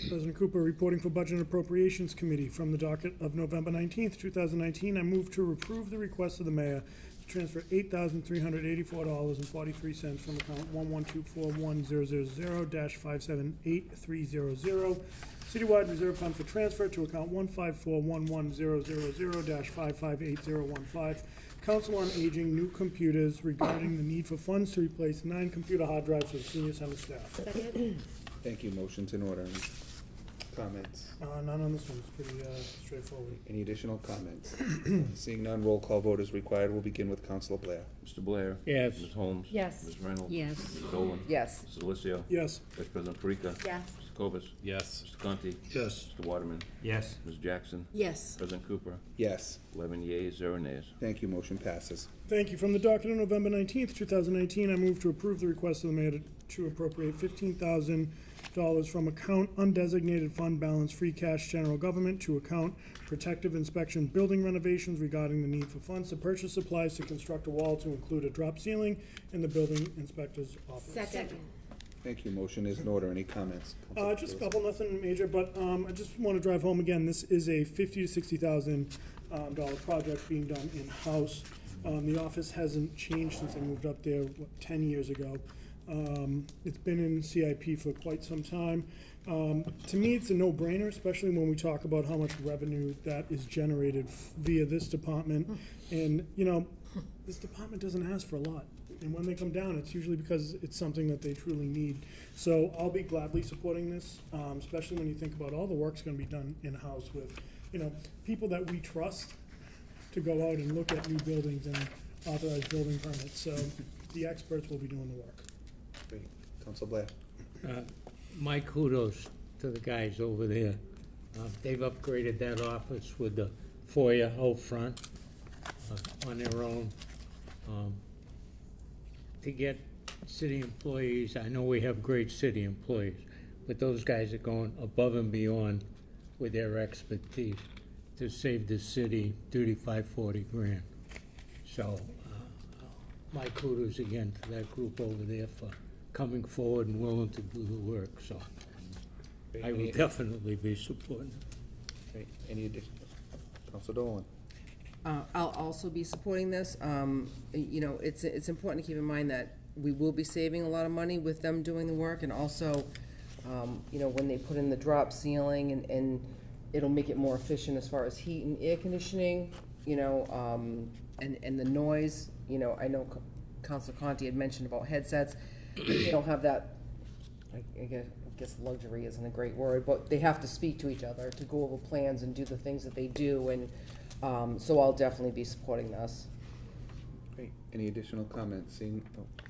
President Cooper, reporting for Budget and Appropriations Committee from the docket of November 19th, 2019. I move to approve the request of the mayor to transfer $8,384.43 from account 1124100-578300 citywide reserve fund for transfer to account 1541100-558015. Council on Aging, new computers regarding the need for funds to replace 9 computer hard drives for the senior center staff. Second. Thank you. Motion's in order. Any comments? None on this one. It's pretty straightforward. Any additional comments? Seeing none, roll call vote is required. We'll begin with Councilor Blair. Mr. Blair? Yes. Ms. Holmes? Yes. Ms. Reynolds? Yes. Ms. Dolan? Yes. Mr. Delissio? Yes. Vice President Perica? Yes. Mr. Cobus? Yes. Mr. Conti? Yes. Mr. Waterman? Yes. Ms. Jackson? Yes. President Cooper? Yes. 11 yeas, 0 nays. Thank you. Motion passes. Thank you. From the docket of November 19th, 2019, I move to approve the request of the mayor to appropriate $15,000 from account undesignated fund balance free cash general government to account protective inspection building renovations regarding the need for funds to purchase supplies to construct a wall to include a drop ceiling in the building inspector's office. Second. Thank you. Motion is in order. Any comments? Just a couple, nothing major, but I just want to drive home again, this is a $50,000 to $60,000 project being done in-house. The office hasn't changed since I moved up there, 10 years ago. It's been in CIP for quite some time. To me, it's a no-brainer, especially when we talk about how much revenue that is generated via this department. And, you know, this department doesn't ask for a lot. And when they come down, it's usually because it's something that they truly need. So I'll be gladly supporting this, especially when you think about all the work's gonna be done in-house with, people that we trust to go out and look at new buildings and authorize building permits. So the experts will be doing the work. Great. Council Blair. My kudos to the guys over there. They've upgraded that office with the foyer out front on their own. To get city employees, I know we have great city employees, but those guys are going above and beyond with their expertise to save the city $35-40 grand. So my kudos again to that group over there for coming forward and willing to do the work, so I will definitely be supporting it. Great. Any additional? Council Dolan. I'll also be supporting this. It's important to keep in mind that we will be saving a lot of money with them doing the work, and also, when they put in the drop ceiling, and it'll make it more efficient as far as heat and air conditioning, and the noise. I know Councilor Conti had mentioned about headsets. They don't have that, I guess luxury isn't a great word, but they have to speak to each other to go over plans and do the things that they do, and so I'll definitely be supporting this. Great. Any additional comments? Seeing,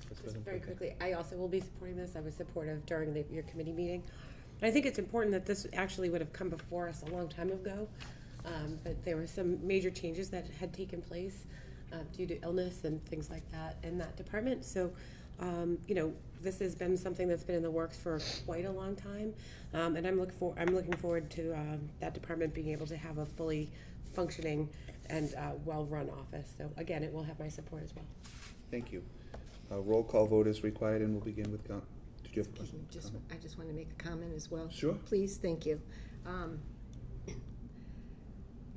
Just very quickly, I also will be supporting this. I was supportive during your committee meeting. I think it's important that this actually would have come before us a long time ago, but there were some major changes that had taken place due to illness and things like that in that department. So, this has been something that's been in the works for quite a long time, and I'm looking forward to that department being able to have a fully functioning and well-run office. So again, it will have my support as well. Thank you. Roll call vote is required, and we'll begin with. Did you have a question? I just want to make a comment as well. Sure. Please, thank you.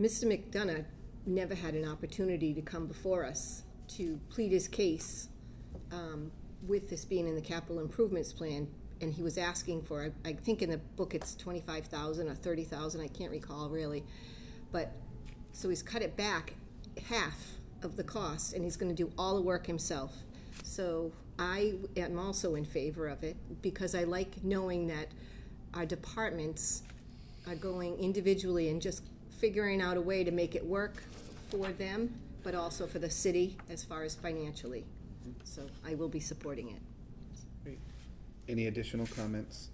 Mr. McDonough never had an opportunity to come before us to plead his case with this being in the capital improvements plan, and he was asking for, I think in the book it's 25,000 or 30,000, I can't recall really, but so he's cut it back half of the cost, and he's going to do all the work himself. So I am also in favor of it, because I like knowing that our departments are going individually and just figuring out a way to make it work for them, but also for the city as far as financially. So I will be supporting it. Great. Any additional comments?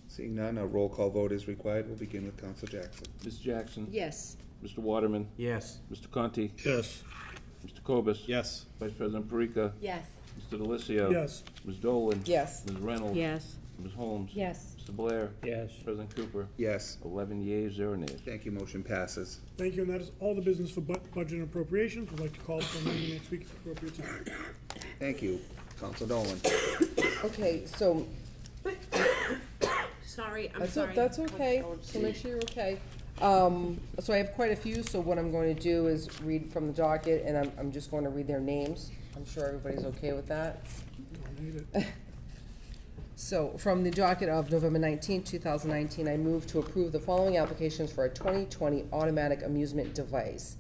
Seeing none, a roll call vote is required. We'll begin with Council Jackson. Ms. Jackson? Yes. Mr. Waterman? Yes. Mr. Conti? Yes. Mr. Cobus? Yes. Vice President Parika? Yes. Mr. Delicio? Yes. Ms. Dolan? Yes. Ms. Reynolds? Yes. Ms. Holmes? Yes. Mr. Blair? Yes. President Cooper? Yes. 11 yeas, 0 nays. Thank you. Motion passes. Thank you, and that is all the business for budget and appropriations. We'd like to call for a meeting next week if appropriate time. Thank you. Council Dolan. Okay, so Sorry, I'm That's sorry. That's okay, so make sure you're okay. So I have quite a few, so what I'm going to do is read from the docket, and I'm just going to read their names. I'm sure everybody's okay with that. So, from the docket of November 19, 2019, I move to approve the following applications for a 2020 automatic amusement device.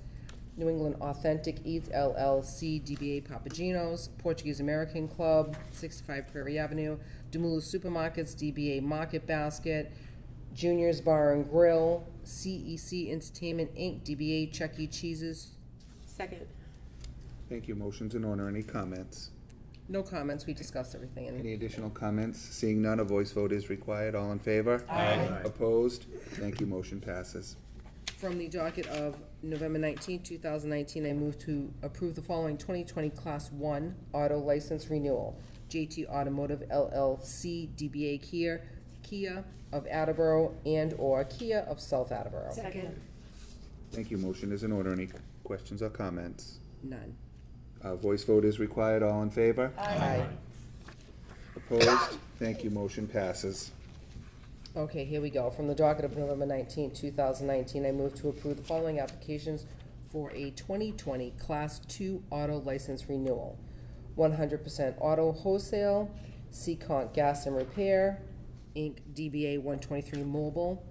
New England Authentic Eats LLC, DBA Papagenos, Portuguese American Club, 65 Prairie Avenue, Demulu Supermarkets, DBA Market Basket, Junior's Bar and Grill, CEC Entertainment Inc., DBA Chuck E. Cheese's. Second. Thank you. Motion's in order. Any comments? No comments, we discussed everything. Any additional comments? Seeing none, a voice vote is required. All in favor? Aye. Opposed? Thank you. Motion passes. From the docket of November 19, 2019, I move to approve the following 2020 Class 1 auto license renewal. JT Automotive LLC, DBA Kia of Attleboro and/or Kia of South Attleboro. Second. Thank you. Motion is in order. Any questions or comments? None. Voice vote is required. All in favor? Aye. Opposed? Thank you. Motion passes. Okay, here we go. From the docket of November 19, 2019, I move to approve the following applications for a 2020 Class 2 auto license renewal. 100% Auto Wholesale, Seacont Gas and Repair, Inc., DBA 123 Mobile,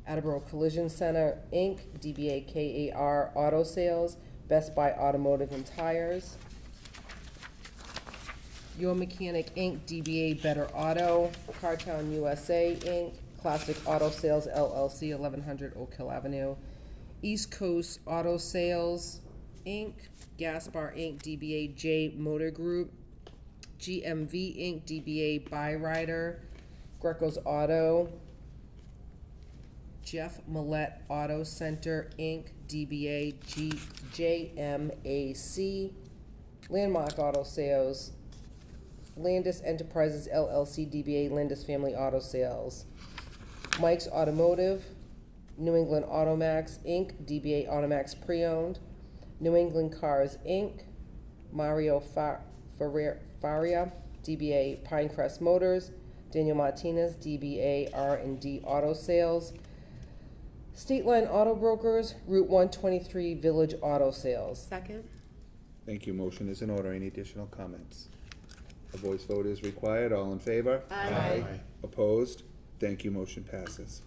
Attleboro Collision Center, Inc., DBA KAR Auto Sales, Best Buy Automotive and Tires, Your Mechanic Inc., DBA Better Auto, Cartown USA Inc., Classic Auto Sales LLC, 1100 Oak Hill Avenue, East Coast Auto Sales Inc., Gaspar Inc., DBA J Motor Group, GMV Inc., DBA Byrider, Greco's Auto, Jeff Millette Auto Center Inc., DBA JMAC, Landmark Auto Sales, Landis Enterprises LLC, DBA Landis Family Auto Sales, Mike's Automotive, New England Automax Inc., DBA Automax Pre-Owned, New England Cars Inc., Mario Faria, DBA Pinecrest Motors, Daniel Martinez, DBA R&D Auto Sales, State Line Auto Brokers, Route 123 Village Auto Sales. Second? Thank you. Motion is in order. Any additional comments? A voice vote is required. All in favor? Aye. Opposed? Thank you. Motion passes.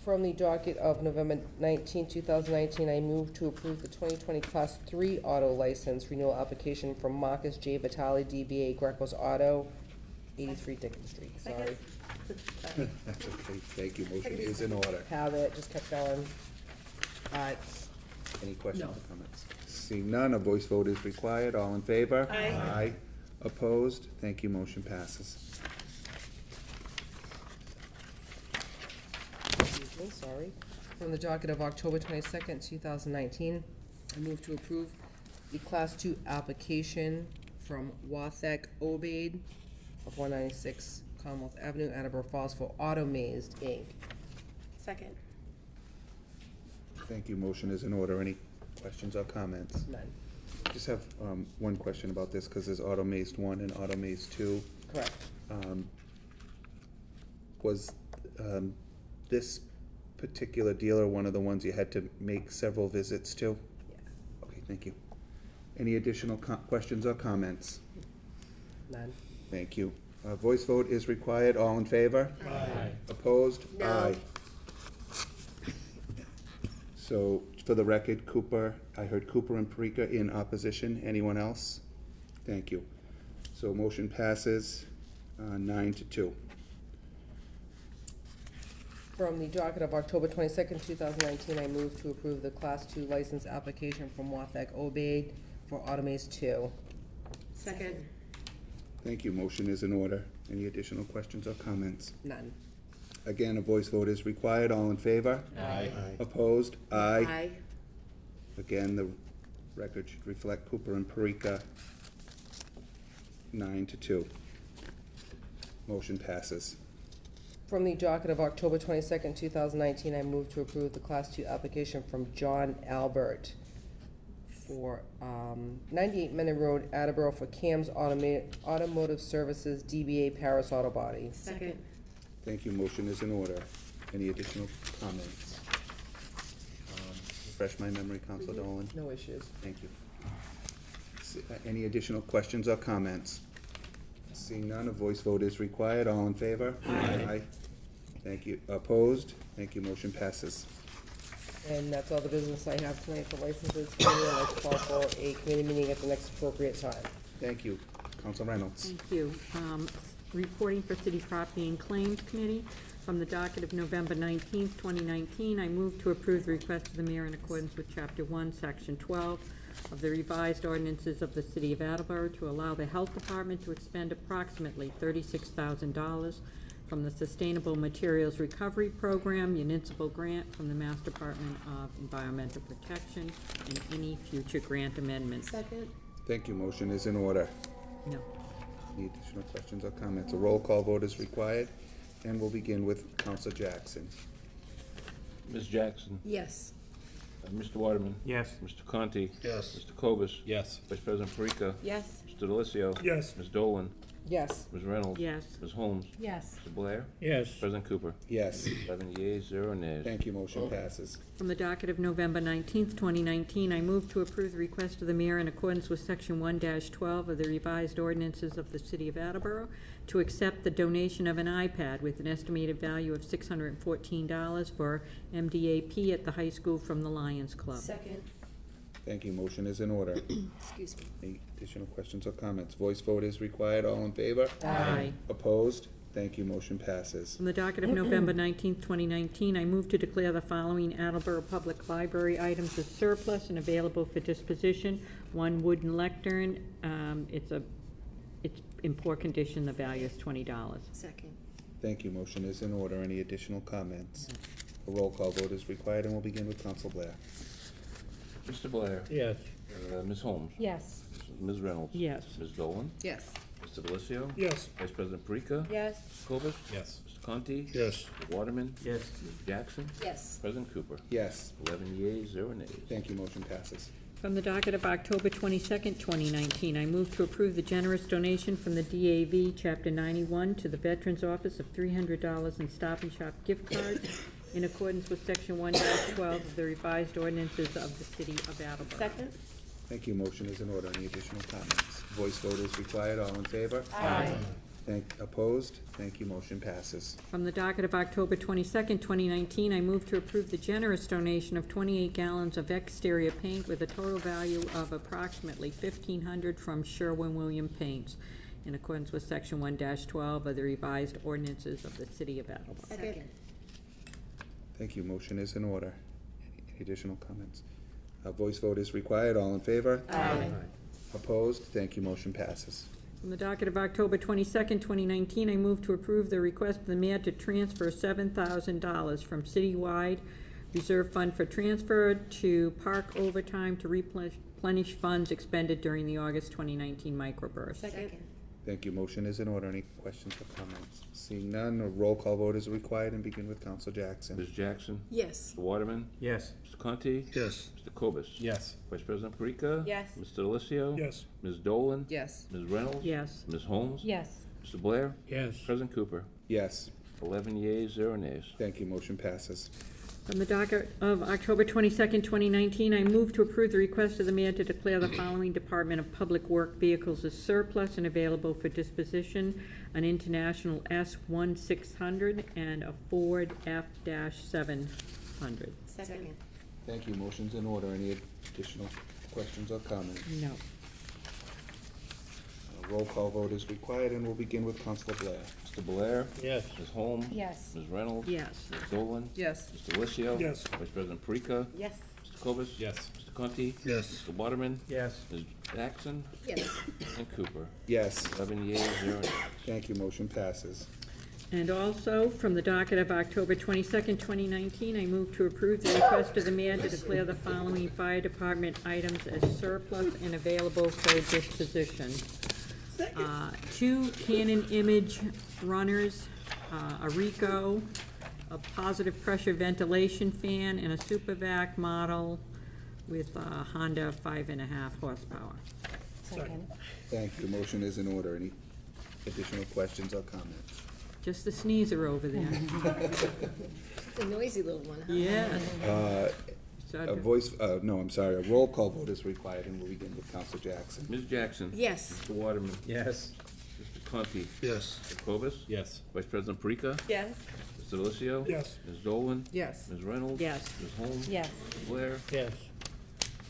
From the docket of November 19, 2019, I move to approve the 2020 Class 3 auto license renewal application from Marcus J. Vitale, DBA Greco's Auto, 83 Dickens Street. Sorry. That's okay. Thank you. Motion is in order. Have it, just kept going. Any questions No. or comments? Seeing none, a voice vote is required. All in favor? Aye. Aye. Opposed? Thank you. Motion passes. Excuse me, sorry. From the docket of October 22nd, 2019, I move to approve the Class 2 application from Wathek Obaid of 196 Commonwealth Avenue, Attleboro Falls for Automazed Inc. Second? Thank you. Motion is in order. Any questions or comments? None. Just have one question about this, because there's Automazed 1 and Automazed 2. Correct. Was this particular dealer one of the ones you had to make several visits to? Yeah. Okay, thank you. Any additional questions or comments? None. Thank you. Voice vote is required. All in favor? Aye. Opposed? No. Aye. So, for the record, Cooper, I heard Cooper and Parika in opposition. Anyone else? Thank you. So motion passes 9-2. From the docket of October 22nd, 2019, I move to approve the Class 2 license application from Wathek Obaid for Automazed 2. Second? Thank you. Motion is in order. Any additional questions or comments? None. Again, a voice vote is required. All in favor? Aye. Opposed? Aye. Aye. Again, the record should reflect Cooper and Parika 9-2. Motion passes. From the docket of October 22nd, 2019, I move to approve the Class 2 application from John Albert for 98 Menon Road, Attleboro for CAMS Automotive Services, DBA Paris Auto Body. Second? Thank you. Motion is in order. Any additional comments? Refresh my memory, Counselor Dolan. No issues. Thank you. Any additional questions or comments? Seeing none, a voice vote is required. All in favor? Aye. Thank you. Opposed? Thank you. Motion passes. And that's all the business I have tonight for licenses. I'd like to call for a committee meeting at the next appropriate time. Thank you. Counsel Reynolds. Thank you. Reporting for City Property and Claims Committee. From the docket of November 19th, 2019, I move to approve the request of the mayor in accordance with Chapter 1, Section 12 of the revised ordinances of the City of Attleboro to allow the Health Department to expend approximately $36,000 from the Sustainable Materials Recovery Program municipal grant from the Mass Department of Environmental Protection and any future grant amendments. Second? Thank you. Motion is in order. No. Any additional questions or comments? A roll call vote is required, and we'll begin with Counselor Jackson. Ms. Jackson? Yes. Mr. Waterman? Yes. Mr. Conti? Yes. Mr. Cobus? Yes. Vice President Parika? Yes. Mr. Delizio? Yes. Ms. Dolan? Yes. Ms. Reynolds? Yes. Ms. Holmes? Yes. Mr. Blair? Yes. President Cooper? Yes. 11 yeas, 0 nays. Thank you. Motion passes. From the docket of November 19th, 2019, I move to approve the request of the mayor in accordance with Section 1-12 of the revised ordinances of the City of Attleboro to accept the donation of an iPad with an estimated value of $614 for MDAP at the high school from the Lions Club. Second? Thank you. Motion is in order. Excuse me. Any additional questions or comments? Voice vote is required. All in favor? Aye. Opposed? Thank you. Motion passes. From the docket of November 19th, 2019, I move to declare the following Attleboro Public Library items as surplus and available for disposition. One wooden lectern, it's in poor condition, the value is $20. Second. Thank you. Motion is in order. Any additional comments? A roll call vote is required, and we'll begin with Counsel Blair. Mr. Blair? Yes. Ms. Holmes? Yes. Ms. Reynolds? Yes. Ms. Dolan? Yes. Mr. Delissio? Yes. Vice President Perica? Yes. Mr. Cobus? Yes. Mr. Conti? Yes. Mr. Waterman? Yes. Ms. Jackson? Yes. President Cooper? Yes. 11 yeas, 0 nays. Thank you. Motion passes. From the docket of October 22nd, 2019, I move to approve the generous donation from the DAV, Chapter 91, to the Veterans Office of $300 in Stop and Shop gift cards in accordance with Section 1-12 of the revised ordinances of the City of Attleboro. Second. Thank you. Motion is in order. Any additional comments? Voice vote is required. All in favor? Aye. Opposed? Thank you. Motion passes. From the docket of October 22nd, 2019, I move to approve the generous donation of 28 gallons of exterior paint with a total value of approximately $1,500 from Sherwin-William Paints in accordance with Section 1-12 of the revised ordinances of the City of Attleboro. Second. Thank you. Motion is in order. Any additional comments? A voice vote is required. All in favor? Aye. Opposed? Thank you. Motion passes. From the docket of October 22nd, 2019, I move to approve the request of the mayor to transfer $7,000 from citywide reserve fund for transfer to park overtime to replenish funds expended during the August 2019 microburst. Second. Thank you. Motion is in order. Any questions or comments? Seeing none, a roll call vote is required, and begin with Counsel Jackson. Ms. Jackson? Yes. Mr. Waterman? Yes. Mr. Conti? Yes. Mr. Cobus? Yes. Vice President Perica? Yes. Mr. Delissio? Yes. Ms. Dolan? Yes. Ms. Reynolds? Yes. Ms. Holmes? Yes. Mr. Blair? Yes. President Cooper? Yes. 11 yeas, 0 nays. Thank you. Motion passes. From the docket of October 22nd, 2019, I move to approve the request of the mayor to declare the following Department of Public Work vehicles as surplus and available for disposition: an International S1600 and a Ford F-700. Second. Thank you. Motion's in order. Any additional questions or comments? No. A roll call vote is required, and we'll begin with Counsel Blair. Mr. Blair? Yes. Ms. Holmes? Yes. Ms. Reynolds? Yes. Ms. Dolan? Yes. Mr. Delissio? Yes. Vice President Perica? Yes. Mr. Cobus? Yes. Mr. Conti? Yes. Mr. Waterman? Yes. Ms. Jackson? Yes. And Cooper? Yes. 11 yeas, 0 nays. Thank you. Motion passes. And also, from the docket of October 22nd, 2019, I move to approve the request of the mayor to declare the following fire department items as surplus and available for disposition. 2 Canon image runners, a Rico, a positive pressure ventilation fan, and a Supervac model with a Honda 5.5 horsepower. Second. Thank you. Motion is in order. Any additional questions or comments? Just the sneezer over there. It's a noisy little one, huh? Yeah. A voice, no, I'm sorry, a roll call vote is required, and we'll begin with Counsel Jackson. Ms. Jackson? Yes. Mr. Waterman? Yes. Mr. Conti? Yes. Mr. Cobus? Yes. Vice President Perica? Yes. Mr. Delissio? Yes. Ms. Dolan? Yes. Ms. Reynolds? Yes. Ms. Holmes? Yes. Mr. Blair? Yes.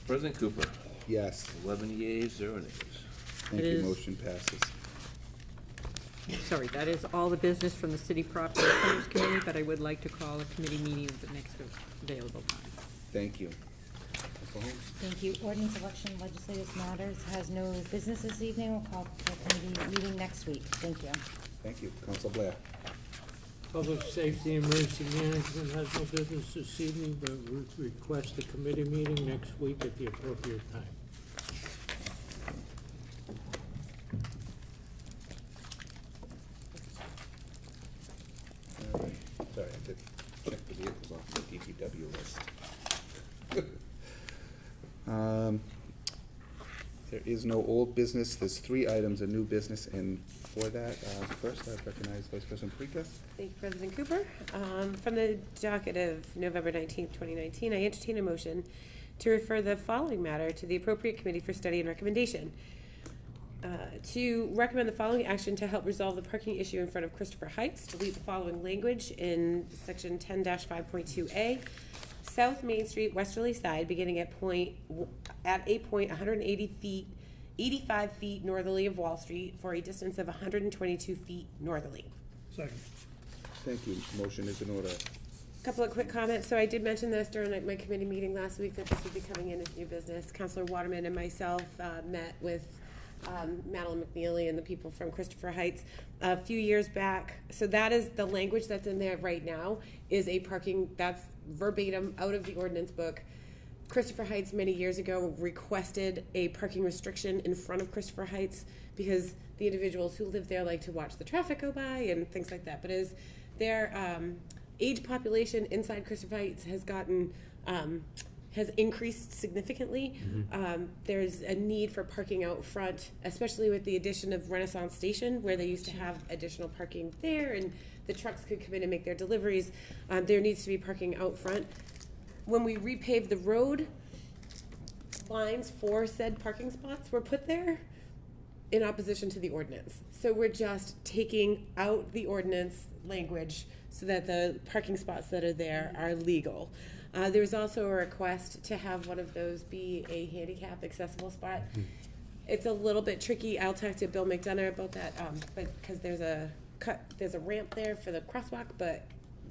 President Cooper? Yes. 11 yeas, 0 nays. Thank It you. is- Motion passes. Sorry, that is all the business from the City Property Owners Committee, but I would like to call a committee meeting at the next available time. Thank you. Counsel Holmes? Thank you. Ordinance, election, legislative matters has no business this evening. We'll call for a committee meeting next week. Thank you. Thank you. Counsel Blair? Public Safety and Emergency Management has no business this evening, but would request a committee meeting next week at the appropriate time. All right. Sorry, I did check the vehicles off the DPW list. There is no old business. There's 3 items of new business, and for that, first, I recognize Vice President Perica. Thank you, President Cooper. From the docket of November 19th, 2019, I entertain a motion to refer the following matter to the appropriate committee for study and recommendation. To recommend the following action to help resolve the parking issue in front of Christopher Heights, delete the following language in section 10-5.2A, South Main Street, westerly side, beginning at a point 180 feet, 85 feet northerly of Wall Street for a distance of 122 feet northerly. Second. Thank you. Motion is in order. Couple of quick comments. So I did mention this during my committee meeting last week that this would be coming in as new business. Councilor Waterman and myself met with Madeline McNeely and the people from Christopher Heights a few years back. So that is the language that's in there right now is a parking, that's verbatim out of the ordinance book. Christopher Heights many years ago requested a parking restriction in front of Christopher Heights because the individuals who live there like to watch the traffic go by and things like that. But as their age population inside Christopher Heights has increased significantly. There's a need for parking out front, especially with the addition of Renaissance Station, where they used to have additional parking there, and the trucks could come in and make their deliveries. There needs to be parking out front. When we repaved the road, lines for said parking spots were put there in opposition to the ordinance. So we're just taking out the ordinance language so that the parking spots that are there are legal. There's also a request to have one of those be a handicap accessible spot. It's a little bit tricky. I'll talk to Bill McDonough about that, but because there's a ramp there for the crosswalk, but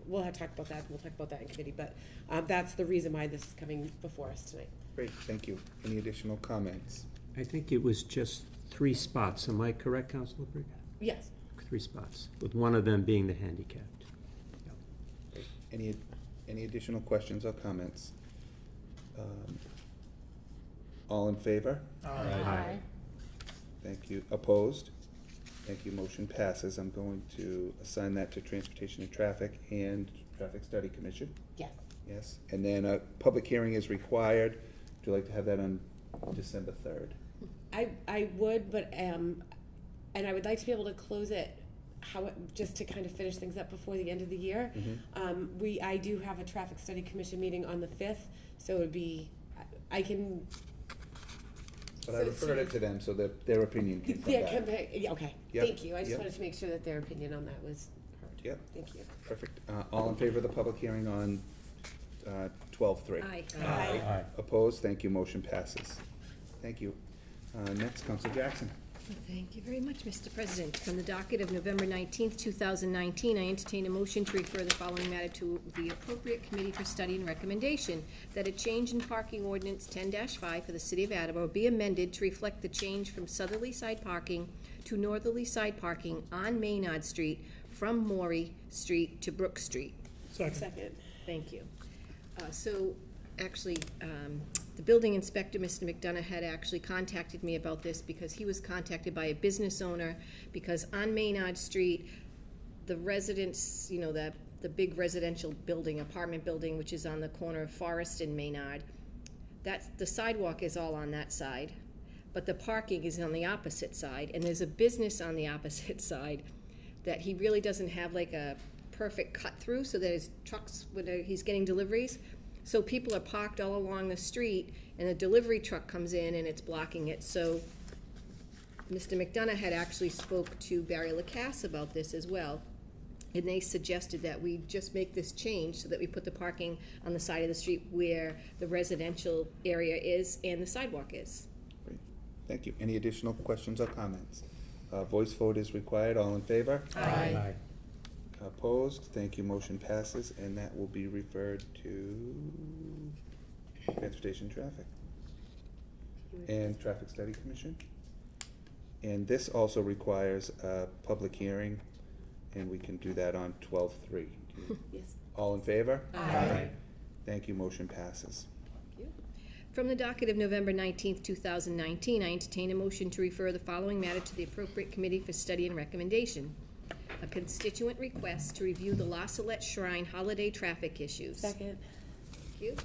we'll have to talk about that. We'll talk about that in committee, but that's the reason why this is coming before us tonight. Great, thank you. Any additional comments? I think it was just 3 spots. Am I correct, Councilor Briggs? Yes. 3 spots, with one of them being the handicapped. Any additional questions or comments? All in favor? Aye. Thank you. Opposed? Thank you. Motion passes. I'm going to assign that to Transportation and Traffic and Traffic Study Commission. Yes. Yes. And then a public hearing is required. Would you like to have that on December 3rd? I would, but and I would like to be able to close it just to kind of finish things up before the end of the year. I do have a Traffic Study Commission meeting on the 5th, so it would be, I can. But I referred it to them so that their opinion can come back. Okay, Yep. thank you. I just Yep. wanted to make sure that their opinion on that was heard. Yep. Thank you. Perfect. All in favor of the public hearing on 12/3? Aye. Aye. Opposed? Thank you. Motion passes. Thank you. Next, Councilor Jackson. Thank you very much, Mr. President. From the docket of November 19th, 2019, I entertain a motion to refer the following matter to the appropriate committee for study and recommendation, that a change in parking ordinance 10-5 for the city of Attleboro be amended to reflect the change from southerly side parking to northerly side parking on Maynard Street from Maury Street to Brook Street. Second. Thank you. Actually, the building inspector, Mr. McDonough, had actually contacted me about this because he was contacted by a business owner, because on Maynard Street, the residents, the big residential building, apartment building, which is on the corner of Forest and Maynard, the sidewalk is all on that side, but the parking is on the opposite side, and there's a business on the opposite side that he really doesn't have like a perfect cut through so that his trucks, when he's getting deliveries, so people are parked all along the street, and the delivery truck comes in and it's blocking it. So Mr. McDonough had actually spoke to Barry Lacasse about this as well, and they suggested that we just make this change so that we put the parking on the side of the street where the residential area is and the sidewalk is. Great. Thank you. Any additional questions or comments? Voice vote is required. All in favor? Aye. Opposed? Thank you. Motion passes, and that will be referred to Transportation Traffic and Traffic Study Commission. And this also requires a public hearing, and we can do that on 12/3. Yes. All in favor? Aye. Thank you. Motion passes. From the docket of November 19th, 2019, I entertain a motion to refer the following matter to the appropriate committee for study and recommendation. A constituent request to review the La Salette Shrine holiday traffic issues. Second. Thank you.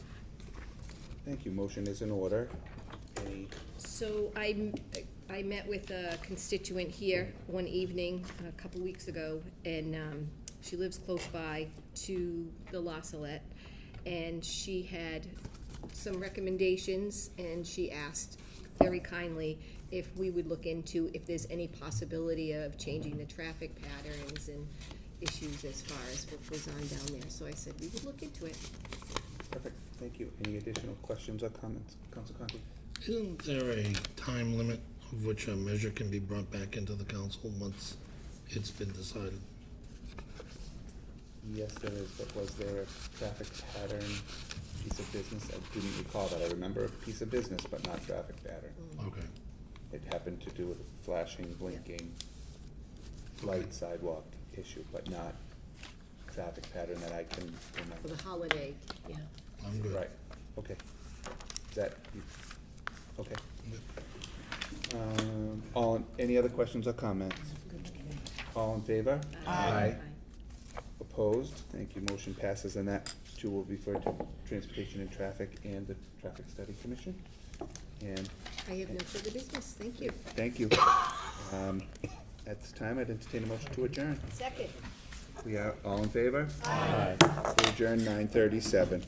Thank you. Motion is in order. Any? So I met with a constituent here one evening a couple weeks ago, and she lives close by to the La Salette, and she had some recommendations, and she asked very kindly if we would look into if there's any possibility of changing the traffic patterns and issues as far as what goes on down there. So I said we would look into it. Perfect, thank you. Any additional questions or comments, Council Conti? Isn't there a time limit of which a measure can be brought back into the council once it's been decided? Yes, there is, but was there a traffic pattern piece of business? I didn't recall that. I remember a piece of business, but not traffic pattern. Okay. It happened to do with flashing, blinking, light sidewalk issue, but not traffic pattern that I can remember. For the holiday, yeah. I'm good. Right, okay. Is that, okay. Any other questions or comments? All in favor? Aye. Opposed? Thank you, motion passes, and that too will be referred to Transportation and Traffic and the Traffic Study Commission. And I have no further business, thank you. thank you. At this time, I'd entertain a motion to adjourn. Second. We are all in favor? Aye. We adjourn 9:37.